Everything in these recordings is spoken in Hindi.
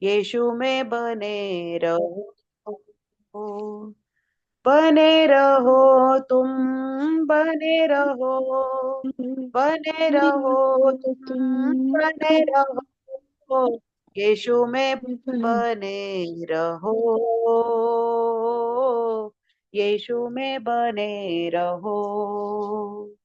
यीशु में बने रहो, बने रहो, तुम बने रहो, बने बने रहो, रहो तुम, तुम बने रहो, यीशु में बने बने रहो, यीशु में बने रहो।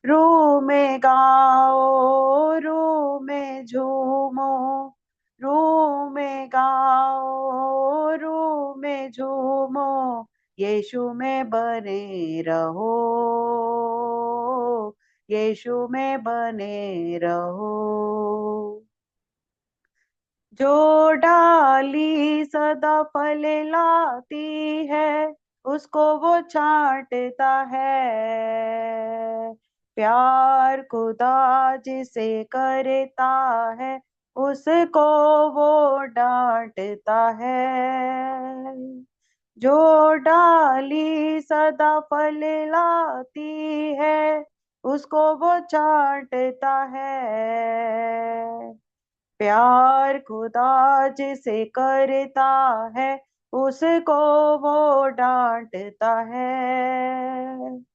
रू में गाओ, रू में झूमो, रू में गाओ, रू में झूमो, यीशु में बने रहो, यीशु में बने रहो। जो डाली सदा फल लाती है, उसको वो छांटता है। प्यार खुदा जिसे करता है, उसको वो डांटता है। जो डाली सदा फल लाती है, उसको वो छांटता है। प्यार खुदा जिसे करता है, उसको वो डांटता है।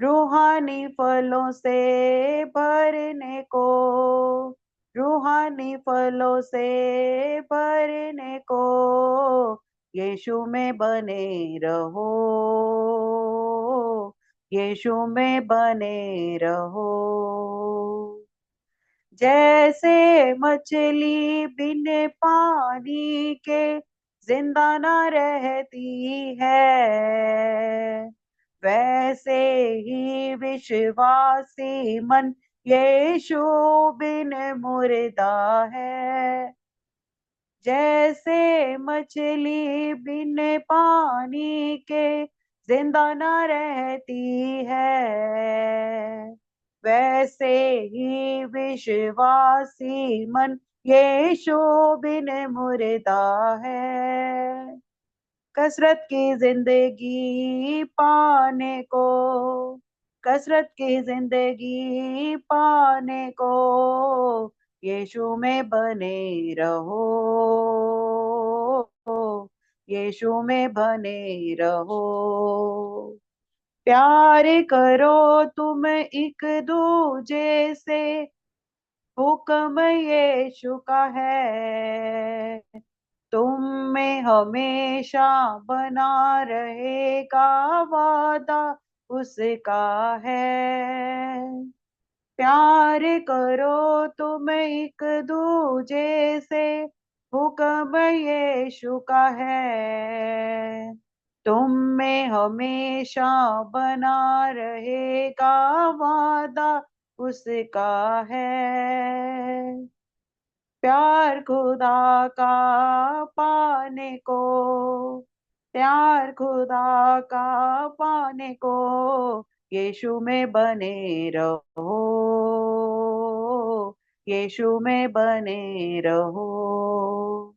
रूहानी फलों से भरने को, रूहानी फलों से भरने को, यीशु में बने रहो, यीशु में बने रहो। जैसे मछली बिन पानी के जिंदा न रहती है, वैसे ही विश्वासी मन यीशु बिन मुर्दा है। जैसे मछली बिन पानी के जिंदा न रहती है, वैसे ही विश्वासी मन यीशु बिन मुर्दा है। कसरत की जिंदगी पाने को, कसरत की जिंदगी पाने को, यीशु में बने रहो, यीशु में बने रहो। प्यार करो तुम एक दूजे से, हुक्म यीशु का है। तुम में हमेशा बना रहेगा वादा उसका है। प्यार करो तुम एक दूजे से, हुक्म यीशु का है। तुम में हमेशा बना रहेगा वादा उसका है। प्यार खुदा का पाने को, प्यार खुदा का पाने को, यीशु में बने रहो, यीशु में बने रहो।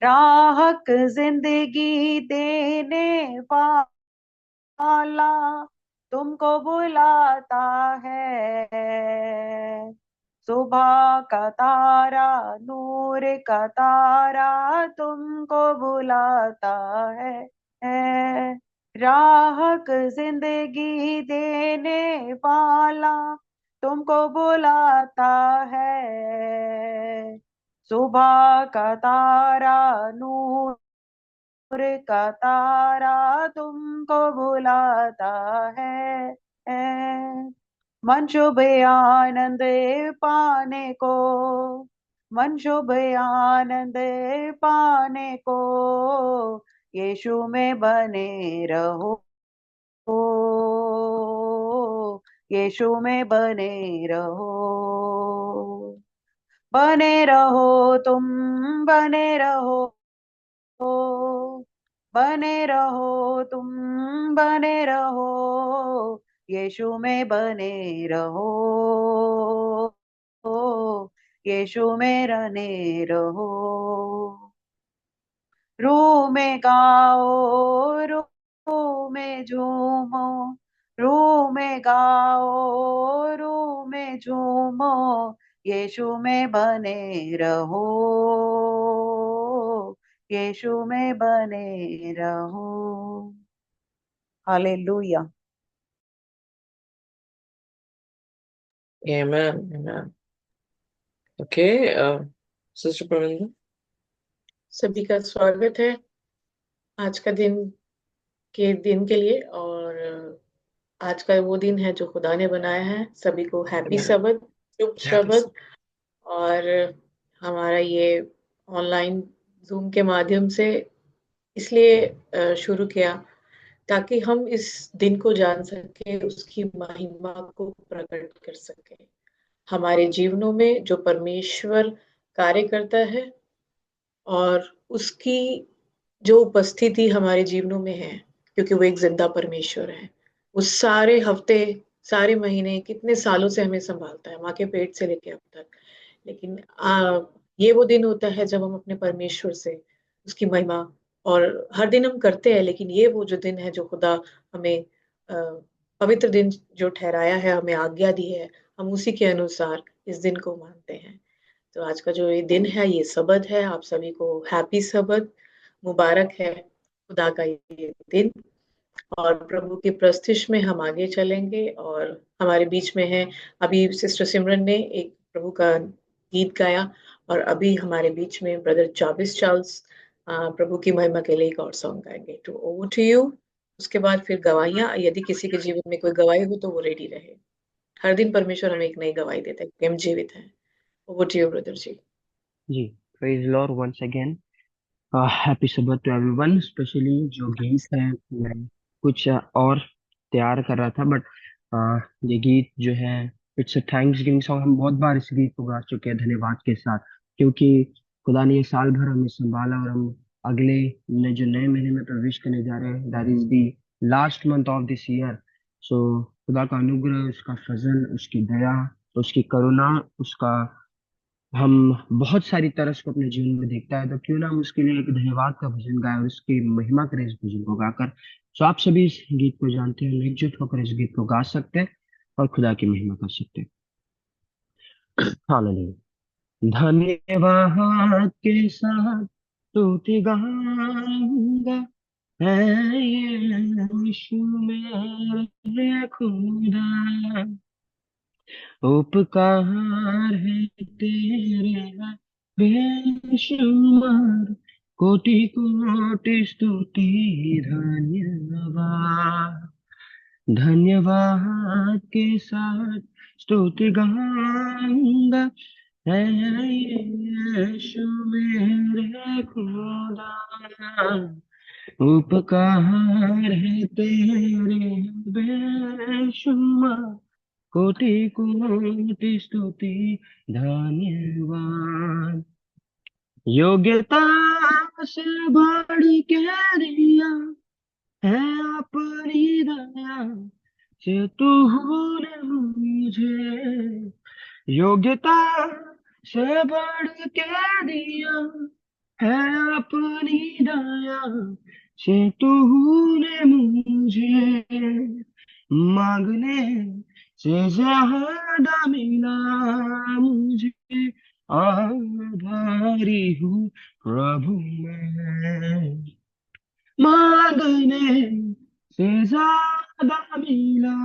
राहक जिंदगी देने वाला तुमको बुलाता है। सुबह का तारा, नूर का तारा तुमको बुलाता है। राहक जिंदगी देने वाला तुमको बुलाता है। सुबह का तारा, नूर का तारा तुमको बुलाता है। मन शुभ आनंद पाने को, मन शुभ आनंद पाने को, यीशु में बने रहो, यीशु में बने रहो। बने रहो तुम, बने रहो, बने रहो तुम, बने रहो, यीशु में बने रहो, यीशु में रहने रहो। रू में गाओ, रू में झूमो, रू में गाओ, रू में झूमो, यीशु में बने रहो, यीशु में बने रहो। Hallelujah. Amen. Amen. Okay, Sister Pravinda. सभी का स्वागत है आज का दिन के लिए। और आज का वो दिन है जो खुदा ने बनाया है। सभी को हैप्पी Amen. सबत, शुभ Happy. शबत। और हमारा ये ऑनलाइन जूम के माध्यम से इसलिए शुरू किया ताकि हम इस दिन को जान सके, उसकी महिमा को प्रकट कर सके हमारे जीवनों में जो परमेश्वर कार्य करता है, और उसकी जो उपस्थिति हमारे जीवनों में है, क्योंकि वो एक जिंदा परमेश्वर है। वो सारे हफ्ते, सारे महीने, कितने सालों से हमें संभालता है, माँ के पेट से लेके अब तक। लेकिन ये वो दिन होता है जब हम अपने परमेश्वर से उसकी महिमा, और हर दिन हम करते हैं, लेकिन ये वो जो दिन है जो खुदा हमें पवित्र दिन जो ठहराया है, हमें आज्ञा दी है, हम उसी के अनुसार इस दिन को मानते हैं। तो आज का जो ये दिन है, ये सबत है। आप सभी को हैप्पी सबत, मुबारक है खुदा का ये दिन। और प्रभु की प्रस्तिश में हम आगे चलेंगे। और हमारे बीच में है, अभी सिस्टर सिमरन ने एक प्रभु का गीत गाया, और अभी हमारे बीच में ब्रदर चाबिस चार्ल्स प्रभु की महिमा के लिए एक और सॉन्ग गाएंगे। To over to you. उसके बाद फिर गवाहियां, यदि किसी के जीवन में कोई गवाही हो तो वो रेडी रहे। हर दिन परमेश्वर हमें एक नई गवाही देता है कि हम जीवित हैं। ओवर टू यू ब्रदर जी। जी, praise Lord once again. Happy Sabbath to everyone. Specially जो गीत है, मैं कुछ और तैयार कर रहा था, बट ये गीत जो है, it's a thanks giving song. हम बहुत बार इस गीत को गा चुके हैं धन्यवाद के साथ, क्योंकि खुदा ने ये साल भर हमें संभाला, और हम अगले जो नए महीने में प्रवेश करने जा रहे हैं, that is the last month of this year. So खुदा का अनुग्रह, उसका फजल, उसकी दया, उसकी करुणा, उसका हम बहुत सारी तरस को अपने जीवन में देखता है, तो क्यों ना हम उसके लिए एक धन्यवाद का भजन गाएं और उसकी महिमा करें इस भजन को गाकर। सो आप सभी इस गीत को जानते हैं, हम एकजुट होकर इस गीत को गा सकते हैं और खुदा की महिमा कर सकते हैं। हालेलुया। धन्यवाद के साथ स्तुति गाऊंगा, है यीशु मेरे खुदा, उपकार है तेरे है बेशुमार, कोटि कोटि स्तुति धन्यवाद। धन्यवाद के साथ स्तुति गाऊंगा, है यीशु मेरे खुदा, उपकार है तेरे बेशुमार, कोटि कोटि स्तुति धन्यवाद। योग्यता से बढ़ के दिया है अपनी दया से तूने मुझे, योग्यता से बढ़ के दिया है अपनी दया से तूने मुझे, मांगने से ज्यादा मिला मुझे, आभारी हूँ प्रभु मैं, मांगने से ज्यादा मिला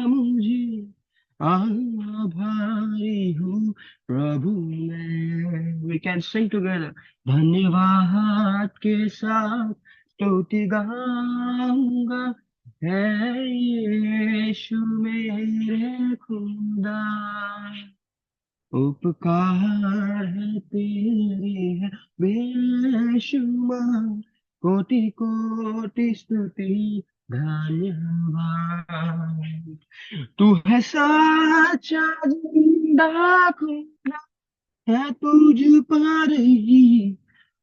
मुझे, आभारी हूँ प्रभु मैं। We can sing together. धन्यवाद के साथ स्तुति गाऊंगा, है यीशु मेरे खुदा, उपकार है तेरे है बेशुमार, कोटि कोटि स्तुति धन्यवाद। तू है सच्चा जिंदा खुदा, है तुझ पर ही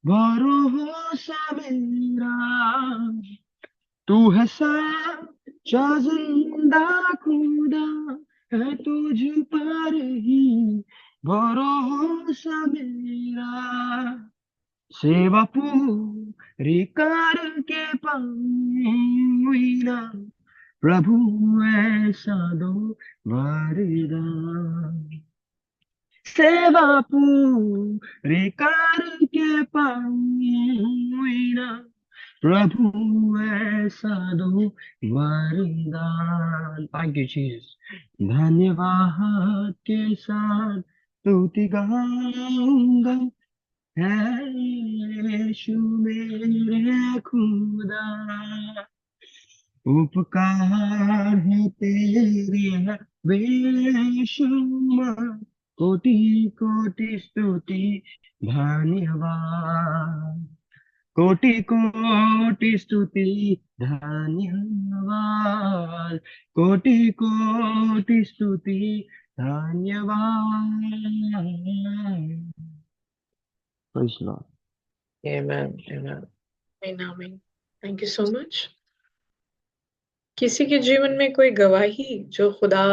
भरोसा मेरा, तू है सच्चा जिंदा खुदा, है तुझ पर ही भरोसा मेरा, सेवा पूरी करके पाऊंगा प्रभु ऐसा दो वरदान, सेवा पूरी करके ये पाऊं ना प्रभु ऐसा दो वरदान। Thank you Jesus. धन्यवाद के साथ स्तुति गाऊंगा है यीशु मेरे खुदा। उपकार है तेरे है बेशुमार, कोटि कोटि स्तुति धन्यवाद, कोटि कोटि स्तुति धन्यवाद, कोटि कोटि स्तुति धन्यवाद। Praise Lord. Amen. Amen. आमीन। Thank you so much. किसी के जीवन में कोई गवाही जो खुदा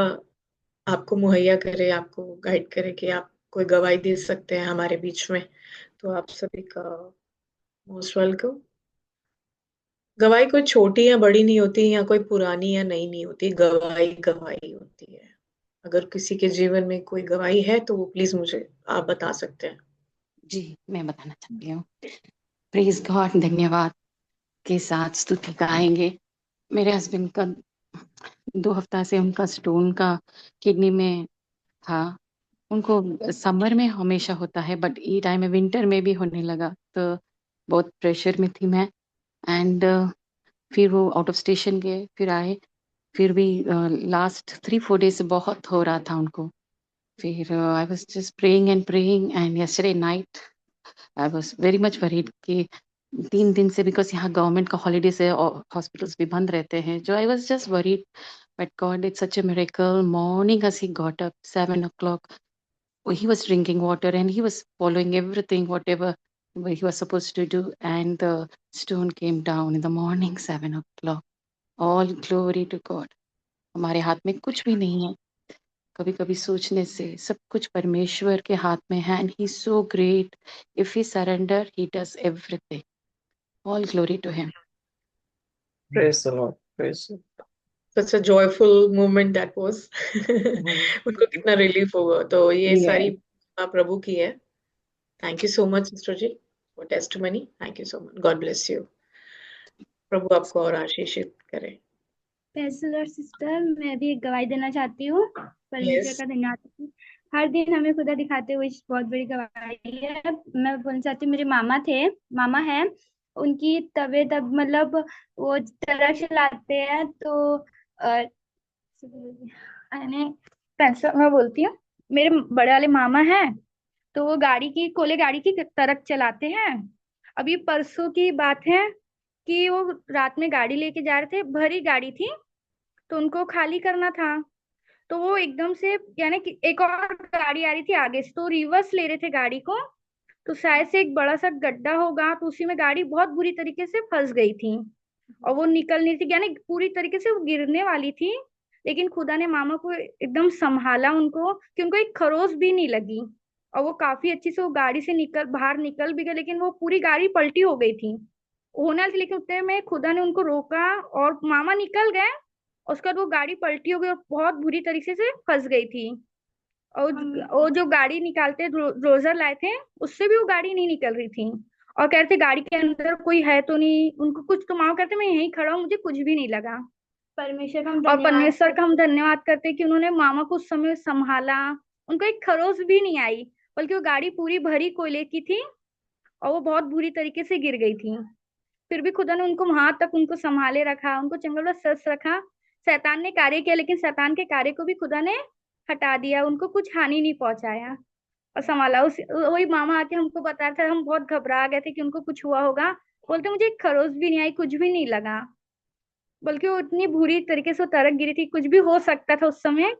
आपको मुहैया करे, आपको गाइड करे कि आप कोई गवाही दे सकते हैं हमारे बीच में, तो आप सभी का मोस्ट वेलकम। गवाही कोई छोटी या बड़ी नहीं होती, या कोई पुरानी या नई नहीं होती, गवाही गवाही होती है। अगर किसी के जीवन में कोई गवाही है तो वो प्लीज मुझे आप बता सकते हैं। जी, मैं बताना चाहती हूँ। प्रेज गॉड, धन्यवाद के साथ स्तुति गाएंगे। मेरे हस्बैंड का 2 हफ्ता से उनका स्टोन का किडनी में था। उनको समर में हमेशा होता है, बट ये टाइम में विंटर में भी होने लगा, तो बहुत प्रेशर में थी मैं। एंड फिर वो आउट ऑफ स्टेशन गए, फिर आए, फिर भी लास्ट 3-4 डेज से बहुत हो रहा था उनको। फिर I was just praying and yesterday night I was very much worried कि 3 दिन से, बिकॉज यहाँ गवर्नमेंट का हॉलीडे से हॉस्पिटल्स भी बंद रहते हैं, जो I was just worried. But God it's such a miracle. Morning as he got up 7 o'clock, he was drinking water and he was following everything whatever he was supposed to do, and the stone came down in the morning 7 o'clock. All glory to God. हमारे हाथ में कुछ भी नहीं है। कभी कभी सोचने से सब कुछ परमेश्वर के हाथ में है, and he is so great. If he surrender, he does everything. All glory to him. Praise the Lord. Praise the Lord. Such a joyful moment that was। उनको कितना रिलीफ होगा। तो ये Yes. सारी प्रभु की है। Thank you so much sister जी for testimony. Thank you so much. God bless you. प्रभु आपको और आशीषित करे। पैसलर सिस्टर, मैं भी एक गवाही देना चाहती हूँ। परमेश्वर Yes. का धन्यवाद। हर दिन हमें खुदा दिखाते हुए बहुत बड़ी गवाही है। मैं बोलना चाहती हूँ, मेरे मामा है, उनकी तबीयत अब मतलब वो ट्रक चलाते हैं, तो मैं बोलती हूँ, मेरे बड़े वाले मामा हैं, तो वो कोले गाड़ी की ट्रक चलाते हैं। अभी परसों की बात है कि वो रात में गाड़ी लेके जा रहे थे, भरी गाड़ी थी, तो उनको खाली करना था। तो वो एकदम से, यानी कि एक और गाड़ी आ रही थी आगे से, तो रिवर्स ले रहे थे गाड़ी को, तो शायद से एक बड़ा सा गड्ढा होगा, तो उसी में गाड़ी बहुत बुरी तरीके से फंस गई थी और वो निकल नहीं थी, यानी पूरी तरीके से वो गिरने वाली थी। लेकिन खुदा ने मामा को एकदम संभाला उनको, कि उनको एक खरोच भी नहीं लगी, और वो काफी अच्छी से वो गाड़ी से बाहर निकल भी गए। लेकिन वो पूरी गाड़ी पलटी हो गई थी, होने वाली थी, लेकिन उतने में खुदा ने उनको रोका और मामा निकल गए। उसके बाद वो गाड़ी पलटी हो गई और बहुत बुरी तरीके से फंस गई थी। और वो जो गाड़ी निकालते रोजर लाए थे, उससे भी वो गाड़ी नहीं निकल रही थी, और कह रहे थे गाड़ी के अंदर कोई है तो नहीं। उनको कुछ, तो मामा कहते मैं यहीं खड़ा हूँ, मुझे कुछ भी नहीं लगा। परमेश्वर का हम धन्यवाद करते कि उन्होंने मामा को उस समय संभाला। उनको एक खरोच भी नहीं आई, बल्कि वो गाड़ी पूरी भरी कोयले की थी और वो बहुत बुरी तरीके से गिर गई थी। फिर भी खुदा ने उनको वहां तक उनको संभाले रखा, उनको चंगल सच रखा। शैतान ने कार्य किया, लेकिन शैतान के कार्य को भी खुदा ने हटा दिया, उनको कुछ हानि नहीं पहुंचाया और संभाला। वही मामा आके हमको बताया था, हम बहुत घबरा गए थे कि उनको कुछ हुआ होगा। बोलते मुझे एक खरोच भी नहीं आई, कुछ भी नहीं लगा, बल्कि वो इतनी बुरी तरीके से तरक गिरी थी, कुछ भी हो सकता था उस समय।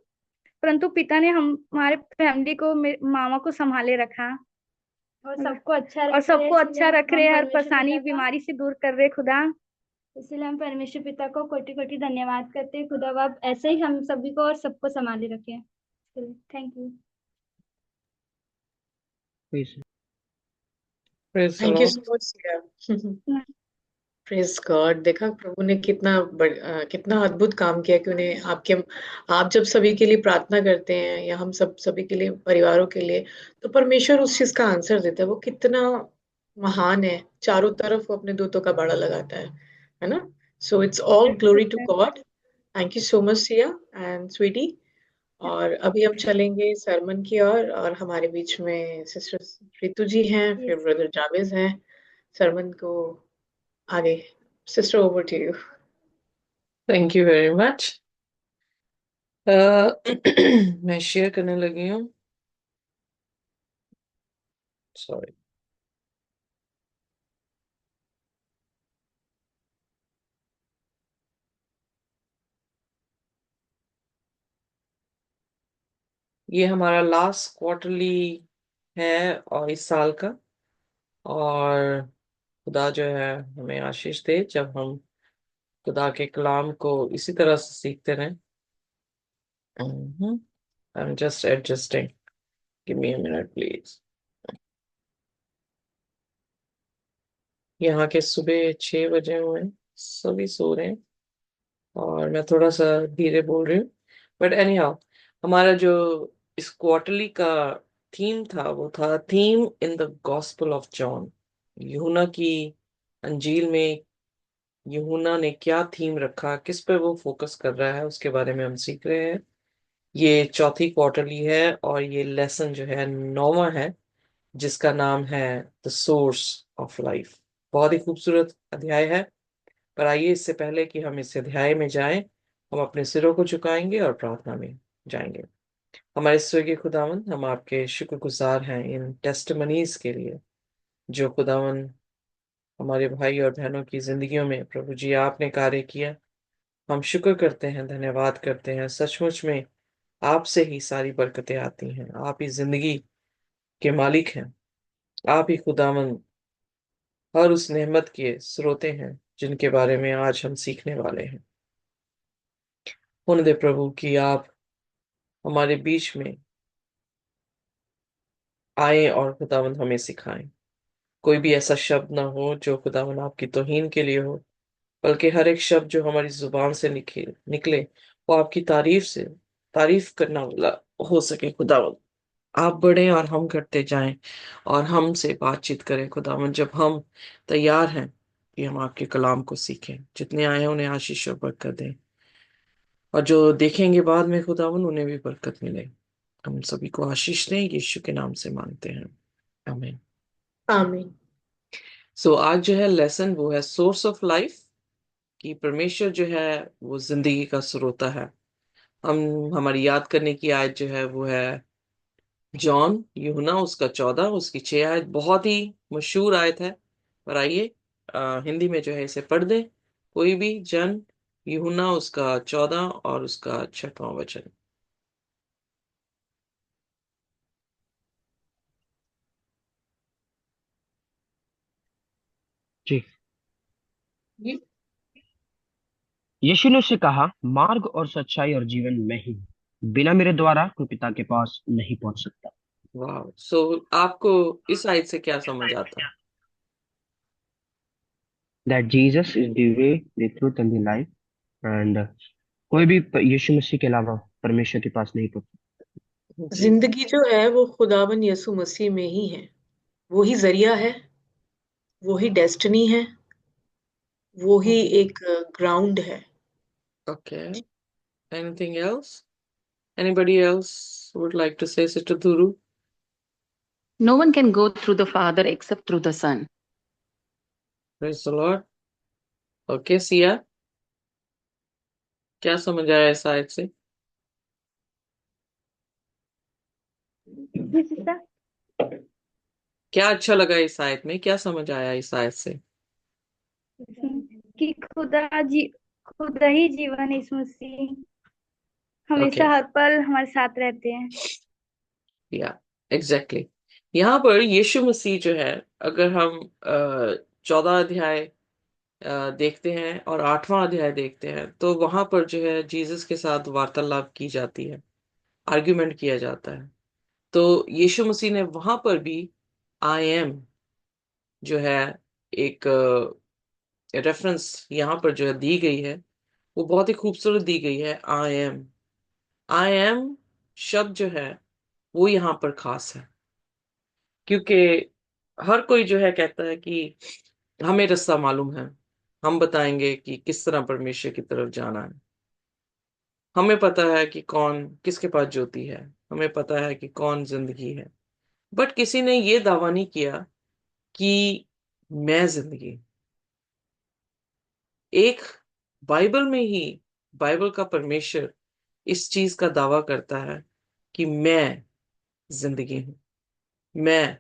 परंतु पिता ने हमारे फैमिली को, मामा को संभाले रखा और सबको अच्छा रख रहे, हर परेशानी बीमारी से दूर कर रहे खुदा। इसलिए हम परमेश्वर पिता को कोटि कोटि धन्यवाद करते हैं। खुदा बाप ऐसे ही हम सभी को और सबको संभाले रखे। Thank you. Praise Praise the thank you Lord. So much. Praise God. देखा प्रभु ने कितना अद्भुत काम किया कि उन्हें आप जब सभी के लिए प्रार्थना करते हैं, या हम सभी के लिए, परिवारों के लिए, तो परमेश्वर उस चीज का आंसर देता है। वो कितना महान है, चारों तरफ वो अपने दूतों का बाड़ा लगाता है ना। So it's all glory to God. Thank you so much Siya and Sweety. और अभी हम चलेंगे सरमन की ओर, और हमारे बीच में सिस्टर रितु जी हैं, फिर यस। ब्रदर जावेद हैं। सरमन को आगे, sister over to you. Thank you very much. मैं शेयर करने लगी हूँ। सॉरी। ये हमारा लास्ट क्वार्टरली है और इस साल का, और खुदा जो है हमें आशीष दे जब हम खुदा के कलाम को इसी तरह से सीखते रहें। I'm just adjusting. Give me a minute, please. यहाँ के सुबह 6 बजे हुए हैं, सभी सो रहे हैं और मैं थोड़ा सा धीरे बोल रही हूँ। बट एनी हाउ, हमारा जो इस क्वार्टरली का थीम था वो था theme in the gospel of John. यूहन्ना की अंजील में यूहन्ना ने क्या थीम रखा, किस पे वो फोकस कर रहा है, उसके बारे में हम सीख रहे हैं। ये चौथी क्वार्टरली है और ये लेसन जो है 9वां है, जिसका नाम है द सोर्स ऑफ लाइफ। बहुत ही खूबसूरत अध्याय है। पर आइए, इससे पहले कि हम इस अध्याय में जाएं, हम अपने सिरों को झुकाएंगे और प्रार्थना में जाएंगे। हमारे स्वर्गीय खुदावन, हम आपके शुक्रगुजार हैं इन टेस्टमनीज के लिए जो खुदावन हमारे भाई और बहनों की जिंदगियों में प्रभु जी आपने कार्य किया। हम शुक्र करते हैं, धन्यवाद करते हैं। सचमुच में आपसे ही सारी बरकतें आती हैं। आप ही जिंदगी के मालिक हैं। आप ही खुदावन हर उस नेमत के स्रोते हैं जिनके बारे में आज हम सीखने वाले हैं। होने दे प्रभु कि आप हमारे बीच में आए और खुदावन हमें सिखाएं। कोई भी ऐसा शब्द ना हो जो खुदावन आपकी तौहीन के लिए हो, बल्कि हर एक शब्द जो हमारी जुबान से निकले वो आपकी तारीफ करना वाला हो सके। खुदावन आप बढ़े और हम घटते जाएं, और हमसे बातचीत करें खुदावन। जब हम तैयार हैं कि हम आपके कलाम को सीखें, जितने आए हैं उन्हें आशीष और बरकत दें, और जो देखेंगे बाद में खुदावन उन्हें भी बरकत मिले। हम सभी को आशीष दें, यीशु के नाम से मांगते हैं, आमीन। आमीन। सो आज जो है लेसन वो है सोर्स ऑफ लाइफ, कि परमेश्वर जो है वो जिंदगी का स्रोता है। हम हमारी याद करने की आयत जो है वो है जॉन यूहन्ना उसका 14 उसकी 6 आयत। बहुत ही मशहूर आयत है। पर आइए हिंदी में जो है इसे पढ़ दें कोई भी जन। यूहन्ना उसका 14 और उसका 6वां वचन। जी। जी। यीशु ने उससे कहा, मार्ग और सच्चाई और जीवन मैं ही हूँ। बिना मेरे द्वारा कोई पिता के पास नहीं पहुंच सकता। वाह। सो आपको इस आयत से क्या समझ आता है? That Jesus is the way, the truth and the life, and कोई भी यीशु मसीह के अलावा परमेश्वर के पास नहीं पहुंच जी। जिंदगी जो है वो खुदावन यसु मसीह में ही है। वो ही जरिया है, वो ही डेस्टिनी है, वो ही एक ग्राउंड है। Okay, anything else? Anybody else would like to say, Sister Dhuru? No one can go through the Father except through the Son. Praise the Lord. Okay, Siya, क्या समझ आया इस आयत से? जी सिस्टर। क्या अच्छा लगा इस आयत में? क्या समझ आया इस आयत से? कि खुदा ही जीवन है, यीशु मसीह ओके, हमेशा हर पल हमारे साथ रहते हैं। या एग्जैक्टली। यहाँ पर यीशु मसीह जो है, अगर हम 14 अध्याय देखते हैं और 8वां अध्याय देखते हैं, तो वहां पर जो है जीसस के साथ वार्तालाप की जाती है, आर्ग्यूमेंट किया जाता है। तो यीशु मसीह ने वहां पर भी आई एम जो है एक रेफरेंस यहाँ पर जो है दी गई है, वो बहुत ही खूबसूरत दी गई है। आई एम शब्द जो है वो यहाँ पर खास है, क्योंकि हर कोई जो है कहता है कि हमें रास्ता मालूम है, हम बताएंगे कि किस तरह परमेश्वर की तरफ जाना है। हमें पता है कि कौन किसके पास ज्योति है, हमें पता है कि कौन जिंदगी है। बट किसी ने ये दावा नहीं किया कि मैं जिंदगी। एक बाइबल में ही बाइबल का परमेश्वर इस चीज का दावा करता है कि मैं जिंदगी हूं, मैं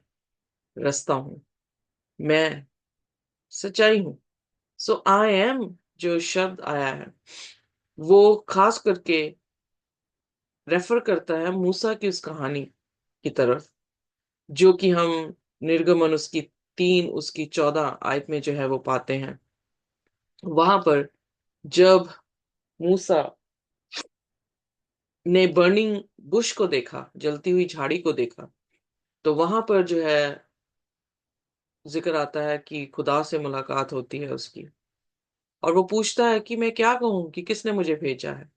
रास्ता हूं, मैं सच्चाई हूं। सो आई एम जो शब्द आया है वो खास करके रेफर करता है मूसा की उस कहानी की तरफ, जो कि हम निर्गमन उसकी 3 उसकी 14 आयत में जो है वो पाते हैं। वहां पर जब मूसा ने बर्निंग बुश को देखा, जलती हुई झाड़ी को देखा, तो वहां पर जो है जिक्र आता है कि खुदा से मुलाकात होती है उसकी, और वो पूछता है कि मैं क्या कहूं कि किसने मुझे भेजा है।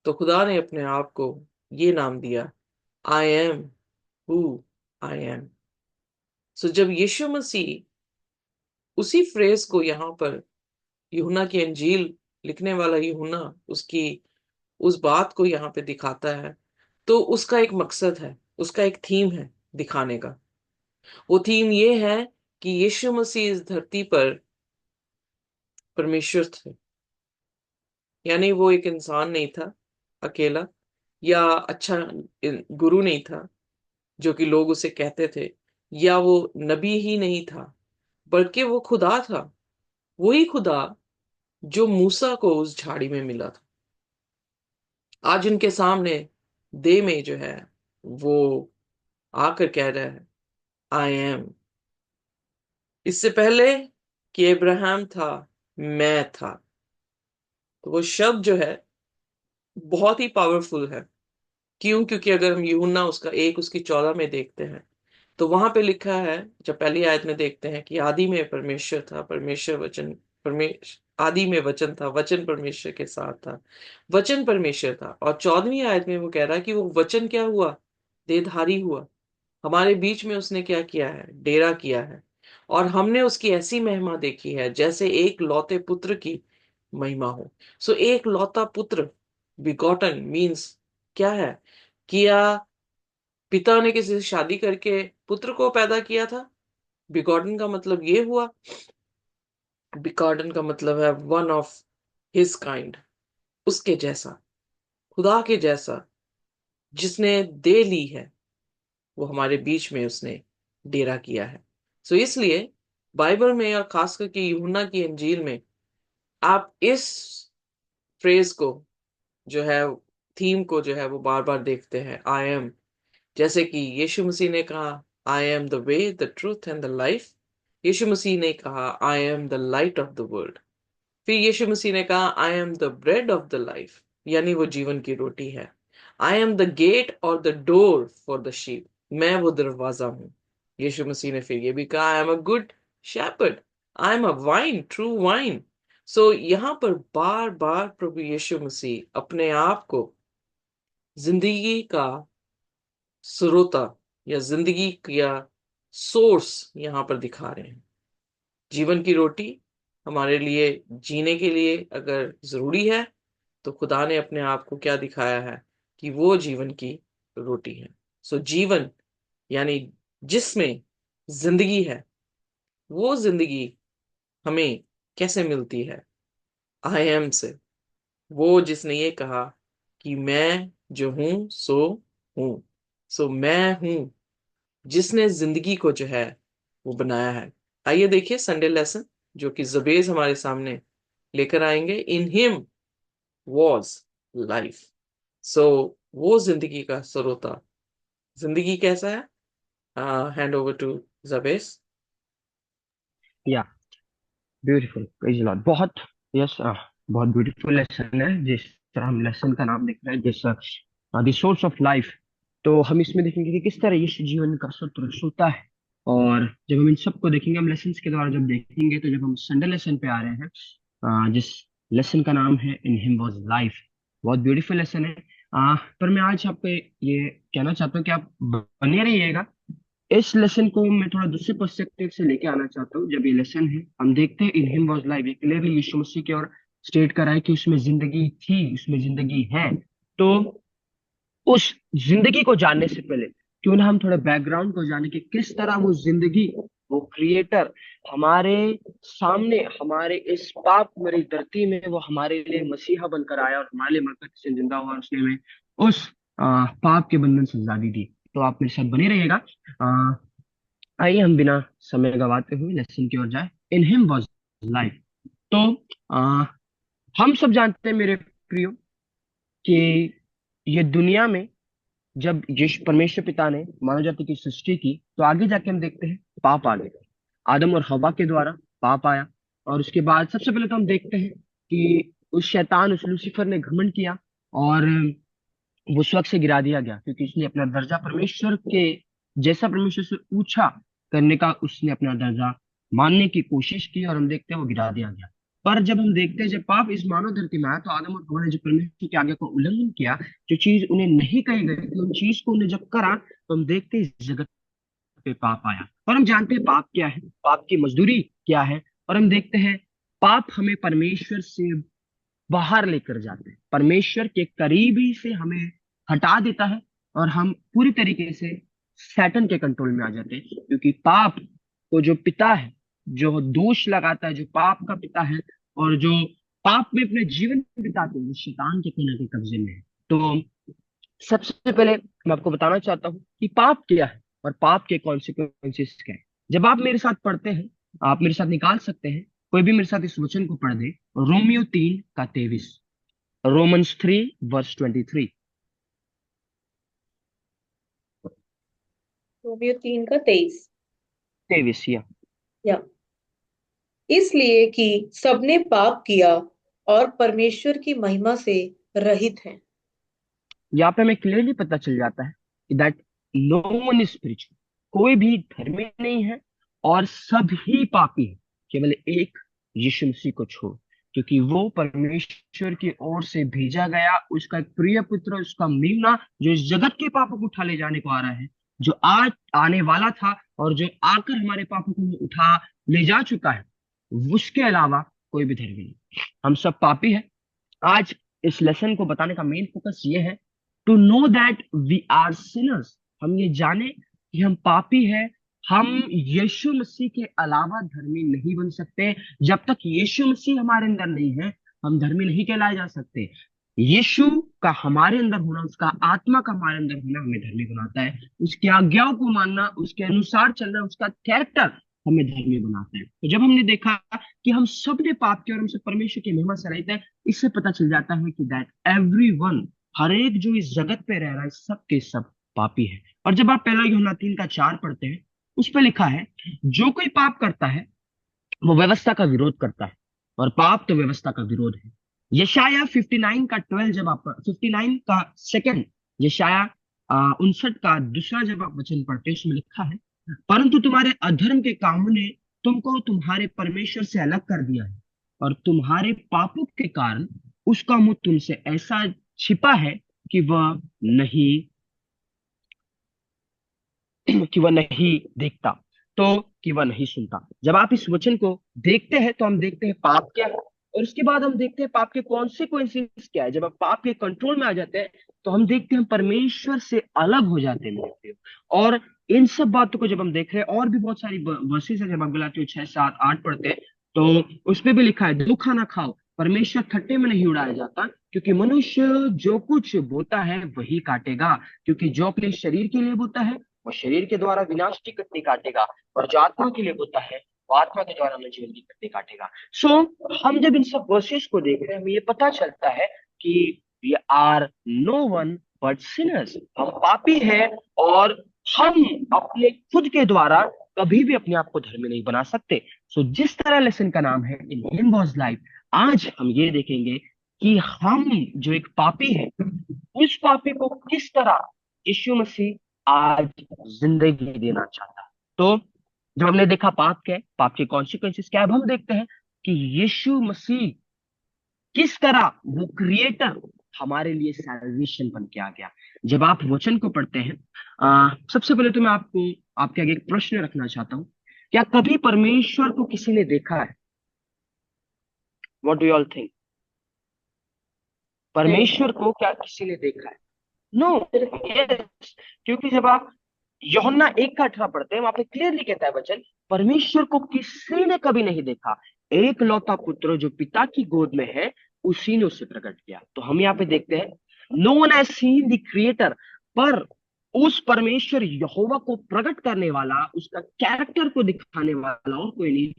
तो खुदा ने अपने आप को ये नाम दिया, I am who I am. So जब यीशु मसीह उसी फ्रेज को यहाँ पर यूहन्ना की अंजील लिखने वाला यूहन्ना उसकी उस बात को यहाँ पे दिखाता है, तो उसका एक मकसद है, उसका एक थीम है दिखाने का। वो थीम ये है कि यीशु मसीह इस धरती पर परमेश्वर थे। यानी वो एक इंसान नहीं था अकेला, या अच्छा गुरु नहीं था जो कि लोग उसे कहते थे, या वो नबी ही नहीं था, बल्कि वो खुदा था। वही खुदा जो मूसा को उस झाड़ी में मिला था, आज उनके सामने दे में जो है वो आकर कह रहा है आई एम। इससे पहले कि अब्राहम था, मैं था। तो वो शब्द जो है बहुत ही पावरफुल है। क्यों? क्योंकि अगर हम यूहन्ना उसका 1 उसकी 14 में देखते हैं, तो वहां पे लिखा है, जब पहली आयत में देखते हैं कि आदि में परमेश्वर था, परमेश्वर वचन परमेश्वर आदि में वचन था, वचन परमेश्वर के साथ था, वचन परमेश्वर था। और 14वीं आयत में वो कह रहा है कि वो वचन क्या हुआ? देहधारी हुआ, हमारे बीच में उसने क्या किया है? डेरा किया है। और हमने उसकी ऐसी महिमा देखी है जैसे एक लौते पुत्र की महिमा हो। सो एक लौता पुत्र, बिगॉटन मीन्स क्या है? किया पिता ने किसी से शादी करके पुत्र को पैदा किया था। बिगॉटन का मतलब ये हुआ, बिगॉटन का मतलब है वन ऑफ हिज काइंड, उसके जैसा, खुदा के जैसा, जिसने दे ली है, वो हमारे बीच में उसने डेरा किया है। सो इसलिए बाइबल में और खास करके यूहन्ना की इंजील में आप इस फ्रेज को जो है, थीम को जो है वो बार बार देखते हैं, आई एम। जैसे कि यीशु मसीह ने कहा I am the way the truth and the life. Yeshu Masih ने कहा I am the light of the world. फिर यीशु मसीह ने कहा I am the bread of the life, यानी वो जीवन की रोटी है। आई एम द गेट और the door for the sheep, मैं वो दरवाजा हूं। यीशु मसीह ने फिर ये भी कहा I am a good shepherd, I am a vine, true vine. So यहां पर बार बार प्रभु यीशु मसीह अपने आप को जिंदगी का स्रोता या जिंदगी का सोर्स यहां पर दिखा रहे हैं। जीवन की रोटी हमारे लिए जीने के लिए अगर जरूरी है, तो खुदा ने अपने आप को क्या दिखाया है कि वो जीवन की रोटी है। सो जीवन यानी जिसमें जिंदगी है, वो जिंदगी हमें कैसे मिलती है? आई एम से। वो जिसने ये कहा कि मैं जो हूं सो हूं। सो मैं हूं जिसने जिंदगी को जो है वो बनाया है। आइए देखिए संडे लेसन जो कि जबेज हमारे सामने लेकर आएंगे। In him was life. So वो जिंदगी का स्रोता, जिंदगी कैसा है? Hand over to Jabez. Yeah beautiful, praise Lord. बहुत यस, बहुत ब्यूटीफुल लेसन है। जिस तरह हम लेसन का नाम देख रहे हैं, जिस द सोर्स ऑफ लाइफ, तो हम इसमें देखेंगे कि किस तरह यीशु जीवन का सूत्र सूता है। और जब हम इन सबको देखेंगे, हम लेसन के द्वारा जब देखेंगे, तो जब हम संडे लेसन पे आ रहे हैं, जिस लेसन का नाम है इन हिम वाज लाइफ, बहुत ब्यूटीफुल लेसन है। पर मैं आज आपको ये कहना चाहता हूँ कि आप बने रहिएगा इस लेसन को मैं थोड़ा दूसरे पर्सपेक्टिव से लेके आना चाहता हूँ। जब ये लेसन है, हम देखते हैं इन हिम वाज लाइफ, ये क्लियरली यीशु मसीह की ओर स्टेट करा है कि उसमें जिंदगी थी, उसमें जिंदगी है। तो उस जिंदगी को जानने से पहले क्यों ना हम थोड़ा बैकग्राउंड को जाने कि किस तरह वो जिंदगी, वो क्रिएटर हमारे सामने, हमारे इस पाप भरी धरती में वो हमारे लिए मसीहा बनकर आया और हमारे लिए मरकर से जिंदा हुआ और उसने हमें उस पाप के बंधन से आजादी दी। तो आप मेरे साथ बने रहिएगा। आ, आइए हम बिना समय गवाते हुए लेसन की ओर जाए। In him was life. तो आ, हम सब जानते हैं मेरे प्रियो कि ये दुनिया में जब यीशु परमेश्वर पिता ने मानव जाति की सृष्टि की, तो आगे जाके हम देखते हैं पाप आ गया। आदम और हवा के द्वारा पाप आया, और उसके बाद सबसे पहले तो हम देखते हैं कि उस शैतान, उस लूसीफर ने घमंड किया और वो स्वर्ग से गिरा दिया गया, क्योंकि उसने अपना दर्जा परमेश्वर के जैसा, परमेश्वर से ऊंचा करने का उसने अपना दर्जा मानने की कोशिश की, और हम देखते हैं वो गिरा दिया गया। पर जब हम देखते हैं जब पाप इस मानव धरती में आया, तो आदम और हवा ने जो परमेश्वर की आज्ञा को उल्लंघन किया, जो चीज उन्हें नहीं कही गई थी, उन चीज को उन्हें जब करा, तो हम देखते हैं इस जगत पे पाप आया। और हम जानते हैं पाप क्या है, पाप की मजदूरी क्या है, और हम देखते हैं पाप हमें परमेश्वर से बाहर लेकर जाते हैं, परमेश्वर के करीबी से हमें हटा देता है, और हम पूरी तरीके से सैटन के कंट्रोल में आ जाते हैं। क्योंकि पाप को जो पिता है, जो दोष लगाता है, जो पाप का पिता है, और जो पाप में अपने जीवन बिताते हैं, वो शैतान के कहीं ना कहीं कब्जे में है। तो सबसे पहले मैं आपको बताना चाहता हूँ कि पाप क्या है और पाप के कॉन्सिक्वेंसेस क्या है। जब आप मेरे साथ पढ़ते हैं, आप मेरे साथ निकाल सकते हैं, कोई भी मेरे साथ इस वचन को पढ़ दे, रोमियो 3 का 23, रोमन्स 3 वर्स 23। रोमियो 3 का 23। 23 या इसलिए कि सबने पाप किया और परमेश्वर की महिमा से रहित हैं। यहाँ पे हमें क्लियरली पता चल जाता है that no one is spiritual, कोई भी धर्मी नहीं है और सभी पापी है, केवल एक यीशु मसीह को छोड़, क्योंकि वो परमेश्वर की ओर से भेजा गया, उसका एक प्रिय पुत्र, उसका मेमना, जो इस जगत के पापों को उठा ले जाने को आ रहा है, जो आज आने वाला था और जो आकर हमारे पापों को उठा ले जा चुका है, उसके अलावा कोई भी धर्मी नहीं। हम सब पापी है। आज इस लेसन को बताने का मेन फोकस ये है to know that we are sinners. हम ये जाने कि हम पापी हैं। हम यीशु मसीह के अलावा धर्मी नहीं बन सकते। जब तक यीशु मसीह हमारे अंदर नहीं है, हम धर्मी नहीं कहलाए जा सकते। यीशु का हमारे अंदर होना, उसका आत्मा का हमारे अंदर होना हमें धर्मी बनाता है। उसकी आज्ञाओं को मानना, उसके अनुसार चलना, उसका कैरेक्टर हमें धर्मी बनाता है। तो जब हमने देखा कि हम सब ने पाप किया और हमसे परमेश्वर की महिमा से रहित है, इससे पता चल जाता है कि दैट एवरीवन, हर एक जो इस जगत पे रह रहा है, सब के सब पापी है। और जब आप पहला यूहन्ना 3 का 4 पढ़ते हैं, उस पर लिखा है जो कोई पाप करता है वो व्यवस्था का विरोध करता है, और पाप तो व्यवस्था का विरोध है। यशाया 59 का 12, जब आप 59 का 2, यशाया 59 का 2 जब आप वचन पढ़ते हैं, उसमें लिखा है परंतु तुम्हारे अधर्म के कामों ने तुमको तुम्हारे परमेश्वर से अलग कर दिया है, और तुम्हारे पापों के कारण उसका मुंह तुमसे ऐसा छिपा है कि वह नहीं कि वह नहीं देखता, तो कि वह नहीं सुनता। जब आप इस वचन को देखते हैं, तो हम देखते हैं पाप क्या है, और उसके बाद हम देखते हैं पाप के कॉन्सिक्वेंसेस क्या है। जब आप पाप के कंट्रोल में आ जाते हैं, तो हम देखते हैं हम परमेश्वर से अलग हो जाते हैं मेरे प्रियो। और इन सब बातों को जब हम देख रहे हैं, और भी बहुत सारी वर्सेस है, जब आप गलातियों 6, 7, 8 पढ़ते हैं, तो उसमें भी लिखा है दो खाना खाओ, परमेश्वर खट्टे में नहीं उड़ाया जाता, क्योंकि मनुष्य जो कुछ बोता है वही काटेगा, क्योंकि जो अपने शरीर के लिए बोता है वो शरीर के द्वारा विनाश की कटनी काटेगा, और जो आत्मा के लिए होता है वो आत्मा के द्वारा हमें जीवन की कटनी काटेगा। सो हम जब इन सब वर्सेस को देख रहे हैं, हमें ये पता चलता है कि we are no one but sinners, हम पापी हैं, और हम अपने खुद के द्वारा कभी भी अपने आप को धर्मी नहीं बना सकते। सो जिस तरह लेसन का नाम है इन हिम वाज लाइफ, आज हम ये देखेंगे कि हम जो एक पापी है, उस पापी को किस तरह यीशु मसीह आज जिंदगी देना चाहता है। तो जब हमने देखा पाप क्या है, पाप के कॉन्सिक्वेंसेस क्या है, अब हम देखते हैं कि यीशु मसीह किस तरह वो क्रिएटर हमारे लिए सैल्वेशन बन के आ गया। जब आप वचन को पढ़ते हैं, सबसे पहले तो मैं आपको आपके आगे एक प्रश्न रखना चाहता हूँ। क्या कभी परमेश्वर को किसी ने देखा है? What do you all think? नहीं, परमेश्वर को क्या किसी ने देखा है? नो। सिर्फ यस। क्योंकि जब आप यूहन्ना 1:18 पढ़ते हैं, वहां पे क्लियरली कहता है वचन, परमेश्वर को किसी ने कभी नहीं देखा, एक लौता पुत्र जो पिता की गोद में है उसी ने उसे प्रकट किया। तो हम यहाँ पे देखते हैं, no one has seen the creator, पर उस परमेश्वर यहोवा को प्रकट करने वाला, उसका कैरेक्टर को दिखाने वाला और कोई नहीं,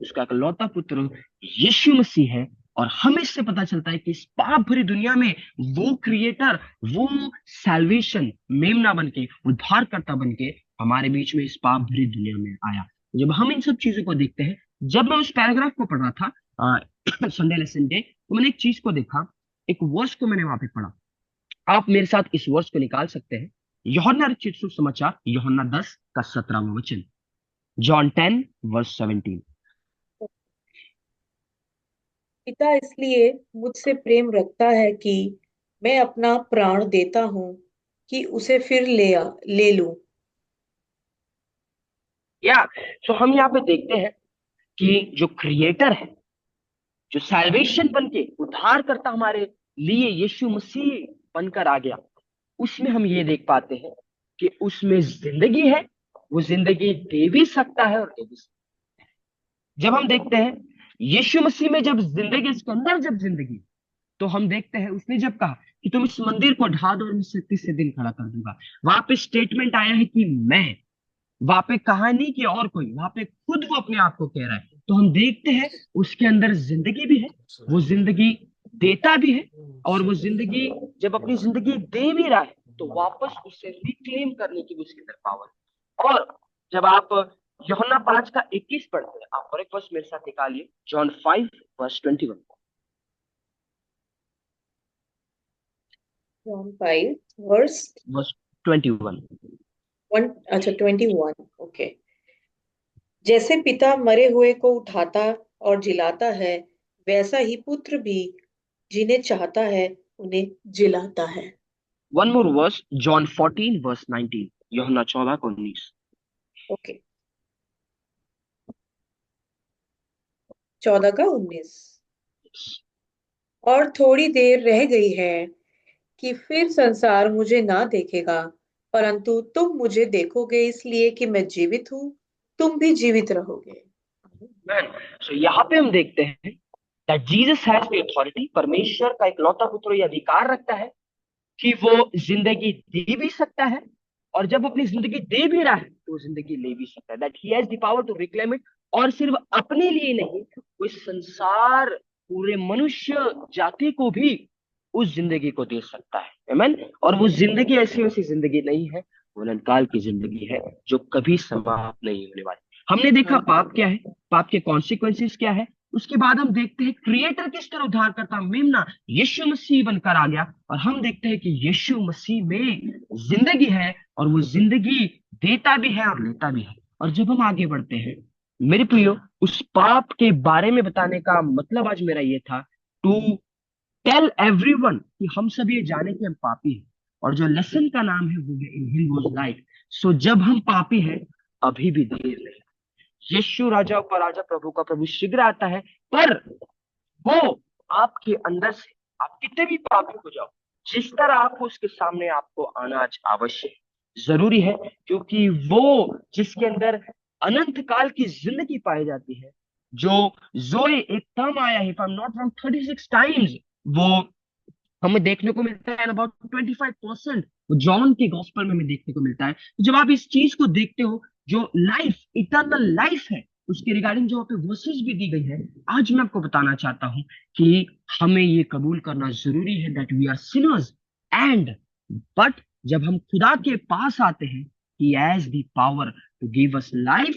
उसका इकलौता पुत्र यीशु मसीह है। और हमें इससे पता चलता है कि इस पाप भरी दुनिया में वो क्रिएटर, वो सैल्वेशन मेमना बन के, उद्धारकर्ता बन के हमारे बीच में इस पाप भरी दुनिया में आया। जब हम इन सब चीजों को देखते हैं, जब मैं उस पैराग्राफ को पढ़ रहा था संडे लेसन डे, तो मैंने एक चीज को देखा, एक वर्ष को मैंने वहां पे पढ़ा। आप मेरे साथ इस वर्ष को निकाल सकते हैं। यूहन्ना रचित सुसमाचार, यूहन्ना 10 का 17वां वचन, जॉन 10 वर्स 17। पिता इसलिए मुझसे प्रेम रखता है कि मैं अपना प्राण देता हूँ कि उसे फिर ले लूं। या सो हम यहाँ पे देखते हैं कि जो क्रिएटर है, जो सैल्वेशन बन के उद्धार करता हमारे लिए यीशु मसीह बनकर आ गया, उसमें हम ये देख पाते हैं कि उसमें जिंदगी है, वो जिंदगी दे भी सकता है और दे भी सकता है। जब हम देखते हैं यीशु मसीह में जब जिंदगी, इसके अंदर जब जिंदगी, तो हम देखते हैं उसने जब कहा कि तुम इस मंदिर को ढा दो और मैं तीसरे दिन खड़ा कर दूंगा, वहां पे स्टेटमेंट आया है कि मैं, वहां पे कहा नहीं कि और कोई, वहां पे खुद वो अपने आप को कह रहा है। तो हम देखते हैं उसके अंदर जिंदगी भी है, वो जिंदगी देता भी है, और वो जिंदगी जब अपनी जिंदगी दे भी रहा है तो वापस उसे रिक्लेम करने की भी उसके अंदर पावर है। और जब आप यूहन्ना 5:21 पढ़ते हैं, आप और एक वर्ष मेरे साथ निकालिए, John 5 verse 21। John 5 verse verse 21। 21। Okay. जैसे पिता मरे हुए को उठाता और जिलाता है, वैसा ही पुत्र भी जिन्हें चाहता है उन्हें जिलाता है। One more verse, John 14 verse 19, Yuhanna 14:19। Okay, 14:19। और थोड़ी देर रह गई है कि फिर संसार मुझे ना देखेगा, परंतु तुम मुझे देखोगे, इसलिए कि मैं जीवित हूँ, तुम भी जीवित रहोगे। सो यहाँ पे हम देखते हैं that Jesus has the authority, परमेश्वर का इकलौता पुत्र ये अधिकार रखता है कि वो जिंदगी दे भी सकता है, और जब अपनी जिंदगी दे भी रहा है तो वो जिंदगी ले भी सकता है। That he has the power to reclaim it, और सिर्फ अपने लिए नहीं, वो इस संसार, पूरे मनुष्य जाति को भी उस जिंदगी को दे सकता है। आमीन। और वो जिंदगी ऐसी वैसी जिंदगी नहीं है, वो अनंतकाल की जिंदगी है जो कभी समाप्त नहीं होने वाली। हमने देखा पाप क्या है, पाप के कॉन्सिक्वेंसेस क्या है, उसके बाद हम देखते हैं क्रिएटर किस तरह उद्धार करता, मेमना यीशु मसीह बनकर आ गया, और हम देखते हैं कि यीशु मसीह में जिंदगी है, और वो जिंदगी देता भी है और लेता भी है। और जब हम आगे बढ़ते हैं मेरे प्रियो, उस पाप के बारे में बताने का मतलब आज मेरा ये था, टू टेल एवरीवन कि हम सब ये जाने कि हम पापी हैं, और जो लेसन का नाम है वो इन हिम वाज लाइट। सो जब हम पापी हैं, अभी भी देर नहीं, यीशु राजा का राजा, प्रभु का प्रभु शीघ्र आता है, पर वो आपके अंदर से, आप कितने भी पापी हो जाओ, जिस तरह आपको उसके सामने आपको आना आज आवश्यक जरूरी है, क्योंकि वो जिसके अंदर अनंत काल की जिंदगी पाई जाती है, जो जोए एक टर्म आया है, if I am not wrong 36 times, वो हमें देखने को मिलता है अबाउट 25%, जॉन के गॉस्पेल में हमें देखने को मिलता है। तो जब आप इस चीज को देखते हो, जो लाइफ, इटर्नल लाइफ है, उसके रिगार्डिंग जो पे वर्सेस भी दी गई है, आज मैं आपको बताना चाहता हूं कि हमें ये कबूल करना जरूरी है that we are sinners, and but जब हम खुदा के पास आते हैं, he has the power to give us life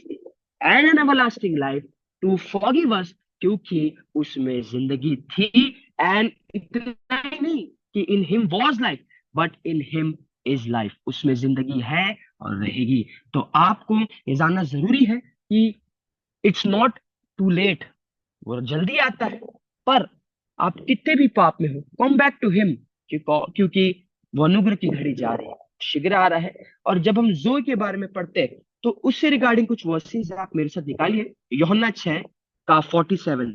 and an everlasting life, to forgive us, क्योंकि उसमें जिंदगी थी। एंड इतना ही नहीं कि in him was life, but in him is life, उसमें जिंदगी है और रहेगी। तो आपको ये जानना जरूरी है कि इट्स नॉट टू लेट, वो जल्दी आता है, पर आप कितने भी पाप में हो, कम बैक टू हिम, क्योंकि वो अनुग्रह की घड़ी जा रही है, शीघ्र आ रहा है। और जब हम जोए के बारे में पढ़ते हैं तो उससे रिगार्डिंग कुछ वर्सेस आप मेरे साथ निकालिए। यूहन्ना 6 का 47,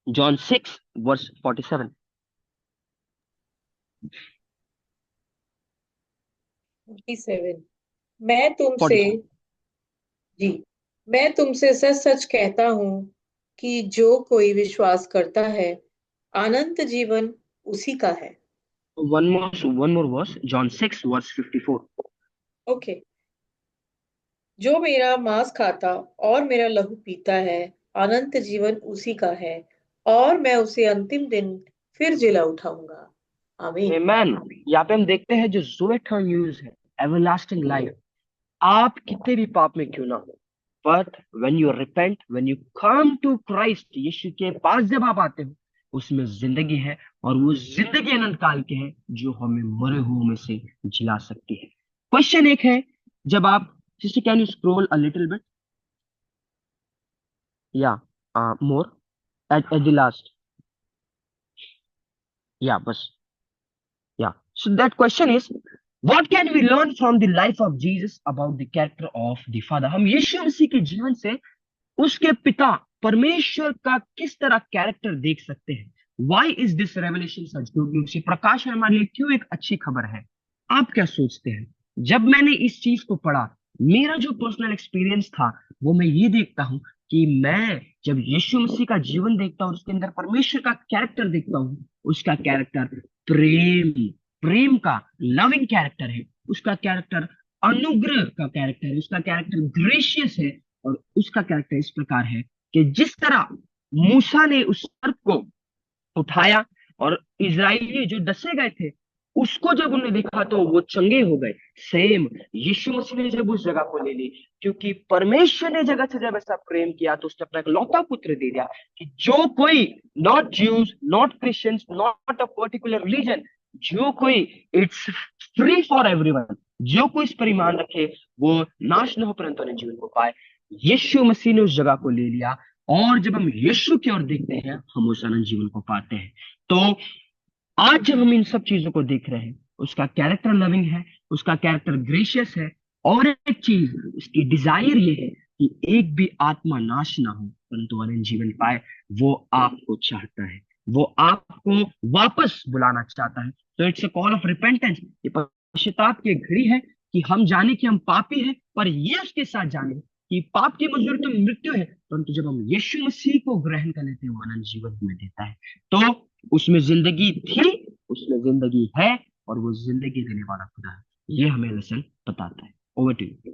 जॉन 6 वर्स 47। 47। मैं तुमसे 47। जी मैं तुमसे सच सच कहता हूँ कि जो कोई विश्वास करता है अनंत जीवन उसी का है। One more verse, John 6 verse 54। Okay. जो मेरा मांस खाता और मेरा लहू पीता है अनंत जीवन उसी का है, और मैं उसे अंतिम दिन फिर जिला उठाऊंगा। आमीन। आमेन। यहाँ पे हम देखते हैं जो जोए टर्म यूज है, एवरलास्टिंग लाइफ। आप कितने भी पाप में क्यों ना हो, but when you repent, when you come to Christ, Yeshu के पास जब आप आते हो, उसमें जिंदगी है, और वो जिंदगी अनंत काल की है जो हमें मरे हुए में से जिला सकती है। क्वेश्चन एक है, जब आप, sister can you scroll a little bit, या मोर, एट द लास्ट, या बस, या so that question is, what can we learn from the life of Jesus about the character of the Father? हम यीशु मसीह के जीवन से उसके पिता परमेश्वर का किस तरह कैरेक्टर देख सकते हैं? Why is this revelation such good news? ये प्रकाश हमारे लिए क्यों एक अच्छी खबर है? आप क्या सोचते हैं? जब मैंने इस चीज को पढ़ा, मेरा जो पर्सनल एक्सपीरियंस था, वो मैं ये देखता हूं कि मैं जब यीशु मसीह का जीवन देखता हूँ, उसके अंदर परमेश्वर का कैरेक्टर देखता हूँ, उसका कैरेक्टर प्रेम, प्रेम का लविंग कैरेक्टर है, उसका कैरेक्टर अनुग्रह का कैरेक्टर है, उसका कैरेक्टर ग्रेशियस है, और उसका कैरेक्टर इस प्रकार है कि जिस तरह मूसा ने उस सर्प को उठाया और इजराइली जो डसे गए थे उसको जब उन्होंने देखा तो वो चंगे हो गए, सेम यीशु मसीह ने जब उस जगह को ले ली, क्योंकि परमेश्वर ने जगह से जब ऐसा प्रेम किया तो उसने अपना एक लौता पुत्र दे दिया कि जो कोई, not Jews, not Christians, not a particular religion, जो कोई, इट्स फ्री फॉर एवरीवन, जो कोई इस पर ईमान रखे वो नाश न हो परंतु अपने जीवन को पाए। यीशु मसीह ने उस जगह को ले लिया, और जब हम यीशु की ओर देखते हैं हम उस अनंत जीवन को पाते हैं। तो आज जब हम इन सब चीजों को देख रहे हैं, उसका कैरेक्टर लविंग है, उसका कैरेक्टर ग्रेशियस है, और एक चीज उसकी डिजायर ये है कि एक भी आत्मा नाश ना हो परंतु अनंत जीवन पाए। वो आपको चाहता है, वो आपको वापस बुलाना चाहता है। तो it's a call of repentance, ये पश्चाताप की घड़ी है कि हम जाने कि हम पापी हैं, पर ये उसके साथ जाने कि पाप की मजदूरी तो मृत्यु है, परंतु जब हम यीशु मसीह को ग्रहण कर लेते हैं वो अनंत जीवन हमें देता है। तो उसमें जिंदगी थी, उसमें जिंदगी है, और वो जिंदगी देने वाला खुदा है। ये हमें लेसन बताता है। Over to you.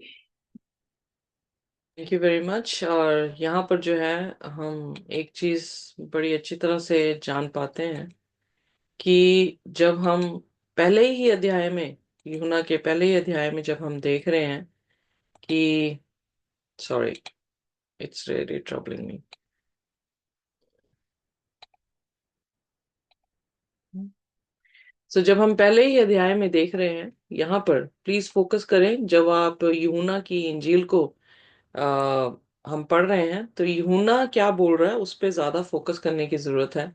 Thank you very much. और यहाँ पर जो है हम एक चीज बड़ी अच्छी तरह से जान पाते हैं कि जब हम पहले ही अध्याय में, यूहन्ना के पहले ही अध्याय में जब हम देख रहे हैं कि, सॉरी, इट्स रियली ट्रबलिंग मी। सो जब हम पहले ही अध्याय में देख रहे हैं, यहाँ पर प्लीज फोकस करें। जब आप यूहन्ना की इंजील को हम पढ़ रहे हैं तो यूहन्ना क्या बोल रहा है उस पर ज्यादा फोकस करने की जरूरत है,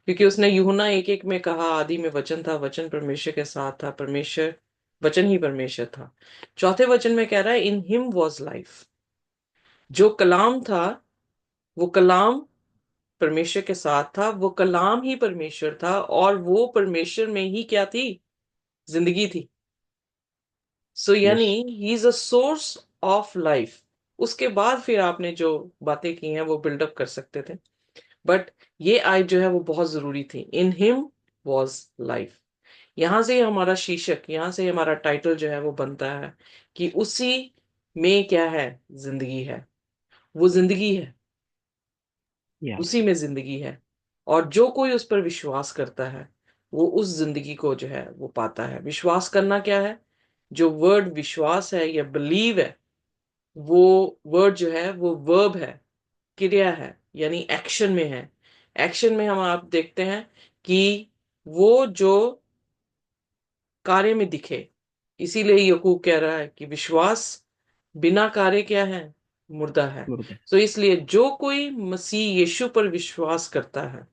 क्योंकि उसने यूहन्ना 1:1 में कहा आदि में वचन था, वचन परमेश्वर के साथ था, परमेश्वर, वचन ही परमेश्वर था। चौथे वचन में कह रहा है इन हिम वॉज लाइफ। जो कलाम था वो कलाम परमेश्वर के साथ था, वो कलाम ही परमेश्वर था, और वो परमेश्वर में ही क्या थी? जिंदगी थी। सो यानी yes. He is a source of life. उसके बाद फिर आपने जो बातें की हैं वो बिल्डअप कर सकते थे, बट ये आयत जो है वो बहुत जरूरी थी। इन हिम वॉज लाइफ। यहां से हमारा शीर्षक, यहां से हमारा टाइटल जो है वो बनता है कि उसी में क्या है? जिंदगी है। वो जिंदगी है, या उसी में जिंदगी है, और जो कोई उस पर विश्वास करता है वो उस जिंदगी को जो है वो पाता है। विश्वास करना क्या है? जो वर्ड विश्वास है या बिलीव है, वो वर्ड जो है वो वर्ब है, क्रिया है, यानी एक्शन में है। एक्शन में हम आप देखते हैं कि वो जो कार्य में दिखे। इसीलिए यकूब कह रहा है कि विश्वास बिना कार्य क्या है? मुर्दा है। मुर्दा। तो इसलिए जो कोई मसीह यीशु पर विश्वास करता है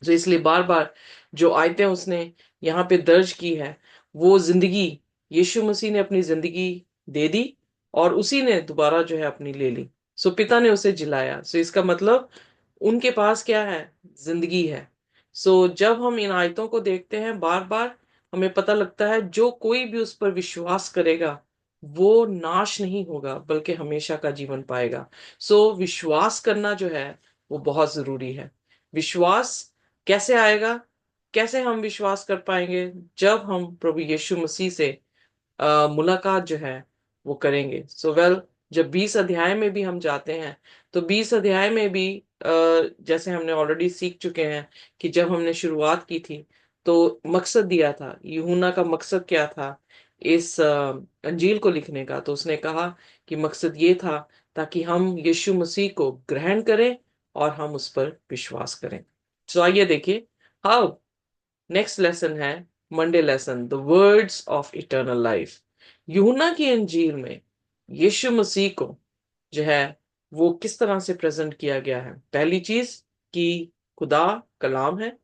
तो इसलिए बार बार जो आयतें उसने यहाँ पे दर्ज की है, वो जिंदगी यीशु मसीह ने अपनी जिंदगी दे दी और उसी ने दोबारा जो है अपनी ले ली। सो पिता ने उसे जिलाया। सो इसका मतलब उनके पास क्या है? जिंदगी है। सो जब हम इन आयतों को देखते हैं बार बार, हमें पता लगता है जो कोई भी उस पर विश्वास करेगा वो नाश नहीं होगा बल्कि हमेशा का जीवन पाएगा। सो विश्वास करना जो है वो बहुत जरूरी है। विश्वास कैसे आएगा? कैसे हम विश्वास कर पाएंगे? जब हम प्रभु यीशु मसीह से मुलाकात जो है वो करेंगे। जब 20 अध्याय में भी हम जाते हैं तो 20 अध्याय में भी जैसे हमने ऑलरेडी सीख चुके हैं कि जब हमने शुरुआत की थी तो मकसद दिया था, यूहन्ना का मकसद क्या था इस अंजील को लिखने का। तो उसने कहा कि मकसद ये था ताकि हम यीशु मसीह को ग्रहण करें और हम उस पर विश्वास करें। तो आइए देखिए हाउ नेक्स्ट लेसन है Monday lesson, the words of eternal life. यूहन्ना की अंजील में यीशु मसीह को जो है वो किस तरह से प्रेजेंट किया गया है? पहली चीज कि खुदा कलाम है।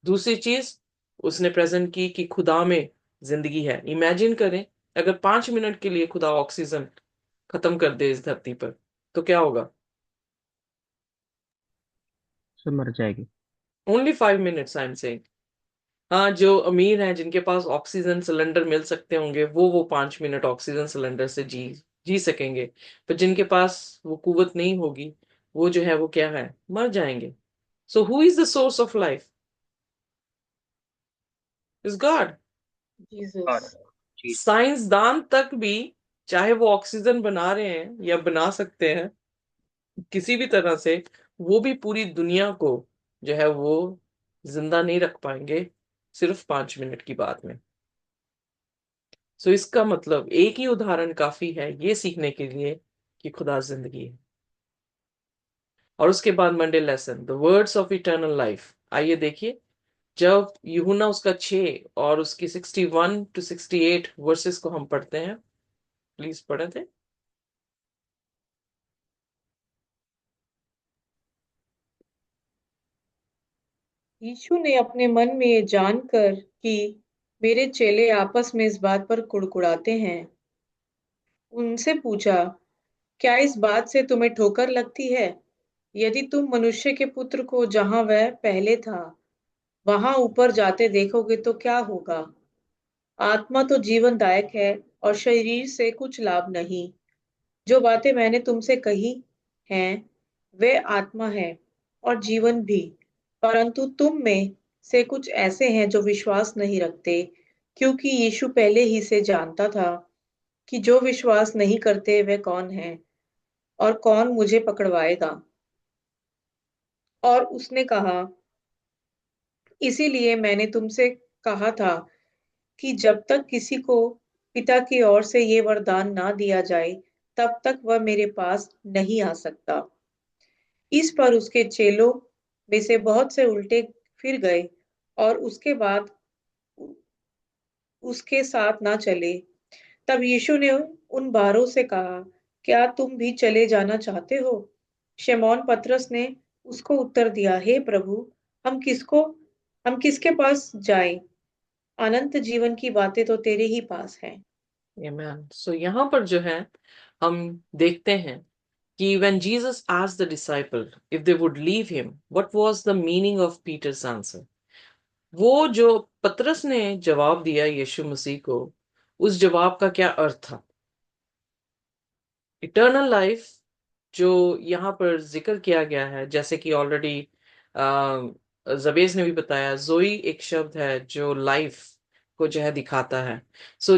दूसरी चीज उसने प्रेजेंट की कि खुदा में जिंदगी है। इमेजिन करें अगर 5 मिनट के लिए खुदा ऑक्सीजन खत्म कर दे इस धरती पर तो क्या होगा? सब मर जाएगी। Only 5 minutes I am saying. हाँ, जो अमीर हैं जिनके पास ऑक्सीजन सिलेंडर मिल सकते होंगे वो 5 मिनट ऑक्सीजन सिलेंडर से जी जी सकेंगे। पर जिनके पास वो कुवत नहीं होगी वो जो है वो क्या है? मर जाएंगे। So who is the source of life? Is God. Jesus. जी। साइंसदान तक भी चाहे वो ऑक्सीजन बना रहे हैं या बना सकते हैं किसी भी तरह से, वो भी पूरी दुनिया को जो है वो जिंदा नहीं रख पाएंगे सिर्फ 5 मिनट की बात में। सो इसका मतलब एक ही उदाहरण काफी है ये सीखने के लिए कि खुदा जिंदगी है। और उसके बाद Monday lesson, the words of eternal life. आइए देखिए जब यूहन्ना उसका 6 और उसकी 61 to 68 वर्सेस को हम पढ़ते हैं। प्लीज पढ़े थे। यीशु ने अपने मन में ये जानकर कि मेरे चेले आपस में इस बात पर कुड़कुड़ाते हैं, उनसे पूछा, क्या इस बात से तुम्हें ठोकर लगती है? यदि तुम मनुष्य के पुत्र को जहां वह पहले था वहां ऊपर जाते देखोगे तो क्या होगा? आत्मा तो जीवनदायक है और शरीर से कुछ लाभ नहीं। जो बातें मैंने तुमसे कही हैं वे आत्मा है और जीवन भी, परंतु तुम में से कुछ ऐसे हैं जो विश्वास नहीं रखते। क्योंकि यीशु पहले ही से जानता था कि जो विश्वास नहीं करते वे कौन हैं और कौन मुझे पकड़वाएगा। और उसने कहा, इसीलिए मैंने तुमसे कहा था कि जब तक किसी को पिता की ओर से ये वरदान ना दिया जाए तब तक वह मेरे पास नहीं आ सकता। इस पर उसके चेलों में से बहुत से उल्टे फिर गए और उसके बाद उसके साथ ना चले। तब यीशु ने उन 12 से कहा, क्या तुम भी चले जाना चाहते हो? शमौन पतरस ने उसको उत्तर दिया, हे प्रभु, हम किसको हम किसके पास जाएं? अनंत जीवन की बातें तो तेरे ही पास हैं। आमेन। सो यहाँ पर जो है हम देखते हैं कि when Jesus asked the disciple if they would leave him, what was the meaning of Peter's answer? वो जो पतरस ने जवाब दिया यीशु मसीह को, उस जवाब का क्या अर्थ था? इटर्नल लाइफ जो यहाँ पर जिक्र किया गया है, जैसे कि ऑलरेडी जबेज ने भी बताया, जोई एक शब्द है जो लाइफ को जो है दिखाता है।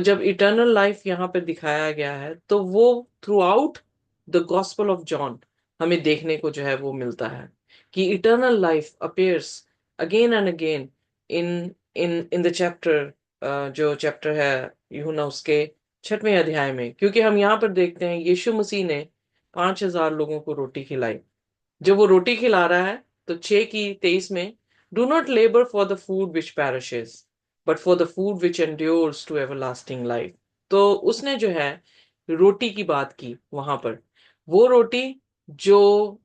जब इटर्नल लाइफ यहाँ पर दिखाया गया है तो वो through out the gospel of John हमें देखने को जो है वो मिलता है कि eternal life appears again and again in in in the chapter, जो चैप्टर है यूहन्ना उसके 6वें अध्याय में। क्योंकि हम यहाँ पर देखते हैं यीशु मसीह ने 5,000 लोगों को रोटी खिलाई। जब वो रोटी खिला रहा है तो 6:23 में, do not labour for the food which perishes but for the food which endures to everlasting life. तो उसने जो है रोटी की बात की वहां पर, वो रोटी जो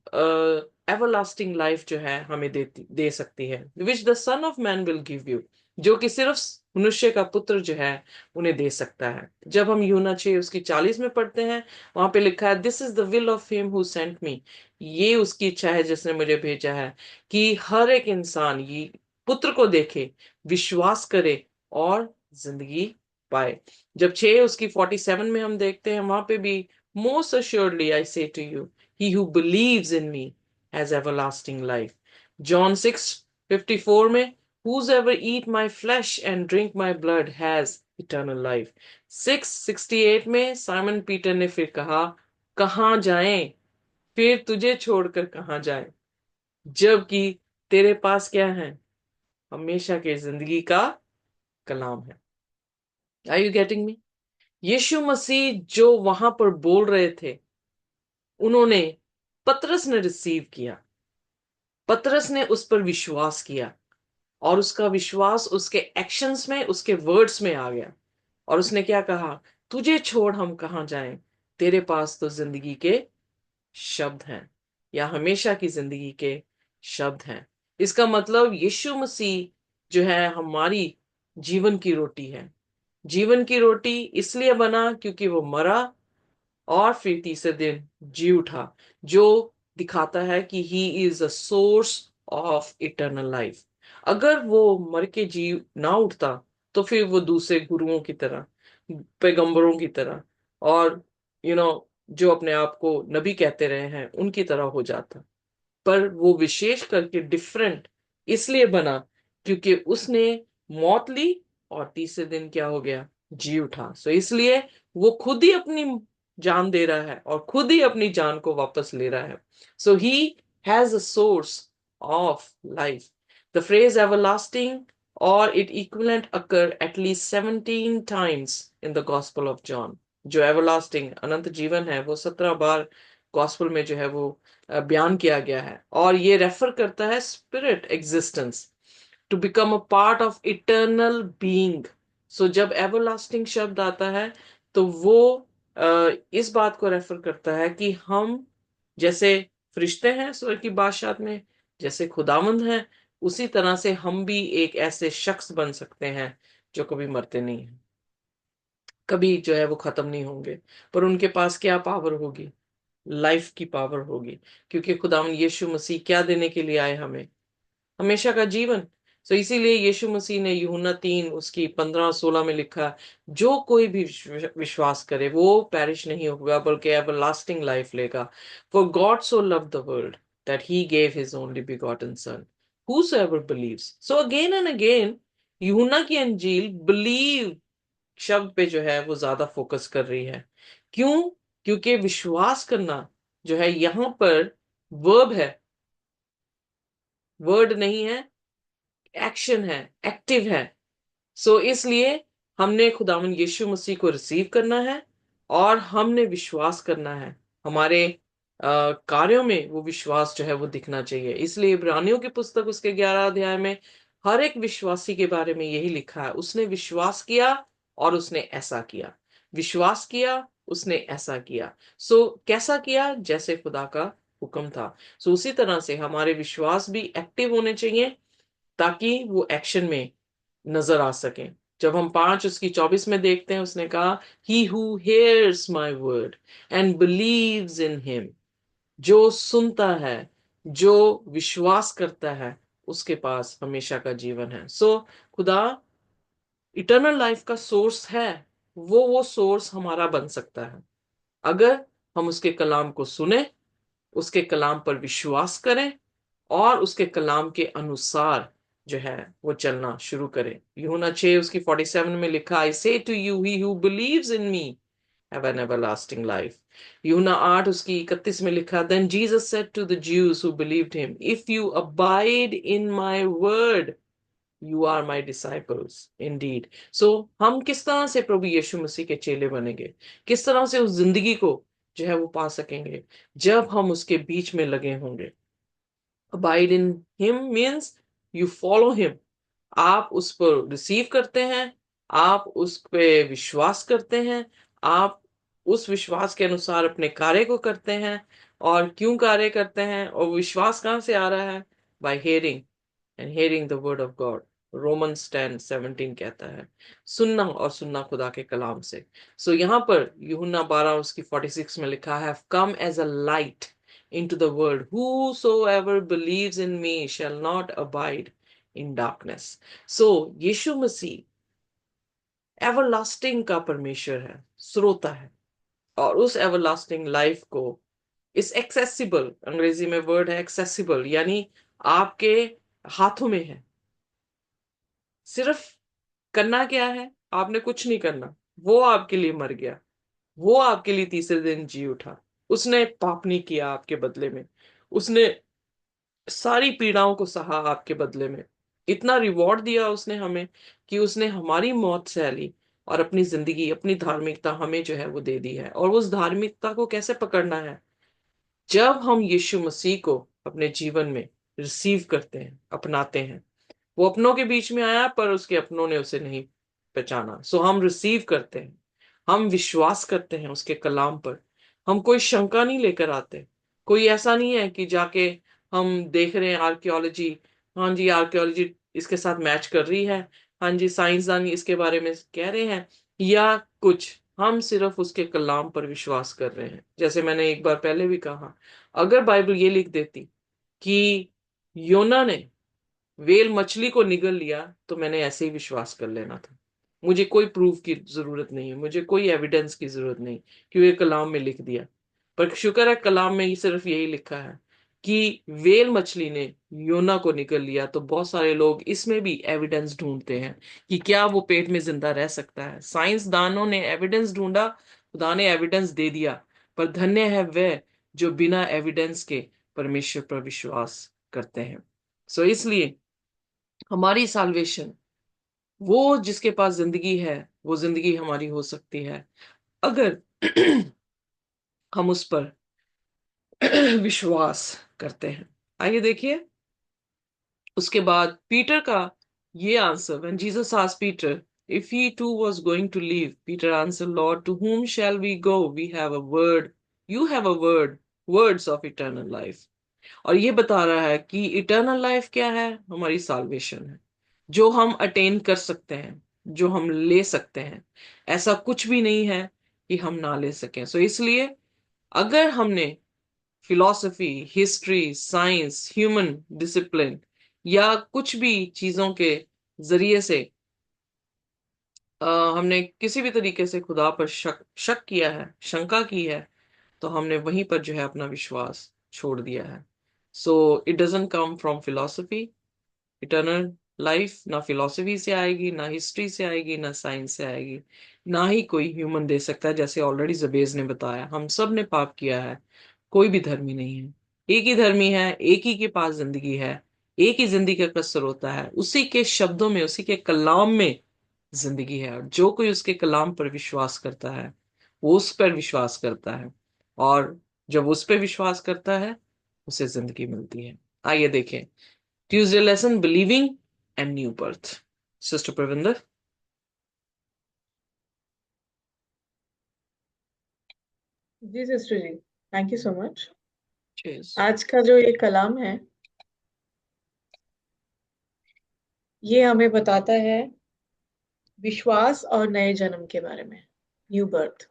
एवरलास्टिंग लाइफ जो है हमें दे सकती है, which the son of man will give you, जो कि सिर्फ मनुष्य का पुत्र जो है उन्हें दे सकता है। जब हम यूहन्ना 6 उसकी 40 में पढ़ते हैं, वहां पे लिखा है, this is the will of him who sent me, ये उसकी इच्छा है जिसने मुझे भेजा है, कि हर एक इंसान ये पुत्र को देखे, विश्वास करे और जिंदगी पाए। जब 6 उसकी 47 में हम देखते हैं, वहां पे भी, most assuredly I say to you, he who believes in me has everlasting life. John 6:54 में, whosoever eat my flesh and drink my blood has eternal life. 6:68 में साइमन पीटर ने फिर कहा, कहाँ जाएं, फिर तुझे छोड़कर कहाँ जाएं, जबकि तेरे पास क्या है, हमेशा के जिंदगी का कलाम है। Are you getting me? यीशु मसीह जो वहां पर बोल रहे थे, उन्होंने, पतरस ने रिसीव किया, पतरस ने उस पर विश्वास किया, और उसका विश्वास उसके एक्शंस में, उसके वर्ड्स में आ गया, और उसने क्या कहा, तुझे छोड़ हम कहाँ जाएं, तेरे पास तो जिंदगी के शब्द हैं, या हमेशा की जिंदगी के शब्द हैं। इसका मतलब यीशु मसीह जो है हमारी जीवन की रोटी है। जीवन की रोटी इसलिए बना क्योंकि वो मरा और फिर तीसरे दिन जी उठा, जो दिखाता है कि he is a source of eternal life. अगर वो मर के जी ना उठता तो फिर वो दूसरे गुरुओं की तरह, पैगंबरों की तरह, और जो अपने आप को नबी कहते रहे हैं उनकी तरह हो जाता। पर वो विशेष करके डिफरेंट इसलिए बना क्योंकि उसने मौत ली और तीसरे दिन क्या हो गया, जी उठा। सो इसलिए वो खुद ही अपनी जान दे रहा है और खुद ही अपनी जान को वापस ले रहा है। So he has a source of life. The phrase everlasting और it equivalent occur at least 17 times in the gospel of John. जो एवरलास्टिंग अनंत जीवन है वो 17 बार गॉस्पेल में जो है वो बयान किया गया है, और ये रेफर करता है spirit existence, to become a part of eternal being. So जब एवरलास्टिंग शब्द आता है तो वो इस बात को रेफर करता है कि हम जैसे फरिश्ते हैं स्वर्ग की बादशाहत में, जैसे खुदावंद हैं, उसी तरह से हम भी एक ऐसे शख्स बन सकते हैं जो कभी मरते नहीं हैं, कभी जो है वो खत्म नहीं होंगे। पर उनके पास क्या पावर होगी, लाइफ की पावर होगी, क्योंकि खुदावंद यीशु मसीह क्या देने के लिए आए हमें, हमेशा का जीवन। सो इसीलिए यीशु मसीह ने यूहन्ना 3 उसकी 15-16 में लिखा, जो कोई भी विश्वास करे वो पैरिश नहीं होगा बल्कि एवरलास्टिंग लाइफ लेगा। For God so loved the world that he gave his only begotten son, whosoever believes। So again and again Yuhanna की अंजील बिलीव शब्द पे जो है वो ज्यादा फोकस कर रही है। क्यों? क्योंकि विश्वास करना जो है यहां पर वर्ब है, वर्ड नहीं है, एक्शन है, एक्टिव है। सो इसलिए हमने खुदावन यीशु मसीह को रिसीव करना है और हमने विश्वास करना है। हमारे कार्यों में वो विश्वास जो है वो दिखना चाहिए। इसलिए इब्रानियों की पुस्तक उसके 11 अध्याय में हर एक विश्वासी के बारे में यही लिखा है, उसने विश्वास किया और उसने ऐसा किया, विश्वास किया उसने ऐसा किया। सो कैसा किया? जैसे खुदा का हुक्म था। सो उसी तरह से हमारे विश्वास भी एक्टिव होने चाहिए ताकि वो एक्शन में नजर आ सके। जब हम 5 उसकी 24 में देखते हैं, उसने कहा, he who hairs my word and believes in him, जो सुनता है, जो विश्वास करता है, उसके पास हमेशा का जीवन है। सो खुदा इटर्नल लाइफ का सोर्स है, वो सोर्स हमारा बन सकता है अगर हम उसके कलाम को सुने, उसके कलाम पर विश्वास करें और उसके कलाम के अनुसार जो है वो चलना शुरू करें। यूहन्ना 6 उसकी 47 में लिखा, I say to you, he who believes in me have an everlasting life. Yuhanna 8 उसकी 31 में लिखा, then Jesus said to the Jews who believed him, if you abide in my word you are my disciples indeed. So हम किस तरह से प्रभु यीशु मसीह के चेले बनेंगे, किस तरह से उस जिंदगी को जो है वो पा सकेंगे? जब हम उसके बीच में लगे होंगे। Abide in him means you follow him, आप उस पर रिसीव करते हैं, आप उस पे विश्वास करते हैं, आप उस विश्वास के अनुसार अपने कार्य को करते हैं, और क्यों कार्य करते हैं, और विश्वास कहाँ से आ रहा है? By hearing and hearing the word of God. Romans 10:17 कहता है, सुनना और सुनना खुदा के कलाम से। सो यहाँ पर यूहन्ना 12 उसकी 46 में लिखा है, come as a light into the world, whosoever believes in me shall not abide in darkness। so Yeshu Masih everlasting का परमेश्वर है, श्रोता है, और उस एवरलास्टिंग लाइफ को इस एक्सेसिबल, अंग्रेजी में वर्ड है एक्सेसिबल, यानी आपके हाथों में है। सिर्फ करना क्या है? आपने कुछ नहीं करना, वो आपके लिए मर गया, वो आपके लिए तीसरे दिन जी उठा, उसने पाप नहीं किया आपके बदले में, उसने सारी पीड़ाओं को सहा आपके बदले में, इतना रिवॉर्ड दिया उसने हमें कि उसने हमारी मौत सह ली और अपनी जिंदगी, अपनी धार्मिकता हमें जो है वो दे दी है। और उस धार्मिकता को कैसे पकड़ना है? जब हम यीशु मसीह को अपने जीवन में रिसीव करते हैं, अपनाते हैं। वो अपनों के बीच में आया पर उसके अपनों ने उसे नहीं पहचाना। सो हम रिसीव करते हैं, हम विश्वास करते हैं उसके कलाम पर, हम कोई शंका नहीं लेकर आते। कोई ऐसा नहीं है कि जाके हम देख रहे हैं आर्कियोलॉजी, हाँ जी आर्कियोलॉजी इसके साथ मैच कर रही है, हाँ जी साइंसदान इसके बारे में कह रहे हैं, या कुछ, हम सिर्फ उसके कलाम पर विश्वास कर रहे हैं। जैसे मैंने एक बार पहले भी कहा, अगर बाइबल ये लिख देती कि योना ने वेल मछली को निगल लिया, तो मैंने ऐसे ही विश्वास कर लेना था। मुझे कोई प्रूफ की जरूरत नहीं है, मुझे कोई एविडेंस की जरूरत नहीं, क्योंकि कलाम में लिख दिया। पर शुक्र है कलाम में ही सिर्फ यही लिखा है कि वेल मछली ने योना को निगल लिया। तो बहुत सारे लोग इसमें भी एविडेंस ढूंढते हैं कि क्या वो पेट में जिंदा रह सकता है। साइंसदानों ने एविडेंस ढूंढा, खुदा ने एविडेंस दे दिया। पर धन्य है वह जो बिना एविडेंस के परमेश्वर पर विश्वास करते हैं। सो इसलिए हमारी साल्वेशन, वो जिसके पास जिंदगी है, वो जिंदगी हमारी हो सकती है अगर हम उस पर विश्वास करते हैं। आइए देखिए उसके बाद पीटर का ये answer, when Jesus asked Peter if he too was going to leave, Peter answered, Lord, to whom shall we go? We have a word, you have a word, words of eternal life। और ये बता रहा है कि इटर्नल लाइफ क्या है? हमारी साल्वेशन है, जो हम अटेन कर सकते हैं, जो हम ले सकते हैं। ऐसा कुछ भी नहीं है कि हम ना ले सकें। सो इसलिए अगर हमने philosophy, history, science, human discipline या कुछ भी चीजों के जरिए से हमने किसी भी तरीके से खुदा पर शक किया है, शंका की है, तो हमने वहीं पर जो है अपना विश्वास छोड़ दिया है। So it doesn't come from philosophy. Eternal life ना फिलॉसफी से आएगी, ना हिस्ट्री से आएगी, ना साइंस से आएगी, ना ही कोई ह्यूमन दे सकता है। जैसे ऑलरेडी जबेज ने बताया, हम सब ने पाप किया है, कोई भी धर्मी नहीं है। एक ही धर्मी है, एक ही के पास जिंदगी है, एक ही जिंदगी का कसर होता है, उसी के शब्दों में, उसी के कलाम में जिंदगी है। और जो कोई उसके कलाम पर विश्वास करता है, वो उस पर विश्वास करता है, और जब उस पर विश्वास करता है उसे जिंदगी मिलती है। आइए देखें Tuesday lesson, believing and new birth. Sister Pravinder. जी sister ji, thank you so much. Cheers। आज का जो ये कलाम है, ये हमें बताता है विश्वास और नए जन्म के बारे में, न्यू बर्थ।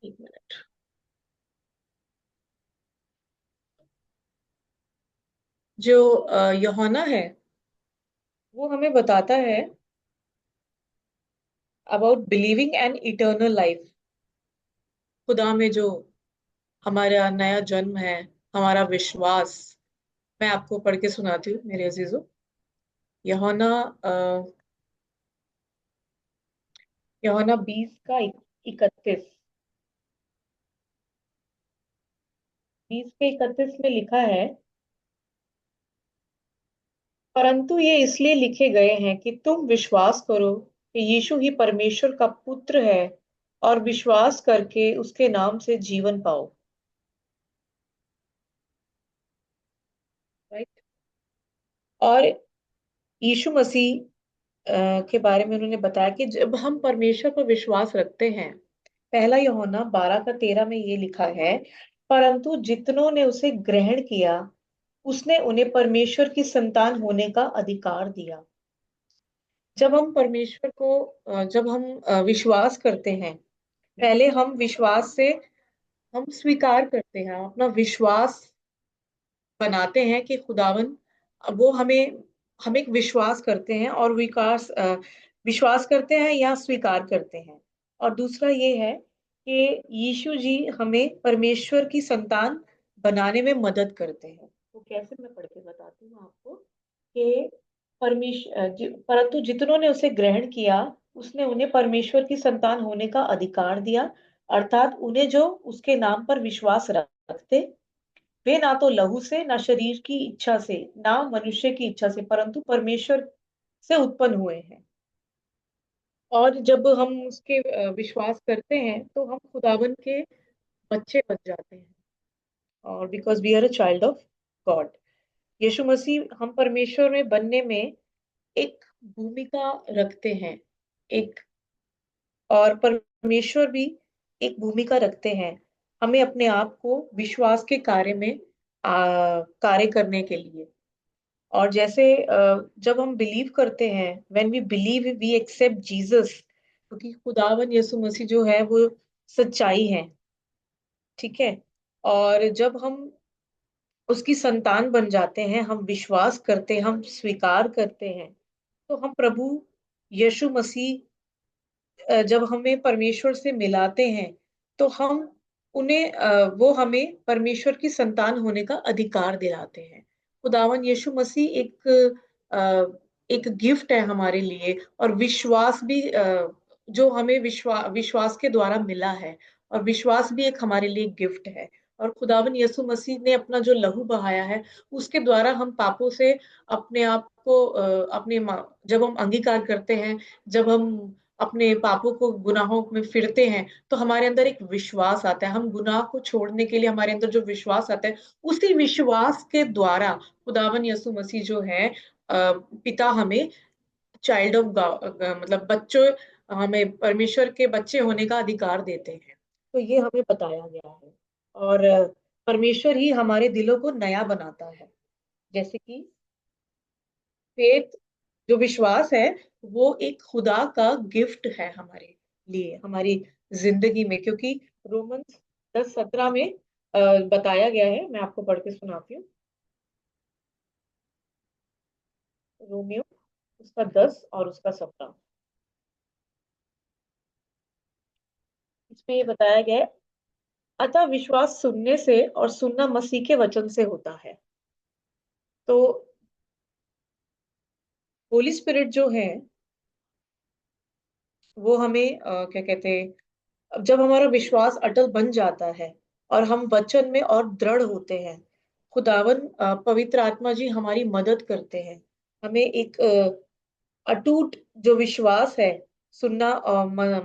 एक मिनट। जो यूहन्ना है, वो हमें बताता है about believing and eternal life. खुदा में जो हमारा नया जन्म है, हमारा विश्वास। मैं आपको पढ़ के सुनाती हूँ मेरे अजीजों। यूहन्ना यूहन्ना 20 का 31, 20 के 31 में लिखा है, परंतु ये इसलिए लिखे गए हैं कि तुम विश्वास करो कि यीशु ही परमेश्वर का पुत्र है, और विश्वास करके उसके नाम से जीवन पाओ। राइट। और यीशु मसीह के बारे में उन्होंने बताया कि जब हम परमेश्वर पर विश्वास रखते हैं, पहला यूहन्ना 12 का 13 में ये लिखा है, परंतु जितनों ने उसे ग्रहण किया उसने उन्हें परमेश्वर की संतान होने का अधिकार दिया। जब हम परमेश्वर को जब हम विश्वास करते हैं, पहले हम विश्वास से हम स्वीकार करते हैं, हम अपना विश्वास बनाते हैं कि खुदावन वो हम एक विश्वास करते हैं और विश्वास करते हैं या स्वीकार करते हैं। और दूसरा ये है कि यीशु जी हमें परमेश्वर की संतान बनाने में मदद करते हैं। तो कैसे, मैं पढ़ के बताती हूँ आपको कि परंतु जितनों ने उसे ग्रहण किया उसने उन्हें परमेश्वर की संतान होने का अधिकार दिया, अर्थात उन्हें जो उसके नाम पर विश्वास रखते, वे ना तो लहू से, ना शरीर की इच्छा से, ना मनुष्य की इच्छा से, परंतु परमेश्वर से उत्पन्न हुए हैं। और जब हम उसके विश्वास करते हैं तो हम खुदावन के बच्चे बन जाते हैं, और because we are a child of God. Yeshu Masih हम परमेश्वर में बनने में एक भूमिका रखते हैं, एक, और परमेश्वर भी एक भूमिका रखते हैं हमें अपने आप को विश्वास के कार्य में कार्य करने के लिए। और जैसे जब हम बिलीव करते हैं, when we believe we accept Jesus, क्योंकि खुदावन यीशु मसीह जो है वो सच्चाई है, ठीक है। और जब हम उसकी संतान बन जाते हैं, हम विश्वास करते हैं, हम स्वीकार करते हैं, तो हम प्रभु यीशु मसीह जब हमें परमेश्वर से मिलाते हैं तो हम वो हमें परमेश्वर की संतान होने का अधिकार दिलाते हैं। खुदावन यीशु मसीह अ, एक गिफ्ट है हमारे लिए, और विश्वास भी जो हमें विश्वास के द्वारा मिला है, और विश्वास भी एक हमारे लिए गिफ्ट है। और खुदावन यीशु मसीह ने अपना जो लहू बहाया है उसके द्वारा हम पापों से अपने आप को जब हम अंगीकार करते हैं, जब हम अपने पापों को, गुनाहों में फिरते हैं, तो हमारे अंदर एक विश्वास आता है। हम गुनाह को छोड़ने के लिए हमारे अंदर जो विश्वास आता है, उसी विश्वास के द्वारा खुदावन यीशु मसीह जो है पिता हमें चाइल्ड ऑफ मतलब बच्चों, हमें परमेश्वर के बच्चे होने का अधिकार देते हैं। तो ये हमें बताया गया है। और परमेश्वर ही हमारे दिलों को नया बनाता है। जैसे कि फेथ, जो विश्वास है, वो एक खुदा का गिफ्ट है हमारे लिए, हमारी जिंदगी में। क्योंकि रोमन्स 10:17 में बताया गया है, मैं आपको पढ़ के सुनाती हूँ। रोमियो उसका 10 और उसका 17, इसमें ये बताया गया है, अतः विश्वास सुनने से और सुनना मसीह के वचन से होता है। तो होली स्पिरिट जो है वो हमें क्या कहते हैं, अब जब हमारा विश्वास अटल बन जाता है और हम वचन में और दृढ़ होते हैं, खुदावन पवित्र आत्मा जी हमारी मदद करते हैं। हमें एक अटूट जो विश्वास है, सुनना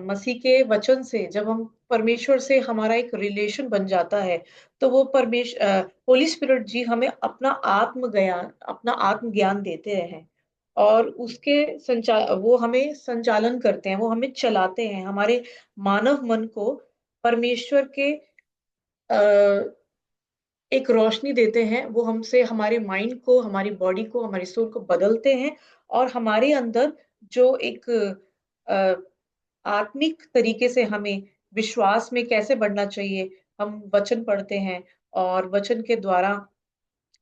मसीह के वचन से, जब हम परमेश्वर से हमारा एक रिलेशन बन जाता है, तो वो होली स्पिरिट जी हमें अपना आत्म ज्ञान देते हैं, और वो हमें संचालन करते हैं, वो हमें चलाते हैं, हमारे मानव मन को परमेश्वर के एक रोशनी देते हैं। वो हमसे हमारे माइंड को, हमारी बॉडी को, हमारी सोल को बदलते हैं, और हमारे अंदर जो एक अ, आत्मिक तरीके से हमें विश्वास में कैसे बढ़ना चाहिए, हम वचन पढ़ते हैं, और वचन के द्वारा,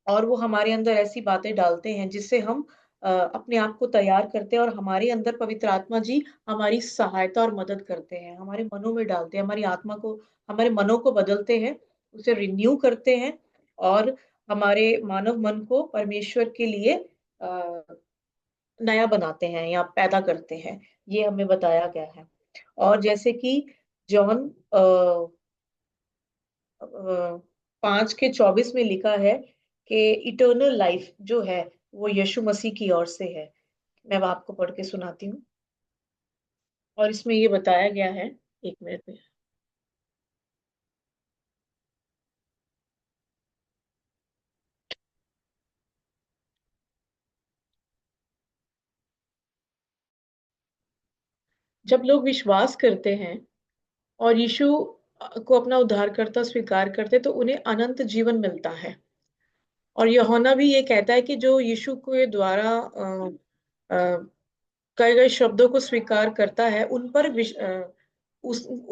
और वो हमारे अंदर ऐसी बातें डालते हैं जिससे हम अपने आप को तैयार करते हैं, और हमारे अंदर पवित्र आत्मा जी हमारी सहायता और मदद करते हैं, हमारे मनों में डालते हैं, हमारी आत्मा को, हमारे मनों को बदलते हैं, उसे रिन्यू करते हैं, और हमारे मानव मन को परमेश्वर के लिए अ, नया बनाते हैं या पैदा करते हैं। ये हमें बताया गया है। और जैसे कि जॉन 5:24 में लिखा है कि इटर्नल लाइफ जो है वो यीशु मसीह की ओर से है। मैं वो आपको पढ़ के सुनाती हूँ। और इसमें ये बताया गया है, 1 मिनट में, जब लोग विश्वास करते हैं और यीशु को अपना उद्धारकर्ता स्वीकार करते तो उन्हें अनंत जीवन मिलता है। और यूहन्ना भी ये कहता है कि जो यीशु के द्वारा कहे गए शब्दों को स्वीकार करता है उन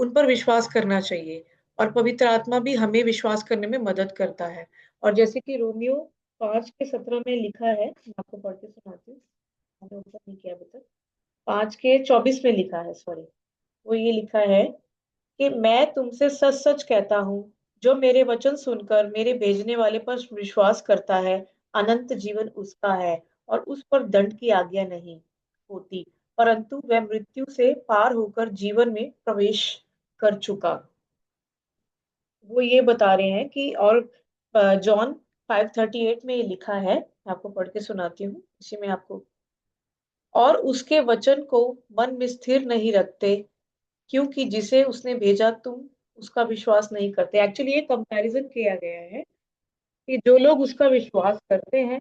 पर विश्वास करना चाहिए। और पवित्र आत्मा भी हमें विश्वास करने में मदद करता है। और जैसे कि रोमियो 5:17 में लिखा है, मैं आपको पढ़ के सुनाती हूँ, मैंने ऊपर नहीं किया अभी तक। 5:24 में लिखा है, सॉरी, वो ये लिखा है कि मैं तुमसे सच सच कहता हूँ, जो मेरे वचन सुनकर मेरे भेजने वाले पर विश्वास करता है, अनंत जीवन उसका है, और उस पर दंड की आज्ञा नहीं होती, परंतु वह मृत्यु से पार होकर जीवन में प्रवेश कर चुका। वो ये बता रहे हैं कि, और जॉन 5:38 में ये लिखा है, मैं आपको पढ़ के सुनाती हूँ इसी में आपको। और उसके वचन को मन में स्थिर नहीं रखते, क्योंकि जिसे उसने भेजा तुम उसका विश्वास नहीं करते। एक्चुअली ये कंपैरिजन किया गया है कि जो लोग उसका विश्वास करते हैं,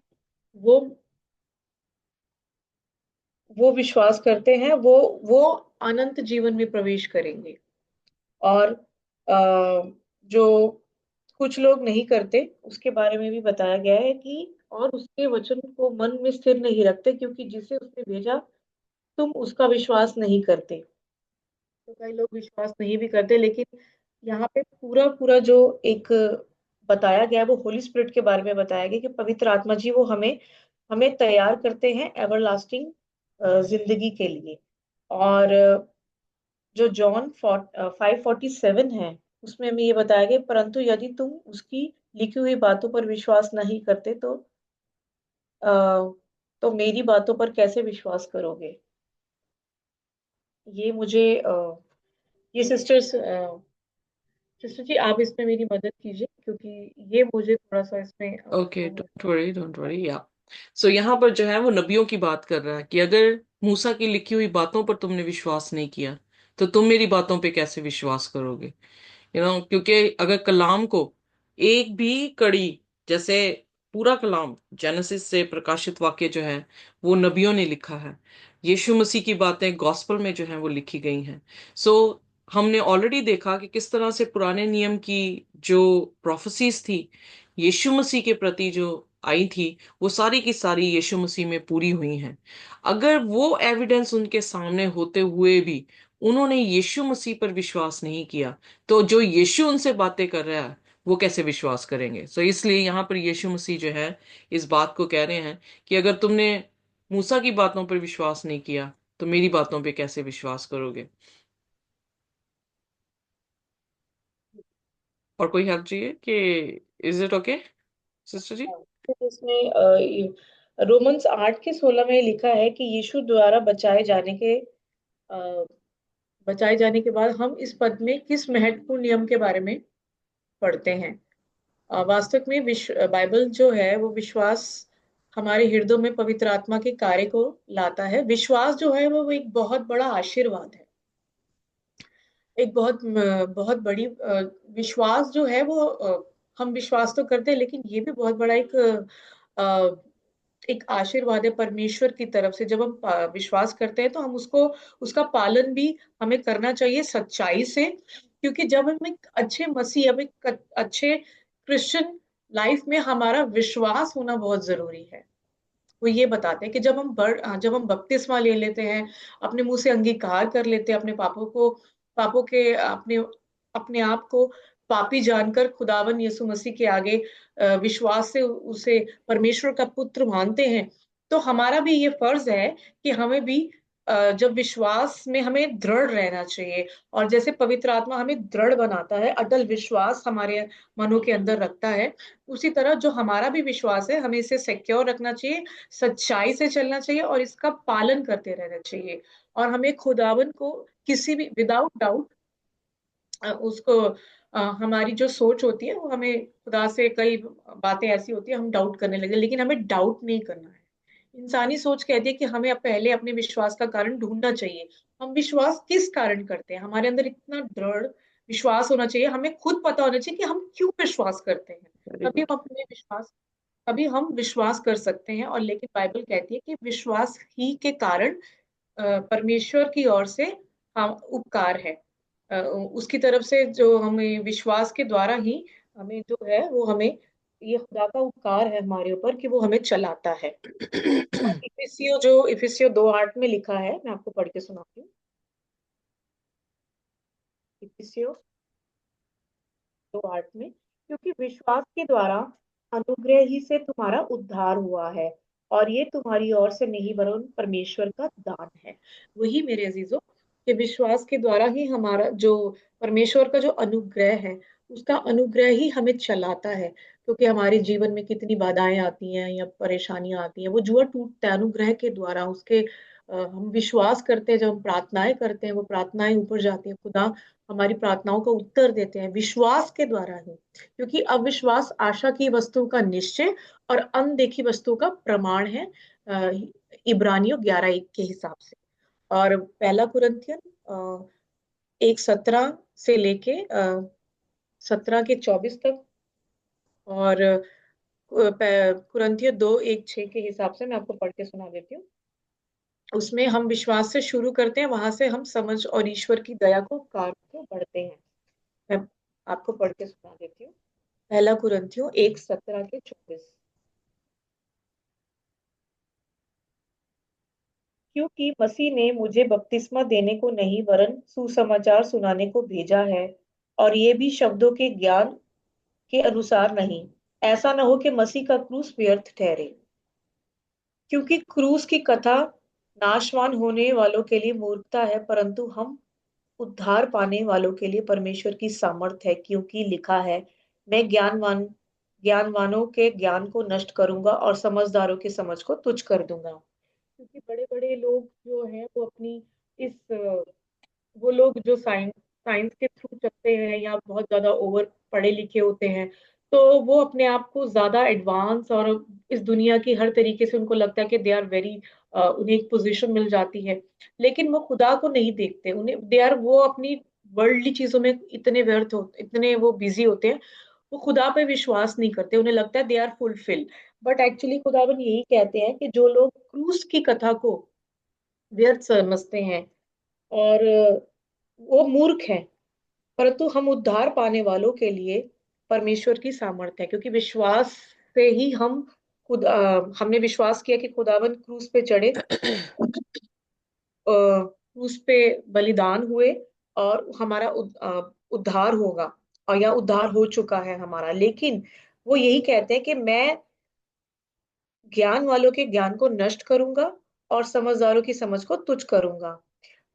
वो विश्वास करते हैं, वो अनंत जीवन में प्रवेश करेंगे। और जो कुछ लोग नहीं करते, उसके बारे में भी बताया गया है कि और उसके वचन को मन में स्थिर नहीं रखते, क्योंकि जिसे उसने भेजा तुम उसका विश्वास नहीं करते। तो कई लोग विश्वास नहीं भी करते, लेकिन यहाँ पे पूरा पूरा जो एक बताया गया है, वो होली स्पिरिट के बारे में बताया गया कि पवित्र आत्मा जी वो हमें हमें तैयार करते हैं एवरलास्टिंग जिंदगी के लिए। और जो जॉन 5:47 है, उसमें हमें ये बताया गया, परंतु यदि तुम उसकी लिखी हुई बातों पर विश्वास नहीं करते तो मेरी बातों पर कैसे विश्वास करोगे। ये मुझे ये सिस्टर जी, आप इसमें मेरी मदद कीजिए, क्योंकि ये मुझे थोड़ा सा इसमें ओके, डोंट वरी, या सो यहाँ पर जो है वो नबियों की बात कर रहा है कि अगर मूसा की लिखी हुई बातों पर तुमने विश्वास नहीं किया तो तुम मेरी बातों पे कैसे विश्वास करोगे। क्योंकि अगर कलाम को एक भी कड़ी, जैसे पूरा कलाम जेनेसिस से प्रकाशित वाक्य जो है वो नबियों ने लिखा है, यीशु मसीह की बातें गॉस्पल में जो है वो लिखी गई हैं। सो हमने ऑलरेडी देखा कि किस तरह से पुराने नियम की जो प्रोफेसीज थी यीशु मसीह के प्रति जो आई थी, वो सारी की सारी यीशु मसीह में पूरी हुई हैं। अगर वो एविडेंस उनके सामने होते हुए भी उन्होंने यीशु मसीह पर विश्वास नहीं किया, तो जो यीशु उनसे बातें कर रहा है वो कैसे विश्वास करेंगे। सो इसलिए यहाँ पर यीशु मसीह जो है इस बात को कह रहे हैं कि अगर तुमने मूसा की बातों पर विश्वास नहीं किया तो मेरी बातों पे कैसे विश्वास करोगे। और कोई हेल्प चाहिए कि इज इट ओके सिस्टर जी। फिर इसमें रोमन्स 8:16 में लिखा है कि यीशु द्वारा बचाए जाने के बाद हम इस पद में किस महत्वपूर्ण नियम के बारे में पढ़ते हैं। वास्तव में बाइबल जो है वो विश्वास हमारे हृदयों में पवित्र आत्मा के कार्य को लाता है। विश्वास जो है वो एक बहुत बड़ा आशीर्वाद है, एक बहुत बड़ी विश्वास जो है वो हम विश्वास तो करते हैं, लेकिन ये भी बहुत बड़ा एक आशीर्वाद है परमेश्वर की तरफ से। जब हम विश्वास करते हैं तो हम उसका पालन भी हमें करना चाहिए सच्चाई से, क्योंकि जब हम एक अच्छे मसीह, हम एक अच्छे क्रिश्चियन लाइफ में हमारा विश्वास होना बहुत जरूरी है। वो ये बताते हैं कि जब हम बपतिस्मा ले लेते हैं, अपने मुंह से अंगीकार कर लेते हैं अपने पापों के अपने आप को पापी जानकर खुदावन यीशु मसीह के आगे विश्वास से उसे परमेश्वर का पुत्र मानते हैं, तो हमारा भी ये फर्ज है कि हमें भी जब विश्वास में हमें दृढ़ रहना चाहिए। और जैसे पवित्र आत्मा हमें दृढ़ बनाता है, अटल विश्वास हमारे मनों के अंदर रखता है, उसी तरह जो हमारा भी विश्वास है हमें इसे सिक्योर रखना चाहिए, सच्चाई से चलना चाहिए और इसका पालन करते रहना चाहिए। और हमें खुदावन को किसी भी विदाउट डाउट उसको हमारी जो सोच होती है वो हमें खुदा से कई बातें ऐसी होती है हम डाउट करने लगे, लेकिन हमें डाउट नहीं करना है। इंसानी सोच कहती है कि हमें पहले अपने विश्वास का कारण ढूंढना चाहिए। हम विश्वास किस कारण करते हैं, हमारे अंदर इतना दृढ़ विश्वास होना चाहिए, हमें खुद पता होना चाहिए कि हम क्यों विश्वास करते हैं। वेरी तभी गुड। हम अपने विश्वास तभी हम विश्वास कर सकते हैं। और लेकिन बाइबल कहती है कि विश्वास ही के कारण परमेश्वर की ओर से हम उपकार है। उसकी तरफ से जो हमें विश्वास के द्वारा ही हमें जो है वो हमें, ये खुदा का उपकार है हमारे ऊपर कि वो हमें चलाता है। इफिसियो 2:8 में लिखा है, मैं आपको पढ़ के सुनाती हूँ। इफिसियो 2:8 में, क्योंकि विश्वास के द्वारा अनुग्रह ही से तुम्हारा उद्धार हुआ है, और ये तुम्हारी ओर से नहीं वरन परमेश्वर का दान है। वही मेरे अजीजों, कि विश्वास के द्वारा ही हमारा जो परमेश्वर का जो अनुग्रह है, उसका अनुग्रह ही हमें चलाता है। क्योंकि हमारे जीवन में कितनी बाधाएं आती हैं या परेशानियां आती हैं, वो जुआ टूटता है अनुग्रह के द्वारा। उसके हम विश्वास करते हैं, जब हम प्रार्थनाएं करते हैं, वो प्रार्थनाएं ऊपर जाती हैं, खुदा हमारी प्रार्थनाओं का उत्तर देते हैं विश्वास के द्वारा ही। क्योंकि अविश्वास आशा की वस्तु का निश्चय और अनदेखी वस्तु का प्रमाण है, अ, इब्रानियों 11:1 के हिसाब से। और पहला कुरिन्थियन 1:17 से लेके 17 के 24 तक, और कुरिन्थियों 2:1-6 के हिसाब से मैं आपको पढ़ के सुना देती हूँ। उसमें हम विश्वास से शुरू करते हैं, वहां से हम समझ और ईश्वर की दया को कार्य को बढ़ते हैं। मैं आपको पढ़ के सुना देती हूँ। पहला कुरिन्थियों 1:17-24। क्योंकि मसीह ने मुझे बपतिस्मा देने को नहीं वरन सुसमाचार सुनाने को भेजा है, और ये भी शब्दों के ज्ञान के अनुसार नहीं, ऐसा न हो कि मसीह का क्रूस व्यर्थ ठहरे। क्योंकि क्रूस की कथा नाशवान होने वालों के लिए मूर्खता है, परंतु हम उद्धार पाने वालों के लिए परमेश्वर की सामर्थ है। क्योंकि लिखा है, मैं ज्ञानवानों के ज्ञान को नष्ट करूंगा और समझदारों की समझ को तुच्छ कर दूंगा। क्योंकि बड़े बड़े लोग जो हैं वो अपनी इस वो लोग जो साइंस साइंस के थ्रू चलते हैं या बहुत ज्यादा ओवर पढ़े लिखे होते हैं, तो वो अपने आप को ज्यादा एडवांस, और इस दुनिया की हर तरीके से उनको लगता है कि दे आर वेरी, उन्हें एक पोजीशन मिल जाती है। लेकिन वो खुदा को नहीं देखते, उन्हें दे आर वो अपनी वर्ल्डली चीजों में इतने व्यर्थ हो, इतने वो बिजी होते हैं, वो खुदा पे विश्वास नहीं करते। उन्हें लगता है they are fulfil. But actually खुदावन यही कहते हैं कि जो लोग क्रूस की कथा को व्यर्थ समझते हैं, और वो मूर्ख हैं, परंतु हम उद्धार पाने वालों के लिए परमेश्वर की सामर्थ्य है। क्योंकि विश्वास से ही हम हमने विश्वास किया कि खुदावन क्रूस पे चढ़े, क्रूस पे बलिदान हुए, और हमारा उद्धार होगा, और या उद्धार हो चुका है हमारा। लेकिन वो यही कहते हैं कि मैं ज्ञान वालों के ज्ञान को नष्ट करूंगा और समझदारों की समझ को तुच्छ करूंगा।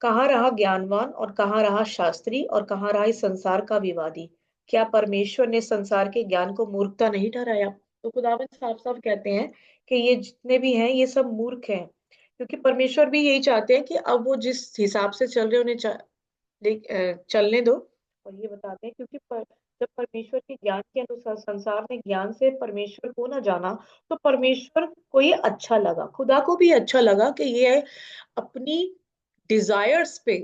कहाँ रहा ज्ञानवान, और कहाँ रहा शास्त्री, और कहाँ रहा इस संसार का विवादी? क्या परमेश्वर ने संसार के ज्ञान को मूर्खता नहीं ठहराया? तो खुदावंद साफ साफ कहते हैं कि ये जितने भी हैं ये सब मूर्ख हैं। क्योंकि परमेश्वर भी यही चाहते हैं कि अब वो जिस हिसाब से चल रहे हैं उन्हें चलने दो। और ये बताते हैं, क्योंकि जब परमेश्वर के ज्ञान के अनुसार संसार ने ज्ञान से परमेश्वर को ना जाना, तो परमेश्वर को ये अच्छा लगा, खुदा को भी अच्छा लगा कि ये अपनी डिजायर्स पे,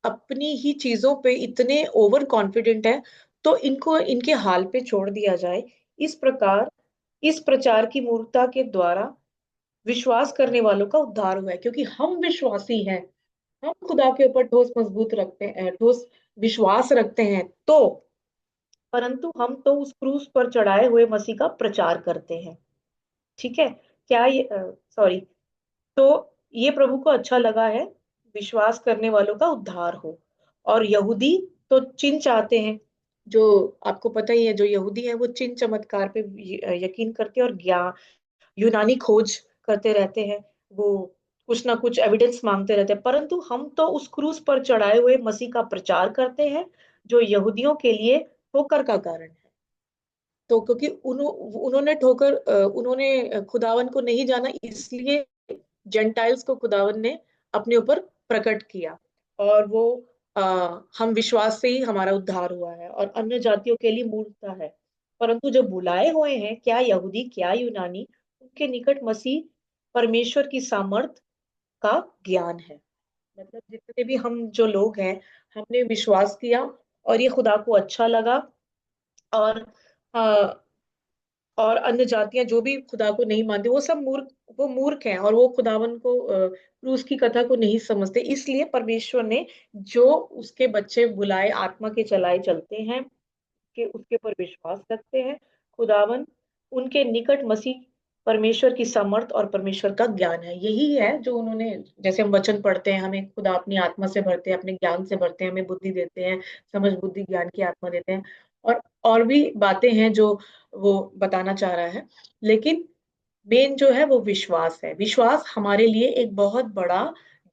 अपनी ही चीजों पे इतने ओवर कॉन्फिडेंट है, तो इनको इनके हाल पे छोड़ दिया जाए। इस प्रकार इस प्रचार की मूर्खता के द्वारा विश्वास करने वालों का उद्धार हुआ है। क्योंकि हम विश्वासी हैं, हम खुदा के ऊपर ठोस मजबूत रखते हैं, ठोस विश्वास रखते हैं, तो परंतु हम तो उस क्रूस पर चढ़ाए हुए मसीह का प्रचार करते हैं। ठीक है, क्या ये सॉरी, तो ये प्रभु को अच्छा लगा है, विश्वास करने वालों का उद्धार हो। और यहूदी तो चिन्ह चाहते हैं, जो आपको पता ही है, जो यहूदी है वो चिन्ह चमत्कार पे यकीन करते हैं, और ज्ञान यूनानी खोज करते रहते हैं, वो कुछ ना कुछ एविडेंस मांगते रहते हैं। परंतु हम तो उस क्रूस पर चढ़ाए हुए मसीह का प्रचार करते हैं, जो यहूदियों के लिए ठोकर का कारण है। तो क्योंकि उन्होंने उन्होंने खुदावन को नहीं जाना, इसलिए जेंटाइल्स को खुदावन ने अपने ऊपर प्रकट किया, और वो हम विश्वास से ही हमारा उद्धार हुआ है, और अन्य जातियों के लिए मूर्खता है। परंतु जो बुलाए हुए हैं, क्या यहूदी क्या यूनानी, उनके निकट मसीह परमेश्वर की सामर्थ का ज्ञान है। मतलब जितने भी हम जो लोग हैं, हमने विश्वास किया और ये खुदा को अच्छा लगा, और और अन्य जातियां जो भी खुदा को नहीं मानती, वो मूर्ख हैं और वो खुदावन को क्रूस की कथा को नहीं समझते। इसलिए परमेश्वर ने जो उसके बच्चे बुलाए, आत्मा के चलाए चलते हैं, कि उसके पर विश्वास रखते हैं, खुदावन उनके निकट मसीह परमेश्वर की समर्थ और परमेश्वर का ज्ञान है। यही है जो उन्होंने, जैसे हम वचन पढ़ते हैं, हमें खुदा अपनी आत्मा से भरते हैं, अपने ज्ञान से भरते हैं, हमें बुद्धि देते हैं, समझ बुद्धि ज्ञान की आत्मा देते हैं। और भी बातें हैं जो वो बताना चाह रहा है, लेकिन मेन जो है वो विश्वास है। विश्वास हमारे लिए एक बहुत बड़ा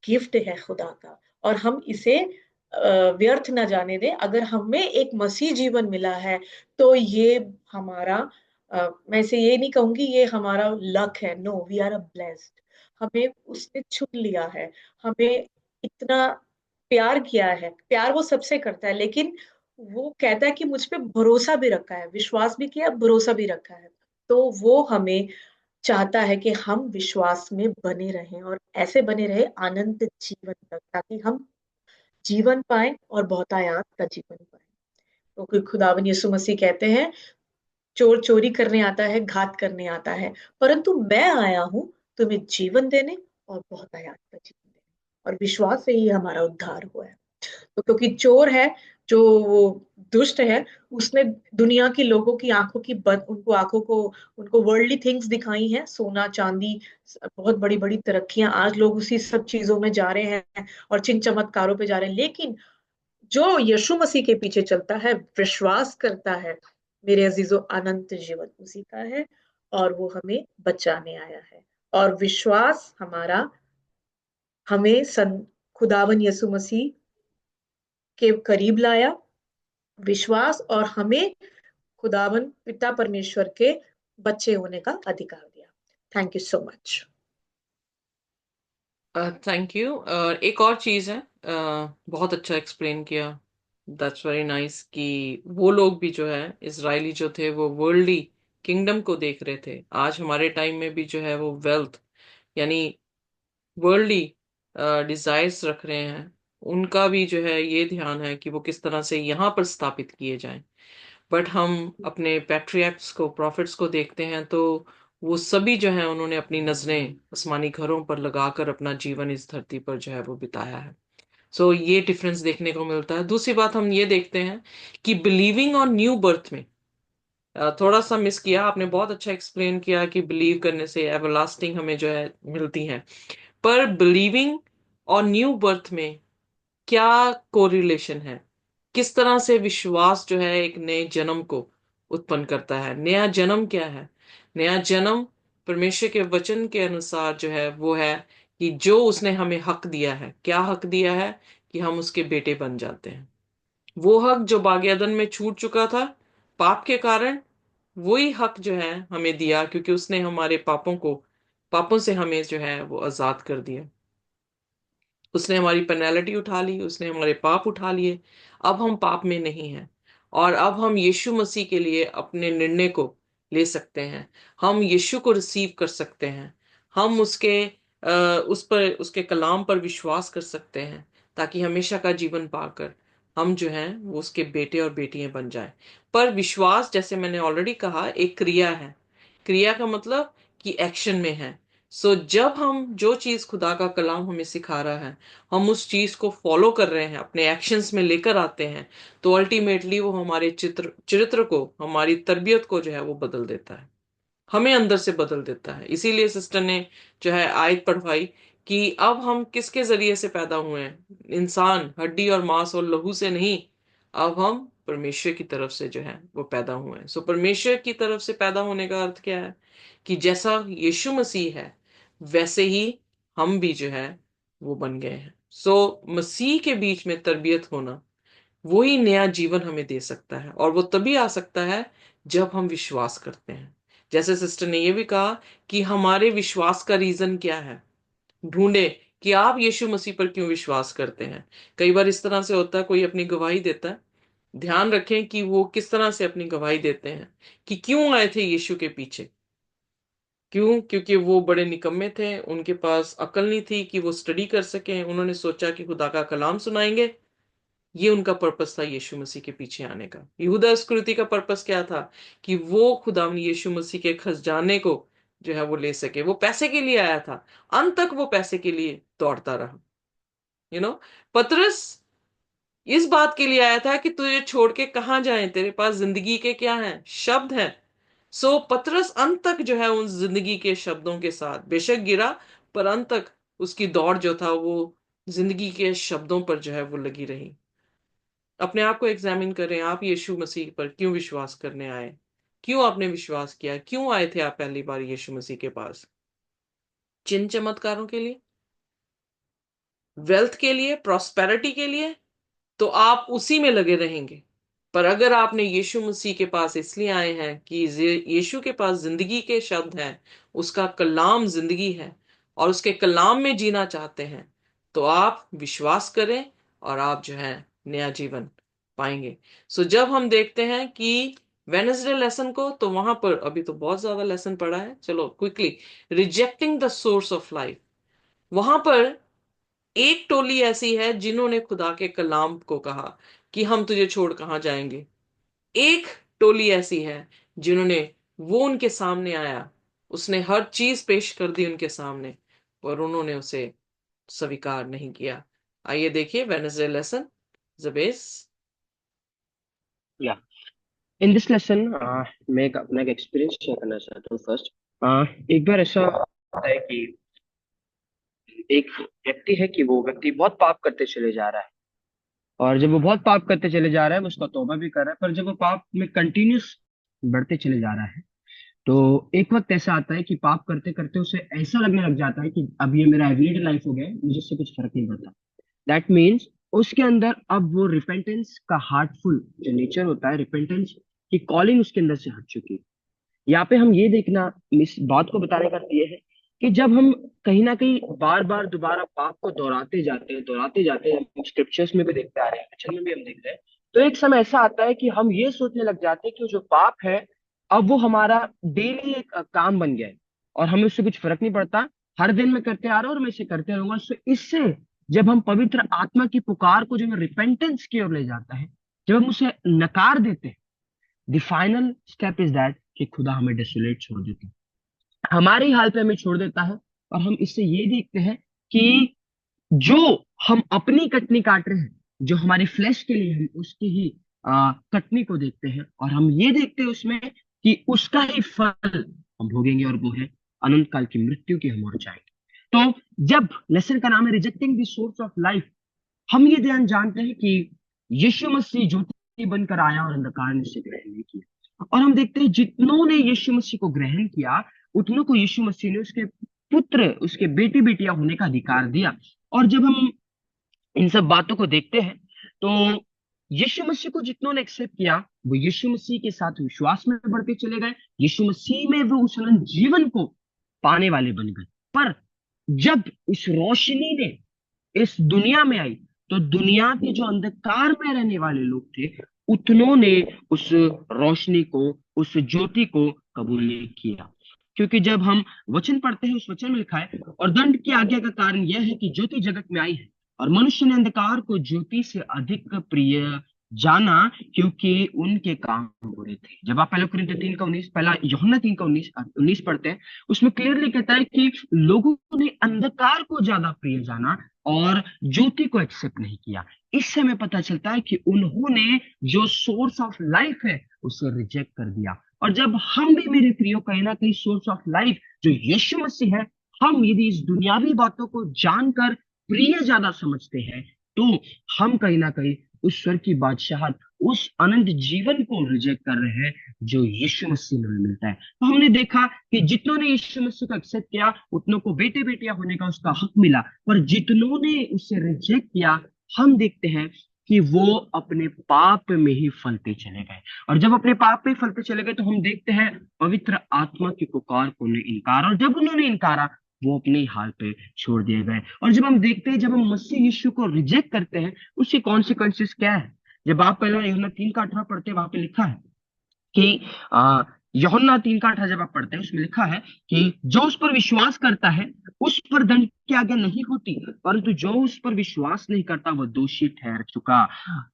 गिफ्ट है खुदा का, और हम इसे व्यर्थ ना जाने दें। अगर हमें एक मसीह जीवन मिला है तो ये हमारा, मैं इसे ये नहीं कहूंगी ये हमारा लक है, no, we are a blessed. हमें उसने चुन लिया है, हमें इतना प्यार किया है। प्यार वो सबसे करता है, लेकिन वो कहता है कि मुझ पे भरोसा भी रखा है, विश्वास भी किया, भरोसा भी रखा है। तो वो हमें चाहता है कि हम विश्वास में बने रहें, और ऐसे बने रहे अनंत जीवन तक, ताकि हम जीवन पाए और बहुतायात का जीवन पाए। क्योंकि खुदावन यीशु मसीह कहते हैं, चोर चोरी करने आता है, घात करने आता है, परंतु मैं आया हूं तुम्हें जीवन देने और बहुतायात का जीवन देने। और विश्वास से ही हमारा उद्धार हुआ है। तो क्योंकि चोर है, जो वो दुष्ट है, उसने दुनिया की लोगों की आंखों की उनको आंखों को, उनको वर्ल्डली थिंग्स दिखाई हैं, सोना चांदी, बहुत बड़ी बड़ी तरक्कियां, आज लोग उसी सब चीजों में जा रहे हैं और चिन चमत्कारों पे जा रहे हैं। लेकिन जो यीशु मसीह के पीछे चलता है, विश्वास करता है, मेरे अजीजों, अनंत जीवन उसी का है, और वो हमें बचाने आया है। और विश्वास हमारा हमें खुदावन यीशु मसीह के करीब लाया, विश्वास, और हमें खुदावन पिता परमेश्वर के बच्चे होने का अधिकार दिया। Thank you so much. Thank you. एक और चीज है, बहुत अच्छा एक्सप्लेन किया, दैट्स वेरी नाइस, कि वो लोग भी जो है, इजरायली जो थे, वो वर्ल्डली किंगडम को देख रहे थे। आज हमारे टाइम में भी जो है वो वेल्थ, यानी वर्ल्डली डिजायर्स रख रहे हैं। उनका भी जो है ये ध्यान है कि वो किस तरह से यहाँ पर स्थापित किए जाएं। बट हम अपने पैट्रियर्क्स को, प्रॉफिट्स को देखते हैं, तो वो सभी जो है उन्होंने अपनी नजरें आसमानी घरों पर लगाकर अपना जीवन इस धरती पर जो है वो बिताया है। सो ये डिफरेंस देखने को मिलता है। दूसरी बात हम ये देखते हैं कि बिलीविंग ऑन न्यू बर्थ में थोड़ा सा मिस किया आपने। बहुत अच्छा एक्सप्लेन किया कि बिलीव करने से एवरलास्टिंग हमें जो है मिलती है, पर बिलीविंग और न्यू बर्थ में क्या कोरिलेशन है? किस तरह से विश्वास जो है एक नए जन्म को उत्पन्न करता है? नया जन्म क्या है? नया जन्म परमेश्वर के वचन के अनुसार जो है वो है कि जो उसने हमें हक दिया है। क्या हक दिया है? कि हम उसके बेटे बन जाते हैं। वो हक जो बागेदन में छूट चुका था पाप के कारण, वही हक जो है हमें दिया, क्योंकि उसने हमारे पापों से हमें जो है वो आजाद कर दिया। उसने हमारी पेनल्टी उठा ली, उसने हमारे पाप उठा लिए। अब हम पाप में नहीं हैं, और अब हम यीशु मसीह के लिए अपने निर्णय को ले सकते हैं। हम यीशु को रिसीव कर सकते हैं। हम उस पर, उसके कलाम पर विश्वास कर सकते हैं, ताकि हमेशा का जीवन पाकर हम जो हैं वो उसके बेटे और बेटियां बन जाएं। पर विश्वास, जैसे मैंने ऑलरेडी कहा, एक क्रिया है। क्रिया का मतलब कि एक्शन में है। जब हम जो चीज खुदा का कलाम हमें सिखा रहा है, हम उस चीज को फॉलो कर रहे हैं, अपने एक्शंस में लेकर आते हैं, तो अल्टीमेटली वो हमारे चरित्र को, हमारी तरबियत को जो है वो बदल देता है, हमें अंदर से बदल देता है। इसीलिए सिस्टर ने जो है आयत पढ़वाई कि अब हम किसके जरिए से पैदा हुए हैं? इंसान हड्डी और मांस और लहू से नहीं, अब हम परमेश्वर की तरफ से जो है वो पैदा हुए हैं। परमेश्वर की तरफ से पैदा होने का अर्थ क्या है? कि जैसा यीशु मसीह है वैसे ही हम भी जो है वो बन गए हैं। मसीह के बीच में तरबियत होना, वही नया जीवन हमें दे सकता है, और वो तभी आ सकता है जब हम विश्वास करते हैं। जैसे सिस्टर ने ये भी कहा कि हमारे विश्वास का रीजन क्या है, ढूंढे कि आप यीशु मसीह पर क्यों विश्वास करते हैं। कई बार इस तरह से होता है, कोई अपनी गवाही देता है, ध्यान रखें कि वो किस तरह से अपनी गवाही देते हैं, कि क्यों आए थे यीशु के पीछे। क्यों? क्योंकि वो बड़े निकम्मे थे, उनके पास अकल नहीं थी कि वो स्टडी कर सकें। उन्होंने सोचा कि खुदा का कलाम सुनाएंगे ये उनका पर्पस था यीशु मसीह के पीछे आने का। यहूदा इस्करियोती का पर्पस क्या था? कि वो खुदावंद यीशु मसीह के खजाने को जो है वो ले सके। वो पैसे के लिए आया था, अंत तक वो पैसे के लिए दौड़ता रहा। पतरस इस बात के लिए आया था कि तुझे छोड़ के कहां जाए, तेरे पास जिंदगी के क्या हैं? शब्द हैं। सो पतरस अंत तक जो है उन जिंदगी के शब्दों के साथ बेशक गिरा, पर अंत तक उसकी दौड़ जो था वो जिंदगी के शब्दों पर जो है वो लगी रही। अपने आप को एग्जामिन करें, आप यीशु मसीह पर क्यों विश्वास करने आए? क्यों आपने विश्वास किया? क्यों आए थे आप पहली बार यीशु मसीह के पास? चिन्ह चमत्कारों के लिए, वेल्थ के लिए, प्रॉस्पेरिटी के लिए? तो आप उसी में लगे रहेंगे। पर अगर आपने यीशु मसीह के पास इसलिए आए हैं कि यीशु के पास जिंदगी के शब्द हैं, उसका कलाम जिंदगी है और उसके कलाम में जीना चाहते हैं, तो आप विश्वास करें और आप जो है नया जीवन पाएंगे। सो जब हम देखते हैं कि वेनसडे लेसन को, तो वहां पर अभी तो बहुत ज्यादा लेसन पड़ा है, चलो quickly, rejecting the source of life. वहां पर एक टोली ऐसी है जिन्होंने खुदा के कलाम को कहा कि हम तुझे छोड़ कहां जाएंगे। एक टोली ऐसी है जिन्होंने, वो उनके सामने आया, उसने हर चीज पेश कर दी उनके सामने, पर उन्होंने उसे स्वीकार नहीं किया। आइए देखिए वेडनेसडे लेसन, जबेस। या इन दिस लेसन मैं अपना एक एक्सपीरियंस शेयर करना चाहता हूँ फर्स्ट। एक बार ऐसा होता है कि एक व्यक्ति है कि वो व्यक्ति बहुत पाप करते चले जा रहा है, और जब वो बहुत पाप करते चले जा रहा है, वो उसका तौबा भी कर रहा है, पर जब वो पाप में कंटिन्यूस बढ़ते चले जा रहा है, तो एक वक्त ऐसा आता है कि पाप करते करते उसे ऐसा लगने लग जाता है कि अब ये मेरा एवरीडे लाइफ हो गया, मुझे इससे कुछ फर्क नहीं पड़ता। दैट मीन्स उसके अंदर अब वो रिपेंटेंस का हार्टफुल जो नेचर होता है, रिपेंटेंस की कॉलिंग उसके अंदर से हट चुकी है। यहाँ पे हम ये देखना, इस बात को बताने का अर्थ ये है कि जब हम कहीं ना कहीं बार बार दोबारा पाप को दोहराते जाते हैं, हम स्क्रिप्चर्स में भी देखते आ रहे हैं, वचन में भी हम देख रहे हैं, तो एक समय ऐसा आता है कि हम ये सोचने लग जाते हैं कि जो पाप है अब वो हमारा डेली एक काम बन गया है और हमें उससे कुछ फर्क नहीं पड़ता, हर दिन मैं करते आ रहा हूँ और मैं इसे करते रहूंगा। सो इससे जब हम पवित्र आत्मा की पुकार को जब रिपेंटेंस की ओर ले जाता है, जब हम उसे नकार देते हैं, the final step is that कि खुदा हमें डेसोलेट छोड़ देता है, हमारे हाल पे हमें छोड़ देता है। और हम इससे ये देखते हैं कि जो हम अपनी कटनी काट रहे हैं, जो हमारे फ्लैश के लिए हम उसकी ही कटनी को देखते हैं, और हम ये देखते हैं उसमें कि उसका ही फल हम भोगेंगे, और वो है अनंत काल की मृत्यु की हम ओर जाएंगे। तो जब लेसन का नाम है rejecting the source of life, हम ये ध्यान जानते हैं कि यीशु मसीह ज्योति बनकर आया और अंधकार ने उसे ग्रहण नहीं किया, और हम देखते हैं जितनों ने यीशु मसीह को ग्रहण किया उतनों को यीशु मसीह ने उसके पुत्र, उसके बेटी बेटियां होने का अधिकार दिया। और जब हम इन सब बातों को देखते हैं तो यीशु मसीह को जितनों ने एक्सेप्ट किया वो यीशु मसीह के साथ विश्वास में बढ़ते चले गए, यीशु मसीह में वो उस अनंत जीवन को पाने वाले बन गए। पर जब इस रोशनी ने इस दुनिया में आई, तो दुनिया के जो अंधकार में रहने वाले लोग थे उतनों ने उस रोशनी को, उस ज्योति को कबूल नहीं किया। क्योंकि जब हम वचन पढ़ते हैं, उस वचन में लिखा है, और दंड की आज्ञा का कारण यह है कि ज्योति जगत में आई है और मनुष्य ने अंधकार को ज्योति से अधिक प्रिय जाना, क्योंकि उनके काम बुरे थे। जब आप पहला कुरिन्थियों 3 का 19, पहला यूहन्ना 3 का 19 पढ़ते हैं, उसमें क्लियरली कहता है कि लोगों ने अंधकार को ज्यादा प्रिय जाना और ज्योति को एक्सेप्ट नहीं किया। इससे हमें पता चलता है कि उन्होंने जो सोर्स ऑफ लाइफ है उसे रिजेक्ट कर दिया। और जब हम भी, मेरे प्रियो, कहीं ना कहीं सोर्स ऑफ लाइफ जो यीशु मसीह है, हम यदि इस दुनियावी बातों को जानकर प्रिय ज्यादा समझते हैं, तो हम कहीं ना कहीं उस स्वर की बादशाहत, उस अनंत जीवन को रिजेक्ट कर रहे हैं जो यीशु मसीह में मिलता है। तो हमने देखा कि जितनों ने यीशु मसीह को एक्सेप्ट किया उतनों को बेटे बेटियां होने का उसका हक मिला, पर जितनों ने उसे रिजेक्ट किया, हम देखते हैं कि वो अपने पाप में ही फलते चले गए। और जब अपने पाप में फलते चले गए, तो हम देखते हैं पवित्र आत्मा की पुकार को उन्होंने इनकार, और जब उन्होंने इनकारा वो अपने हाल पे छोड़ दिए गए। और जब हम देखते हैं, जब हम मसीह यीशु को रिजेक्ट करते हैं, उसकी कॉन्सिक्वेंसेस क्या है? जब आप पहला यूहन्ना 3 का 18 पढ़ते हैं, वहां पे लिखा है कि यूहन्ना 3 का 8 जब आप पढ़ते हैं उसमें लिखा है कि जो उस पर विश्वास करता है उस पर दंड की आज्ञा नहीं होती, परंतु जो उस पर विश्वास नहीं करता वह दोषी ठहर चुका,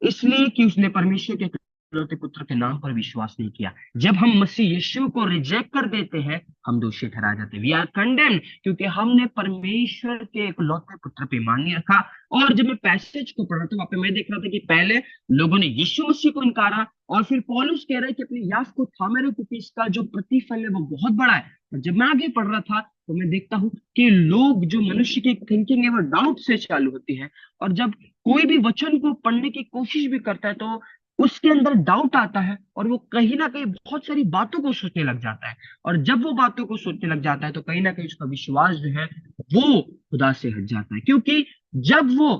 इसलिए कि उसने परमेश्वर के इकलौते पुत्र के नाम पर विश्वास नहीं किया। जब हम मसीह यीशु को रिजेक्ट कर देते हैं हम दोषी ठहराए जाते हैं, वी आर कंडेम्ड, क्योंकि हमने परमेश्वर के इकलौते पुत्र पे ईमान नहीं रखा। और जब मैं पैसेज को पढ़ा था वहां पे मैं देख रहा था कि पहले लोगों ने यीशु मसीह को इनकारा, और फिर पौलुस कह रहा है कि अपने यास को थामे रहो क्योंकि इसका जो प्रतिफल है वो बहुत बड़ा है। और जब मैं आगे पढ़ रहा था तो मैं देखता हूँ कि लोग, जो मनुष्य की थिंकिंग है वो डाउट से चालू होती है, और जब कोई भी वचन को पढ़ने की कोशिश भी करता है तो उसके अंदर डाउट आता है और वो कहीं ना कहीं बहुत सारी बातों को सोचने लग जाता है। और जब वो बातों को सोचने लग जाता है तो कहीं ना कहीं उसका विश्वास जो है वो खुदा से हट जाता है, क्योंकि जब वो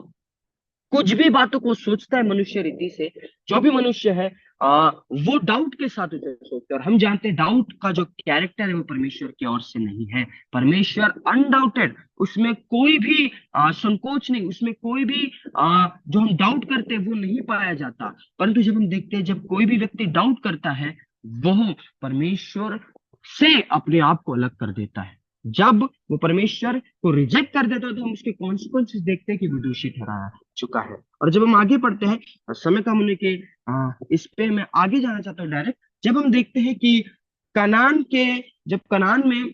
कुछ भी बातों को सोचता है मनुष्य रीति से, जो भी मनुष्य है वो डाउट के साथ उसे सोचता है। और हम जानते हैं डाउट का जो कैरेक्टर है वो परमेश्वर की ओर से नहीं है। परमेश्वर अनडाउटेड, उसमें कोई भी संकोच नहीं, उसमें कोई भी जो हम डाउट करते हैं वो नहीं पाया जाता। परंतु जब हम देखते हैं जब कोई भी व्यक्ति डाउट करता है वह परमेश्वर से अपने आप को अलग कर देता है। जब वो परमेश्वर को रिजेक्ट कर देता है तो हम उसके कॉन्सिक्वेंसेस देखते हैं कि वो दोषी ठहराया चुका है। और जब हम आगे पढ़ते हैं, समय कम होने के इस पे मैं आगे जाना चाहता हूँ डायरेक्ट। जब हम देखते हैं कि कनान के, जब कनान में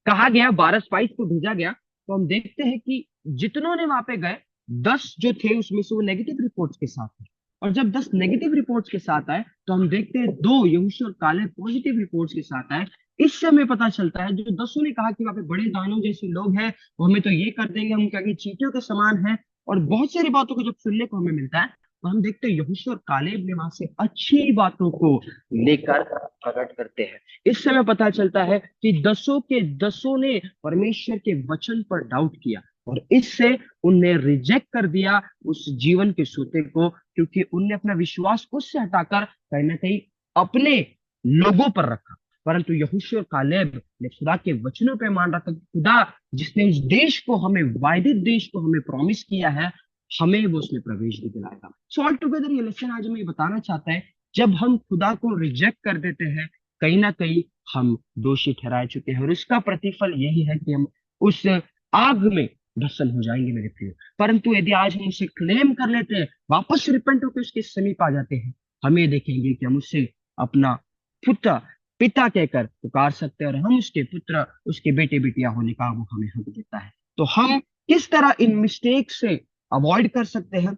कहा गया 12 स्पाइस को भेजा गया, तो हम देखते हैं कि जितनों ने वहां पे गए 10 जो थे उसमें से वो नेगेटिव रिपोर्ट्स के साथ थे। और जब 10 नेगेटिव रिपोर्ट्स के साथ आए तो हम देखते हैं 2 यहोशू और काले पॉजिटिव रिपोर्ट्स के साथ आए। इससे हमें पता चलता है जो 10 ने कहा कि वहां पे बड़े दानव जैसे लोग हैं, वो हमें तो ये कर देंगे, हम क्या चींटियों के समान है, और बहुत सारी बातों को जब सुनने को हमें मिलता है तो हम देखते हैं यहोशू और कालेब ने वहां से अच्छी बातों को लेकर प्रकट करते हैं। इस समय पता चलता है कि 10 के 10 ने परमेश्वर के वचन पर डाउट किया और इससे उनने रिजेक्ट कर दिया उस जीवन के सोते को, क्योंकि उनने अपना विश्वास उससे हटाकर कहीं ना कहीं अपने लोगों पर रखा। परंतु यहोशू और कालेब ने खुदा के वचनों पर मान रखा कि खुदा जिसने उस देश को, हमें वायदित देश को हमें प्रॉमिस किया है, हमें वो उसमें प्रवेश भी दिलाएगा। सो ऑल टुगेदर ये लेसन आज हमें ये बताना चाहता है, जब हम खुदा को रिजेक्ट कर देते हैं कहीं ना कहीं हम दोषी ठहराए चुके हैं, और उसका प्रतिफल यही है कि हम उस आग में भस्म हो जाएंगे मेरे प्रिय। परंतु यदि आज हम उसे क्लेम कर लेते हैं, वापस रिपेंट होकर उसके समीप आ जाते हैं, हम ये देखेंगे कि हम उससे अपना पुत्र पिता कहकर पुकार सकते हैं, और हम उसके पुत्र, उसके बेटे बेटियां होने का वो हमें हक देता है। तो हम किस तरह इन मिस्टेक से अवॉइड कर सकते हैं,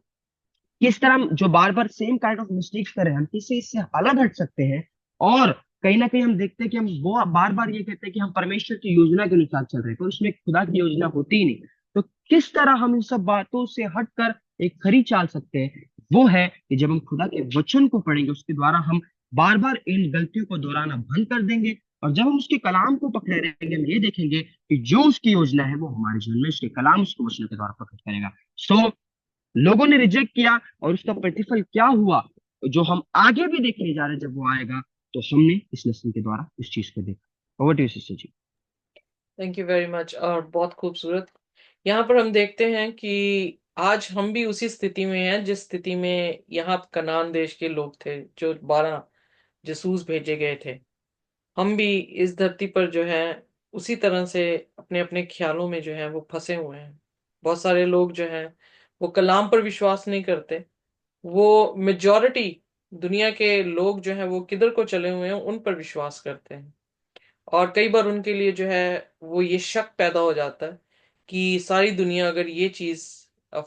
किस तरह हम जो बार बार सेम काइंड ऑफ मिस्टेक्स कर रहे हैं हम किससे इससे अलग हट सकते हैं, और कहीं ना कहीं हम देखते हैं कि हम वो बार बार ये कहते हैं कि हम परमेश्वर की योजना के अनुसार चल रहे हैं, पर उसमें खुदा की योजना होती ही नहीं। तो किस तरह हम इन सब बातों से हटकर एक खरी चाल सकते हैं, वो है कि जब हम खुदा के वचन को पढ़ेंगे उसके द्वारा हम बार बार इन गलतियों को दोहराना बंद कर देंगे, और जब हम उसके कलाम को पकड़े रहेंगे हम ये देखेंगे कि जो उसकी योजना है वो हमारे जीवन में उसके कलाम, उसके वचन के द्वारा प्रकट करेगा। सो लोगों ने रिजेक्ट किया और उसका प्रतिफल क्या हुआ, जो हम आगे भी देखने जा रहे हैं, जब वो आएगा तो हमने इस लेसन के द्वारा उस चीज को देखा। Over to you sister ji. Thank you very much. और बहुत खूबसूरत यहाँ पर हम देखते हैं कि आज हम भी उसी स्थिति में हैं जिस स्थिति में यहाँ कनान देश के लोग थे, जो 12 जासूस भेजे गए थे। हम भी इस धरती पर जो है उसी तरह से अपने अपने ख्यालों में जो है वो फंसे हुए हैं। बहुत सारे लोग जो हैं वो कलाम पर विश्वास नहीं करते। वो मेजॉरिटी दुनिया के लोग जो हैं वो किधर को चले हुए हैं उन पर विश्वास करते हैं। और कई बार उनके लिए जो है वो ये शक पैदा हो जाता है कि सारी दुनिया अगर ये चीज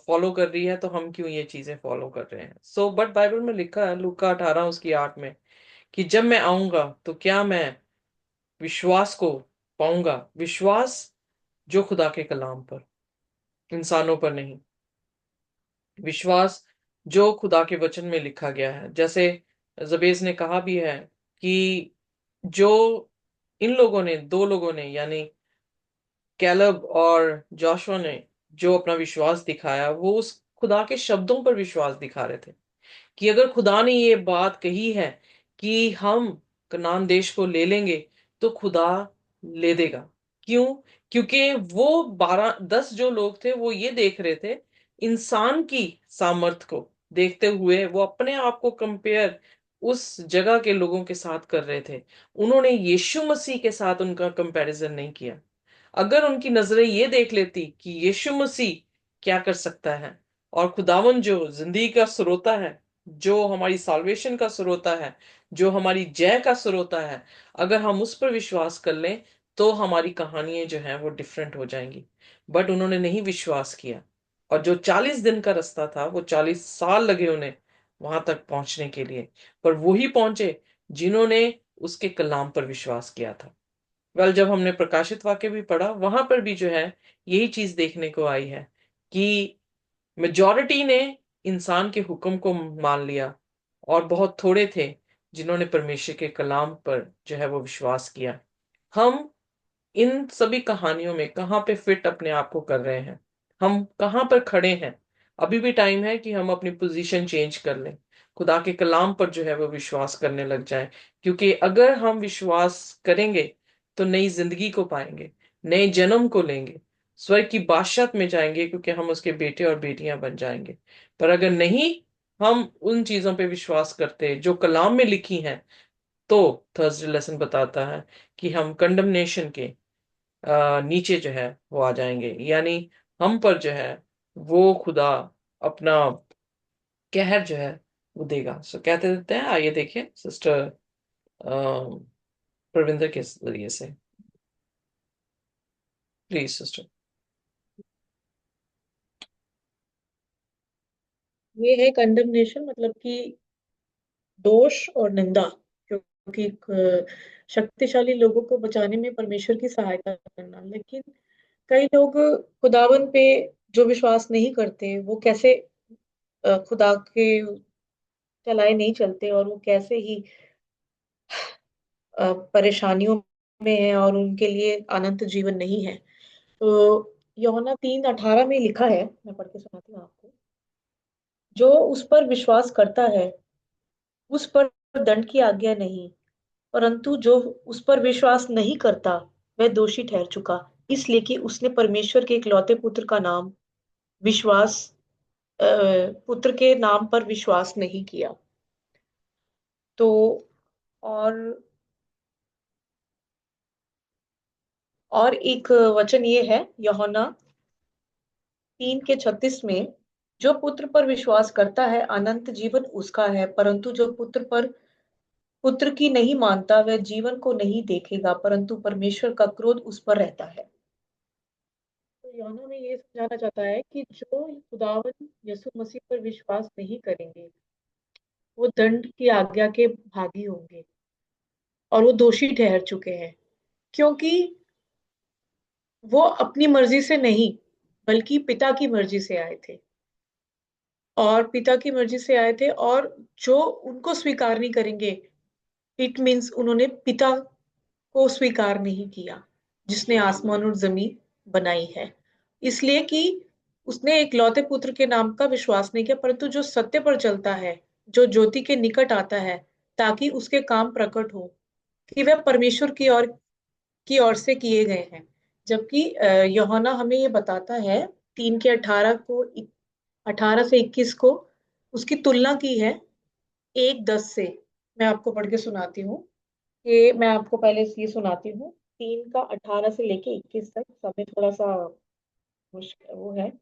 फॉलो कर रही है तो हम क्यों ये चीजें फॉलो कर रहे हैं। सो बट बाइबल में लिखा है लूका 18 उसकी 8 में कि जब मैं आऊंगा तो क्या मैं विश्वास को पाऊंगा, विश्वास जो खुदा के कलाम पर, इंसानों पर नहीं, विश्वास जो खुदा के वचन में लिखा गया है। जैसे जबेस ने कहा भी है कि जो इन लोगों ने, 2 लोगों ने यानी कैलब और जोशुआ ने जो अपना विश्वास दिखाया वो उस खुदा के शब्दों पर विश्वास दिखा रहे थे कि अगर खुदा ने ये बात कही है कि हम कनान देश को ले लेंगे तो खुदा ले देगा। क्यों? क्योंकि वो 10 जो लोग थे वो ये देख रहे थे, इंसान की सामर्थ को देखते हुए वो अपने आप को कंपेयर उस जगह के लोगों के साथ कर रहे थे, उन्होंने यीशु मसीह के साथ उनका कंपैरिजन नहीं किया। अगर उनकी नजरें ये देख लेती कि यीशु मसीह क्या कर सकता है, और खुदावन जो जिंदगी का स्रोता है, जो हमारी साल्वेशन का स्रोता है, जो हमारी जय का स्रोता है, अगर हम उस पर विश्वास कर लें तो हमारी कहानियां जो हैं वो डिफरेंट हो जाएंगी। बट उन्होंने नहीं विश्वास किया, और जो 40 दिन का रास्ता था वो 40 साल लगे उन्हें वहां तक पहुंचने के लिए। पर वो ही पहुंचे जिन्होंने उसके कलाम पर विश्वास किया था। जब हमने प्रकाशित वाक्य भी पढ़ा, वहां पर भी जो है यही चीज देखने को आई है कि मेजॉरिटी ने इंसान के हुक्म को मान लिया, और बहुत थोड़े थे जिन्होंने परमेश्वर के कलाम पर जो है वो विश्वास किया। हम इन सभी कहानियों में कहाँ पे फिट अपने आप को कर रहे हैं, हम कहाँ पर खड़े हैं? अभी भी टाइम है कि हम अपनी पोजीशन चेंज कर लें, खुदा के कलाम पर जो है वो विश्वास करने लग जाएं। क्योंकि अगर हम विश्वास करेंगे तो नई जिंदगी को पाएंगे, नए जन्म को लेंगे, स्वर्ग की बादशाहत में जाएंगे, क्योंकि हम उसके बेटे और बेटियां बन जाएंगे। पर अगर नहीं हम उन चीजों पे विश्वास करते जो कलाम में लिखी हैं, तो थर्सडे लेसन बताता है कि हम कंडमनेशन के नीचे जो है वो आ जाएंगे, यानी हम पर जो है वो खुदा अपना कहर जो है वो देगा। सो कहते देते हैं, आइए देखिए सिस्टर प्रविंदर के जरिए से, प्लीज सिस्टर। ये है कंडमनेशन, मतलब कि दोष और निंदा। क्योंकि शक्तिशाली लोगों को बचाने में परमेश्वर की सहायता करना, लेकिन कई लोग खुदावन पे जो विश्वास नहीं करते, वो कैसे खुदा के चलाए नहीं चलते, और वो कैसे ही परेशानियों में है, और उनके लिए अनंत जीवन नहीं है। तो यूहन्ना 3:18 में लिखा है, मैं पढ़ के सुनाती हूँ आपको। जो उस पर विश्वास करता है उस पर दंड की आज्ञा नहीं, परंतु जो उस पर विश्वास नहीं करता वह दोषी ठहर चुका, इसलिए कि उसने परमेश्वर के इकलौते पुत्र का नाम विश्वास पुत्र के नाम पर विश्वास नहीं किया। तो और और एक वचन ये है यूहन्ना 3:36 में, जो पुत्र पर विश्वास करता है अनंत जीवन उसका है, परंतु जो पुत्र की नहीं मानता वह जीवन को नहीं देखेगा, परंतु परमेश्वर का क्रोध उस पर रहता है। तो यूहन्ना में ये समझाना चाहता है कि जो खुदावन यीशु मसीह पर विश्वास नहीं करेंगे वो दंड की आज्ञा के भागी होंगे, और वो दोषी ठहर चुके हैं। क्योंकि वो अपनी मर्जी से नहीं, बल्कि पिता की मर्जी से आए थे, और पिता की मर्जी से आए थे, और जो उनको स्वीकार नहीं करेंगे, इट मीन्स उन्होंने पिता को स्वीकार नहीं किया जिसने आसमान और जमीन बनाई है। इसलिए कि उसने एक लौते पुत्र के नाम का विश्वास नहीं किया, परंतु जो सत्य पर चलता है, जो ज्योति के निकट आता है, ताकि उसके काम प्रकट हो कि वह परमेश्वर की ओर से किए गए हैं। जबकि यूहन्ना हमें ये बताता है 3:18 से 21 को उसकी तुलना की है 1:10 से। मैं आपको पढ़ के सुनाती हूँ। ये मैं आपको पहले ये सुनाती हूँ, 3:18 से लेके 21 तक। समय थोड़ा सा मुश्किल वो है।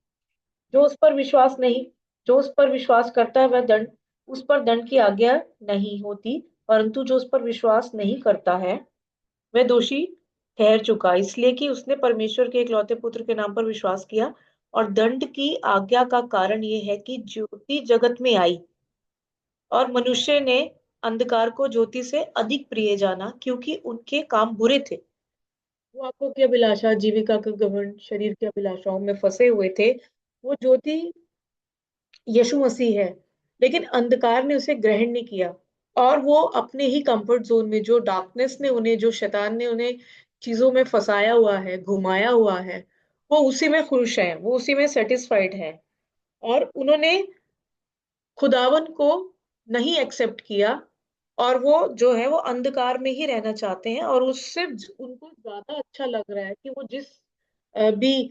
जो उस पर विश्वास नहीं जो उस पर विश्वास करता है वह दंड उस पर दंड की आज्ञा नहीं होती, परंतु जो उस पर विश्वास नहीं करता है वह दोषी ठहर चुका, इसलिए कि उसने परमेश्वर के इकलौते पुत्र के नाम पर विश्वास किया। और दंड की आज्ञा का कारण ये है कि ज्योति जगत में आई, और मनुष्य ने अंधकार को ज्योति से अधिक प्रिय जाना, क्योंकि उनके काम बुरे थे। वो आंखों की अभिलाषा, जीविका का घमंड, शरीर की अभिलाषाओं में फंसे हुए थे। वो ज्योति यीशु मसीह है, लेकिन अंधकार ने उसे ग्रहण नहीं किया, और वो अपने ही कंफर्ट जोन में, जो डार्कनेस ने उन्हें, जो शैतान ने उन्हें चीजों में फंसाया हुआ है, घुमाया हुआ है, वो उसी में खुश है, वो उसी में सेटिस्फाइड है। और उन्होंने खुदावन को नहीं एक्सेप्ट किया, और वो जो है वो अंधकार में ही रहना चाहते हैं, और उससे उनको ज्यादा अच्छा लग रहा है कि वो भी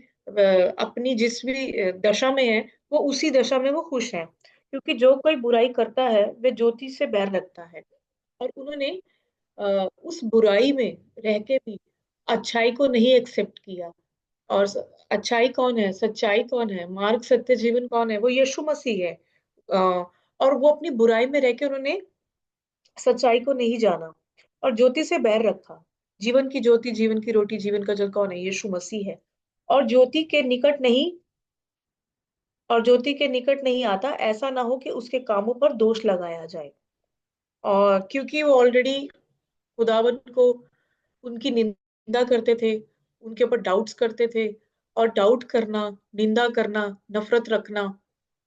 अपनी जिस भी दशा में है, वो उसी दशा में वो खुश हैं। क्योंकि जो कोई बुराई करता है वह ज्योति से बैर रखता है। और उन्होंने उस बुराई में रह के भी अच्छाई को नहीं एक्सेप्ट किया। और अच्छाई कौन है, सच्चाई कौन है, मार्ग सत्य जीवन कौन है? वो यीशु मसीह है। और वो अपनी बुराई में रह के उन्होंने सच्चाई को नहीं जाना और ज्योति से बैर रखा। जीवन की ज्योति, जीवन की रोटी, जीवन का जल कौन है? यीशु मसीह है। और ज्योति के निकट नहीं और ज्योति के निकट नहीं आता, ऐसा ना हो कि उसके कामों पर दोष लगाया जाए। और क्योंकि वो ऑलरेडी खुदावन को उनकी निंदा करते थे, उनके ऊपर डाउट्स करते थे। और डाउट करना, निंदा करना, नफरत रखना,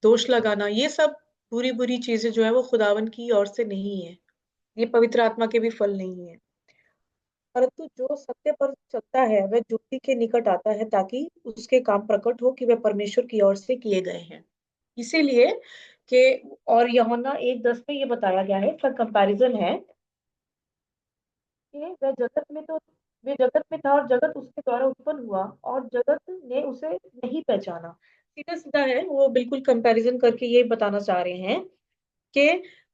दोष लगाना, ये सब बुरी बुरी चीजें जो है वो खुदावन की ओर से नहीं है। ये पवित्र आत्मा के भी फल नहीं है। परंतु जो सत्य पर चलता है वह ज्योति के निकट आता है, ताकि उसके काम प्रकट हो कि वह परमेश्वर की ओर से किए गए हैं। इसीलिए कि और यूहन्ना 1:10 में ये बताया गया है, इसका कंपैरिजन है कि वे जगत में था और जगत उसके द्वारा उत्पन्न हुआ और जगत ने उसे नहीं पहचाना। सीधा सीधा है, वो बिल्कुल कंपैरिजन करके ये बताना चाह रहे हैं कि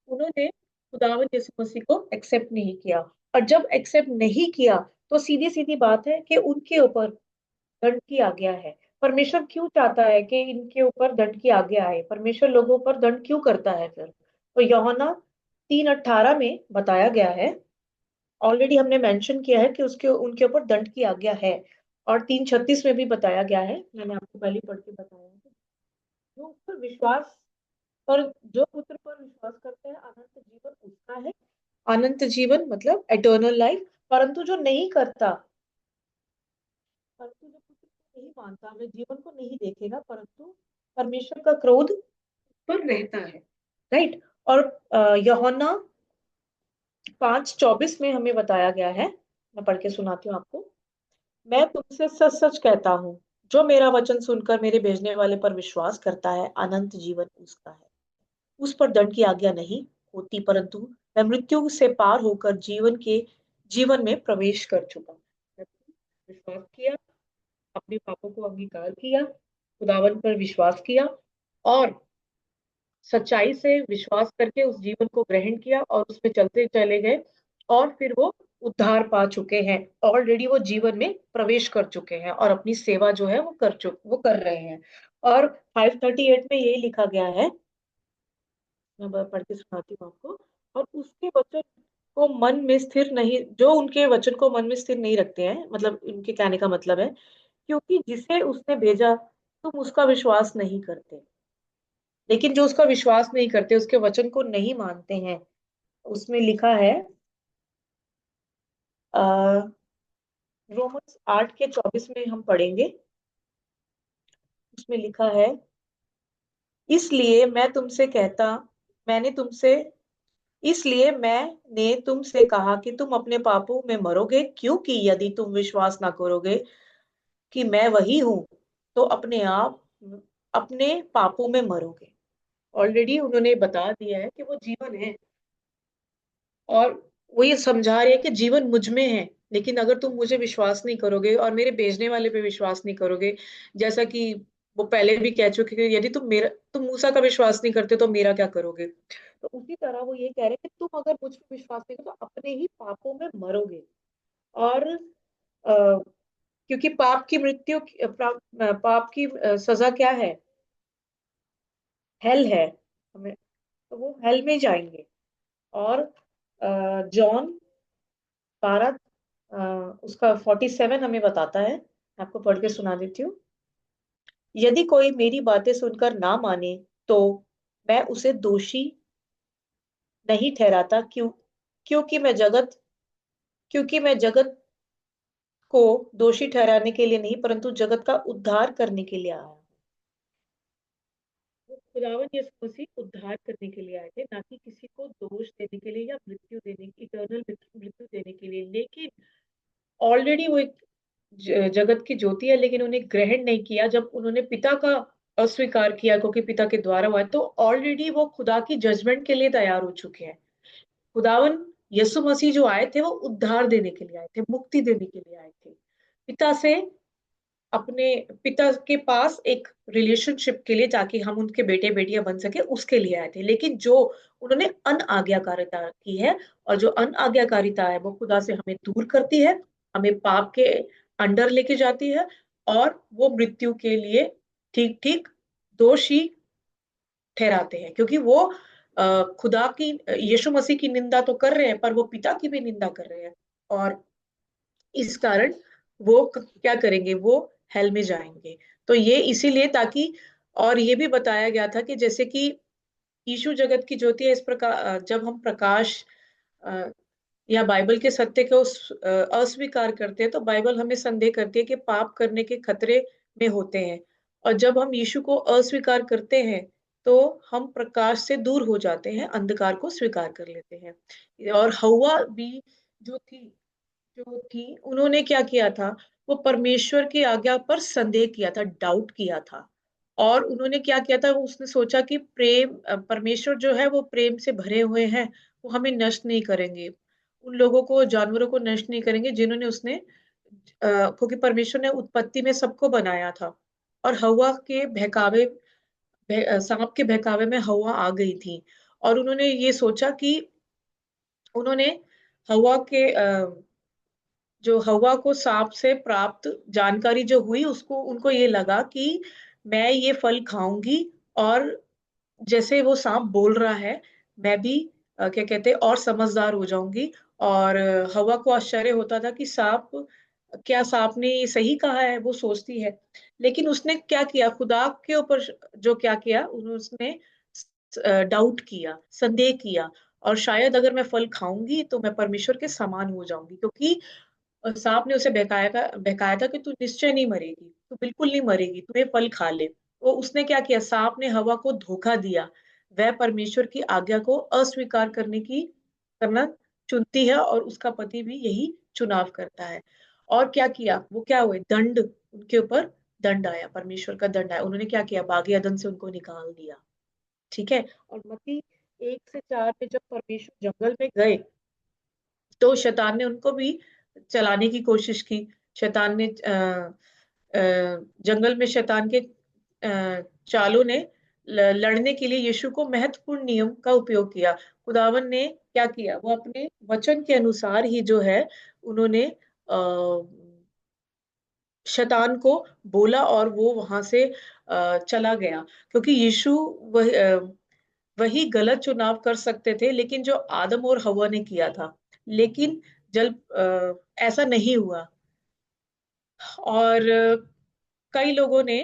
उन्होंने खुदावंद यीशु मसीह को एक्सेप्ट नहीं किया। और जब एक्सेप्ट नहीं किया तो सीधी सीधी बात है कि उनके ऊपर दंड की आज्ञा है। परमेश्वर क्यों चाहता है कि इनके ऊपर दंड की आज्ञा आए? परमेश्वर लोगों पर दंड क्यों करता है फिर? तो यूहन्ना 3:18 में बताया गया है, ऑलरेडी हमने मेंशन किया है कि उसके उनके ऊपर दंड की आज्ञा है। और 3:36 में भी बताया गया है, मैंने आपको पहले ही पढ़ के बताया है। जो उस पर विश्वास पर जो पुत्र पर विश्वास करते हैं अनंत जीवन उसका है। अनंत जीवन मतलब एटर्नल लाइफ। परंतु जो नहीं करता, परंतु जो पुत्र को नहीं मानता, वह जीवन को नहीं देखेगा, परंतु परमेश्वर का क्रोध पर रहता है। राइट। और यूहन्ना 5:24 में हमें बताया गया है, मैं पढ़ के सुनाती हूँ आपको। मैं तुमसे सच सच कहता हूँ, जो मेरा वचन सुनकर मेरे भेजने वाले पर विश्वास करता है अनंत जीवन उसका है। उस पर दंड की आज्ञा नहीं होती, परंतु वह मृत्यु से पार होकर जीवन में प्रवेश कर चुका। विश्वास किया, अपने पापों को अंगीकार किया, खुदावन पर विश्वास किया और सच्चाई से विश्वास करके उस जीवन को ग्रहण किया और उसमें चलते चले गए। और फिर वो उद्धार पा चुके हैं, ऑलरेडी वो जीवन में प्रवेश कर चुके हैं और अपनी सेवा जो है वो कर रहे हैं। और 5:38 में यही लिखा गया है, मैं पढ़ के सुनाती हूँ आपको। और उसके वचन को मन में स्थिर नहीं जो उनके वचन को मन में स्थिर नहीं रखते हैं, मतलब उनके कहने का मतलब है, क्योंकि जिसे उसने भेजा तुम उसका विश्वास नहीं करते। लेकिन जो उसका विश्वास नहीं करते, उसके वचन को नहीं मानते हैं, उसमें लिखा है रोमन्स 8:24 में हम पढ़ेंगे। उसमें लिखा है, इसलिए मैं तुमसे कहता मैंने तुमसे इसलिए मैंने तुमसे कहा कि तुम अपने पापों में मरोगे, क्योंकि यदि तुम विश्वास ना करोगे कि मैं वही हूं तो अपने आप अपने पापों में मरोगे। ऑलरेडी उन्होंने बता दिया है कि वो जीवन है और वो ये समझा रहे हैं कि जीवन मुझ में है। लेकिन अगर तुम मुझे विश्वास नहीं करोगे और मेरे भेजने वाले पे विश्वास नहीं करोगे, जैसा कि वो पहले भी कह चुके कि यदि तुम मूसा का विश्वास नहीं करते तो मेरा क्या करोगे? तो उसी तरह वो ये कह रहे हैं कि तुम अगर मुझ पे विश्वास नहीं करो तो अपने ही पापों में मरोगे। और क्योंकि पाप की सजा क्या है? हेल है। हमें तो वो हेल में जाएंगे। और जॉन 12 उसका 47 हमें बताता है, आपको पढ़ के सुना देती हूँ। यदि कोई मेरी बातें सुनकर ना माने तो मैं उसे दोषी नहीं ठहराता, क्योंकि मैं जगत को दोषी ठहराने के लिए नहीं, परंतु जगत का उद्धार करने के लिए आया हूं। खुदावन यीशु मसीह उद्धार करने के लिए आए थे, ना कि किसी को दोष देने के लिए या इटर्नल मृत्यु देने के लिए। लेकिन ऑलरेडी वो एक जगत की ज्योति है, लेकिन उन्हें ग्रहण नहीं किया। जब उन्होंने पिता का अस्वीकार किया, क्योंकि पिता के द्वारा हुआ है, तो ऑलरेडी वो खुदा की जजमेंट के लिए तैयार हो चुके हैं। खुदावन यीशु मसीह जो आए थे वो उद्धार देने के लिए आए थे, मुक्ति देने के लिए आए थे। पिता से अपने पिता के पास एक रिलेशनशिप के लिए, ताकि हम उनके बेटे बेटियां बन सके, उसके लिए आए थे। लेकिन जो उन्होंने अनआज्ञाकारिता की है, और जो अनआज्ञाकारिता है वो खुदा से हमें दूर करती है, हमें पाप के अंडर लेके जाती है, और वो मृत्यु के लिए ठीक ठीक दोषी ठहराते हैं। क्योंकि वो खुदा की, यीशु मसीह की निंदा तो कर रहे हैं, पर वो पिता की भी निंदा कर रहे हैं। और इस कारण वो क्या करेंगे, वो हेल में जाएंगे। तो ये इसीलिए, ताकि, और ये भी बताया गया था कि जैसे कि यीशु जगत की ज्योति है, इस प्रकार जब हम प्रकाश अ, या बाइबल के सत्य को अस्वीकार करते हैं, तो बाइबल हमें संदेह करती है कि पाप करने के खतरे में होते हैं। और जब हम यीशु को अस्वीकार करते हैं, तो हम प्रकाश से दूर हो जाते हैं, अंधकार को स्वीकार कर लेते हैं। और हव्वा भी जो थी जो थी उन्होंने क्या किया था, वो परमेश्वर की आज्ञा पर संदेह किया था, डाउट किया था। और उन्होंने क्या किया था, उसने सोचा कि परमेश्वर जो है वो प्रेम से भरे हुए हैं, वो हमें नष्ट नहीं करेंगे, उन लोगों को, जानवरों को नष्ट नहीं करेंगे जिन्होंने उसने क्योंकि परमेश्वर ने उत्पत्ति में सबको बनाया था। और हवा के सांप के बहकावे में हवा आ गई थी। और उन्होंने ये सोचा कि उन्होंने हवा के जो हवा को सांप से प्राप्त जानकारी जो हुई, उसको उनको ये लगा कि मैं ये फल खाऊंगी, और जैसे वो सांप बोल रहा है, मैं भी क्या कहते हैं, और समझदार हो जाऊंगी। और हवा को आश्चर्य होता था कि सांप ने ये सही कहा है, वो सोचती है। लेकिन उसने क्या किया, खुदा के ऊपर जो क्या किया, उसने डाउट किया, संदेह किया। और शायद अगर मैं फल खाऊंगी तो मैं परमेश्वर के समान हो जाऊंगी, क्योंकि और सांप ने उसे बहकाया था कि तू निश्चय नहीं मरेगी, तू बिल्कुल नहीं मरेगी, तू ये फल खा ले। तो उसने क्या किया, सांप ने हवा को धोखा दिया। वह परमेश्वर की आज्ञा को अस्वीकार करना चुनती है, और उसका पति भी यही चुनाव करता है। और क्या किया, वो क्या हुए, दंड, उनके ऊपर दंड आया, परमेश्वर का दंड आया। उन्होंने क्या किया, बागी अदन से उनको निकाल दिया। ठीक है। और मत्ती 1 से 4 में जब परमेश्वर जंगल में गए, तो शैतान ने उनको भी चलाने की कोशिश की। शैतान ने जंगल में शैतान के चालों ने लड़ने के लिए यीशु को महत्वपूर्ण नियम का उपयोग किया। खुदावन ने क्या किया, वो अपने वचन के अनुसार ही जो है, उन्होंने शैतान को बोला, और वो वहां से चला गया। क्योंकि यीशु वही गलत चुनाव कर सकते थे, लेकिन जो आदम और हवा ने किया था। लेकिन जल ऐसा नहीं हुआ। और कई लोगों ने,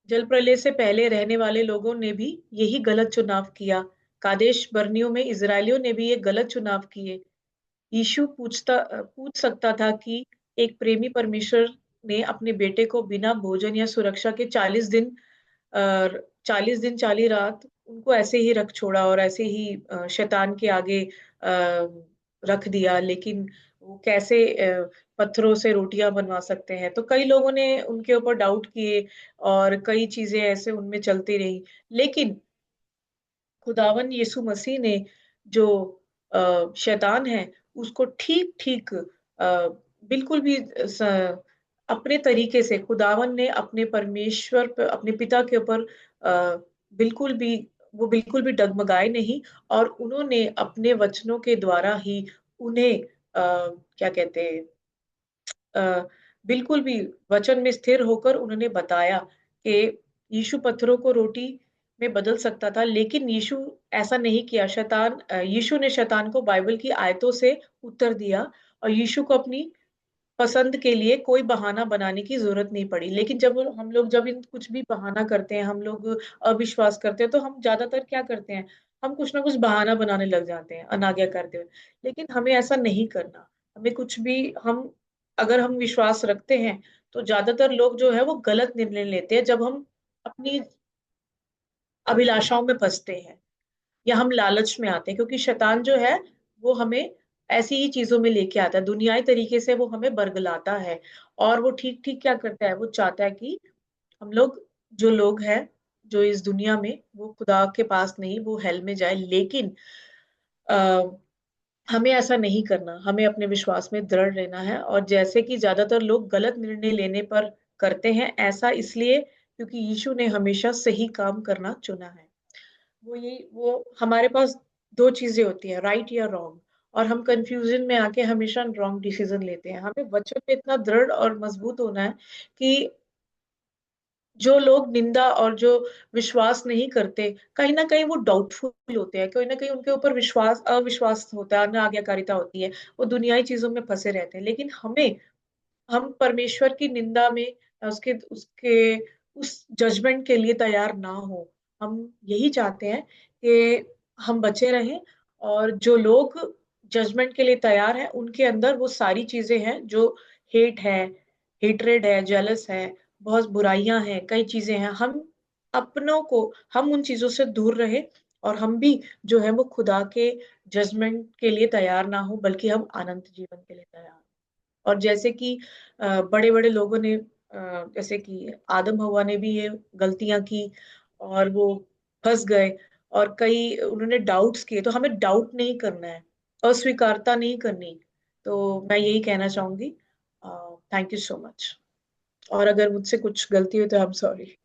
जल प्रलय से पहले रहने वाले लोगों ने भी यही गलत चुनाव किया। कादेश बर्नियों में इजरायलियों ने भी ये गलत चुनाव किए। यीशु पूछ सकता था कि एक प्रेमी परमेश्वर ने अपने बेटे को बिना भोजन या सुरक्षा के 40 दिन 40 रात उनको ऐसे ही रख छोड़ा, और ऐसे ही शैतान के आगे रख दिया। लेकिन वो कैसे पत्थरों से रोटियां बनवा सकते हैं। तो कई लोगों ने उनके ऊपर डाउट किए, और कई चीजें ऐसे उनमें चलती रही। लेकिन खुदावन यीशु मसीह ने जो शैतान है, उसको ठीक ठीक बिल्कुल भी अपने तरीके से खुदावन ने अपने परमेश्वर पर, अपने पिता के ऊपर बिल्कुल भी, वो बिल्कुल भी डगमगाए नहीं। और उन्होंने अपने वचनों के द्वारा ही उन्हें क्या कहते हैं, अ, बिल्कुल भी वचन में स्थिर होकर उन्होंने बताया कि यीशु पत्थरों को रोटी में बदल सकता था। लेकिन यीशु ऐसा नहीं किया। यीशु ने शैतान को बाइबल की आयतों से उत्तर दिया, और यीशु को अपनी पसंद के लिए कोई बहाना बनाने की जरूरत नहीं पड़ी। लेकिन जब इन कुछ भी बहाना करते हैं, हम लोग अविश्वास करते हैं, तो हम ज्यादातर क्या करते हैं, हम कुछ ना कुछ बहाना बनाने लग जाते हैं अनाज्ञा करते हुए। लेकिन हमें ऐसा नहीं करना। हमें कुछ भी, हम अगर हम विश्वास रखते हैं, तो ज्यादातर लोग जो है वो गलत निर्णय लेते हैं, जब हम अपनी अभिलाषाओं में फंसते हैं, या हम लालच में आते हैं। क्योंकि शैतान जो है, वो हमें ऐसी ही चीजों में लेके आता है, दुनियाई तरीके से वो हमें बरगलाता है। और वो ठीक ठीक क्या करता है, वो चाहता है कि हम लोग, जो लोग हैं, जो इस दुनिया में, वो खुदा के पास नहीं, वो हेल में जाए। लेकिन आ, हमें ऐसा नहीं करना। हमें अपने विश्वास में दृढ़ रहना है। और जैसे कि ज्यादातर लोग गलत निर्णय लेने पर करते हैं ऐसा इसलिए क्योंकि यीशु ने हमेशा सही काम करना चुना है। वो हमारे पास 2 चीज़ें होती हैं, राइट या रॉन्ग, और हम कन्फ्यूज़न में आके हमेशा रॉन्ग डिसीज़न लेते हैं। हमें वचन में इतना दृढ़ और मज़बूत होना है कि जो लोग निंदा और जो विश्वास नहीं करते, कहीं न कहीं वो डाउटफुल होते हैं, कहीं न कहीं उनके ऊपर अविश्वास होता है, अनाज्ञाकारिता होती है, वो दुनियाई चीज़ों में फँसे रहते हैं। लेकिन हम परमेश्वर की निंदा में उसके उसके उस जजमेंट के लिए तैयार ना हो। हम यही चाहते हैं कि हम बचे रहें और जो लोग जजमेंट के लिए तैयार हैं, उनके अंदर वो सारी चीज़ें हैं जो हेट है, हेट्रेड है, जेलस है, बहुत बुराइयाँ हैं, कई चीज़ें हैं। हम उन चीज़ों से दूर रहें और हम भी जो है वो खुदा के जजमेंट के लिए तैयार ना हो, बल्कि हम अनंत जीवन के लिए तैयार हों। और जैसे कि बड़े-बड़े लोगों ने जैसे कि आदम-हव्वा ने भी ये गलतियाँ की और वो फँस गए और कई उन्होंने डाउट्स किए, तो हमें डाउट नहीं करना है, अस्वीकारता नहीं करनी। तो मैं यही कहना चाहूँगी। थैंक यू सो मच और अगर मुझसे कुछ गलती हुई तो आई एम सॉरी।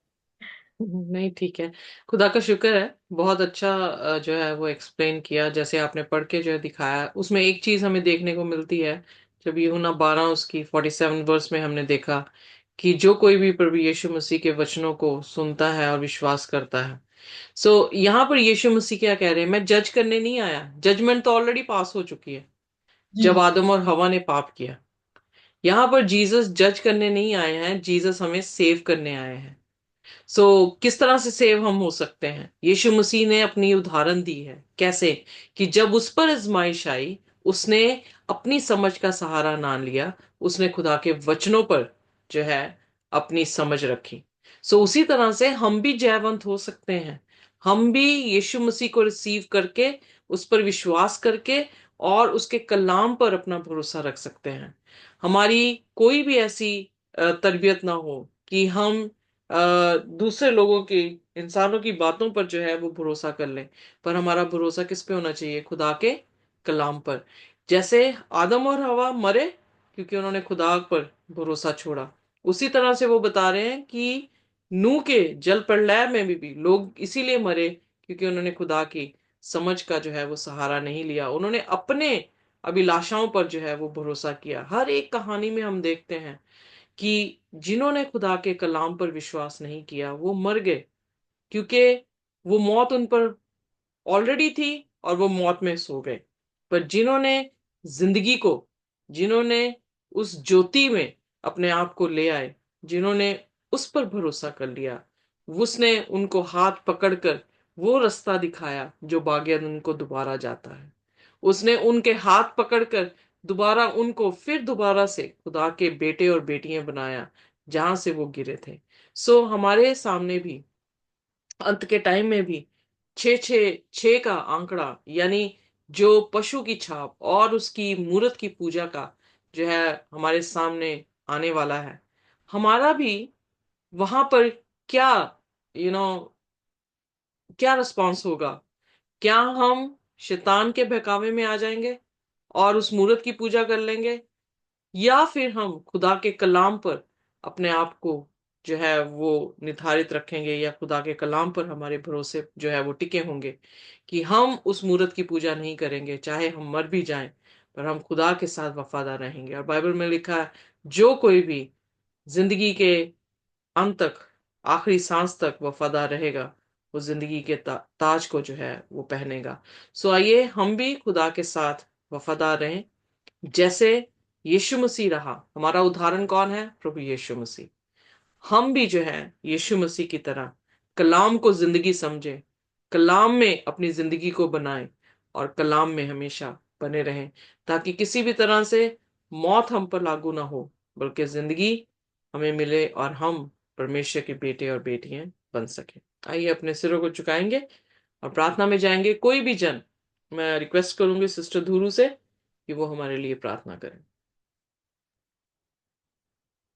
नहीं, ठीक है। खुदा का शुक्र है, बहुत अच्छा जो है वो एक्सप्लेन किया, जैसे आपने पढ़ के जो है दिखाया। उसमें एक चीज़ हमें देखने को मिलती है, जब यूहन्ना 12 उसकी 47 वर्स में हमने देखा कि जो कोई भी प्रभु यीशु मसीह के वचनों को सुनता है और विश्वास करता है। यहाँ पर यीशु मसीह क्या कह रहे हैं, मैं जज करने नहीं आया, जजमेंट तो ऑलरेडी पास हो चुकी है जी, जब आदम और हवा ने पाप किया। यहाँ पर जीसस जज करने नहीं आए हैं, जीसस हमें सेव करने आए हैं। किस तरह से सेव हम हो सकते हैं? यीशु मसीह ने अपनी उदाहरण दी है, कैसे कि जब उस पर आजमाइश आई, उसने अपनी समझ का सहारा ना लिया, उसने खुदा के वचनों पर जो है अपनी समझ रखी। उसी तरह से हम भी जयवंत हो सकते हैं। हम भी यीशु मसीह को रिसीव करके, उस पर विश्वास करके और उसके कलाम पर अपना भरोसा रख सकते हैं। हमारी कोई भी ऐसी तरबियत ना हो कि हम दूसरे लोगों की, इंसानों की बातों पर जो है वो भरोसा कर लें, पर हमारा भरोसा किस पे होना चाहिए? खुदा के कलाम पर। जैसे आदम और हवा मरे क्योंकि उन्होंने खुदा पर भरोसा छोड़ा, उसी तरह से वो बता रहे हैं कि नूह के जल प्रलय में भी लोग इसीलिए मरे क्योंकि उन्होंने खुदा की समझ का जो है वो सहारा नहीं लिया, उन्होंने अपने अभिलाषाओं पर जो है वो भरोसा किया। हर एक कहानी में हम देखते हैं कि जिन्होंने खुदा के कलाम पर विश्वास नहीं किया वो मर गए, क्योंकि वो मौत उन पर ऑलरेडी थी और वो मौत में सो गए। पर जिन्होंने जिंदगी को, जिन्होंने उस ज्योति में अपने आप को ले आए, जिन्होंने उस पर भरोसा कर लिया, उसने उनको हाथ पकड़कर वो रास्ता दिखाया जो बागेन उनको दोबारा जाता है। उसने उनके हाथ पकड़कर दोबारा उनको फिर दोबारा से खुदा के बेटे और बेटियां बनाया जहां से वो गिरे थे। हमारे सामने भी अंत के टाइम में भी 666 का आंकड़ा, यानी जो पशु की छाप और उसकी मूर्त की पूजा का जो है हमारे सामने आने वाला है। हमारा भी वहां पर क्या यू नो क्या रिस्पॉन्स होगा? क्या हम शैतान के बहकावे में आ जाएंगे और उस मूर्त की पूजा कर लेंगे, या फिर हम खुदा के कलाम पर अपने आप को जो है वो निर्धारित रखेंगे, या खुदा के कलाम पर हमारे भरोसे जो है वो टिके होंगे कि हम उस मूर्त की पूजा नहीं करेंगे, चाहे हम मर भी जाएं, पर हम खुदा के साथ वफादार रहेंगे। और बाइबल में लिखा है, जो कोई भी जिंदगी के अंत तक, आखिरी सांस तक वफादार रहेगा, वो जिंदगी के ताज को जो है वो पहनेगा। आइए हम भी खुदा के साथ वफादार रहें, जैसे यीशु मसीह रहा। हमारा उदाहरण कौन है? प्रभु यीशु मसीह। हम भी जो है यीशु मसीह की तरह कलाम को जिंदगी समझे, कलाम में अपनी जिंदगी को बनाए और कलाम में हमेशा बने रहें, ताकि किसी भी तरह से मौत हम पर लागू ना हो, बल्कि जिंदगी हमें मिले और हम परमेश्वर के बेटे और बेटियां बन सके। आइए अपने सिरों को झुकाएंगे और प्रार्थना में जाएंगे। कोई भी जन, मैं रिक्वेस्ट करूंगी सिस्टर धुरू से कि वो हमारे लिए प्रार्थना करें।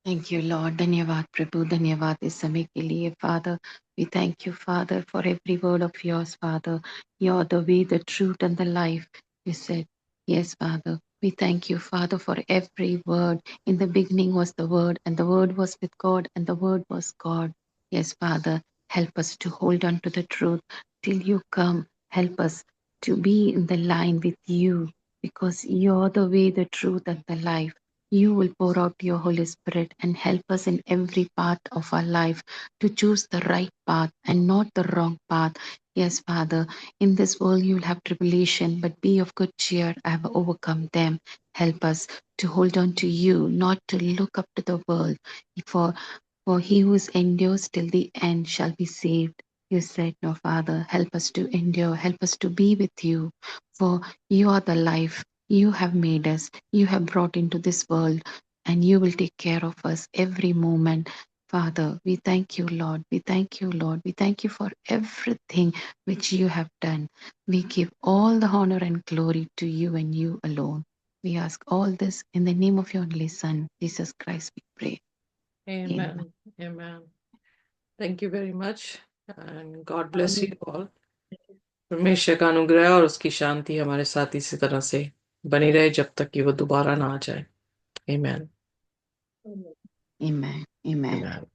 थैंक यू लॉर्ड, धन्यवाद प्रभु, धन्यवाद इस समय के लिए father. We thank you father for every word of yours father. You are the way, the truth and the life, you said. Yes father, We thank you, Father, for every word. In the beginning was the Word, and the Word was with God, and the Word was God. Yes, Father, help us to hold on to the truth till you come. Help us to be in the line with you, because you're the way, the truth, and the life. You will pour out your Holy Spirit and help us in every part of our life to choose the right path and not the wrong path. Yes, Father, in this world you will have tribulation, but be of good cheer. I have overcome them. Help us to hold on to you, not to look up to the world. For, for he who endures till the end shall be saved. You said, no, Father, help us to endure, help us to be with you. For you are the life. You have made us. You have brought into this world, and you will take care of us every moment. Father, we thank you, Lord. We thank you, Lord. We thank you for everything which you have done. We give all the honor and glory to you and you alone. We ask all this in the name of your only Son, Jesus Christ, we pray. Amen. Amen. Thank you very much and God bless you all. परमेश्वर का अनुग्रह और उसकी शांति हमारे साथ इसी तरह से बनी रहे जब तक कि वो दोबारा ना आ जाए. Amen. Amen. Amen. Amen.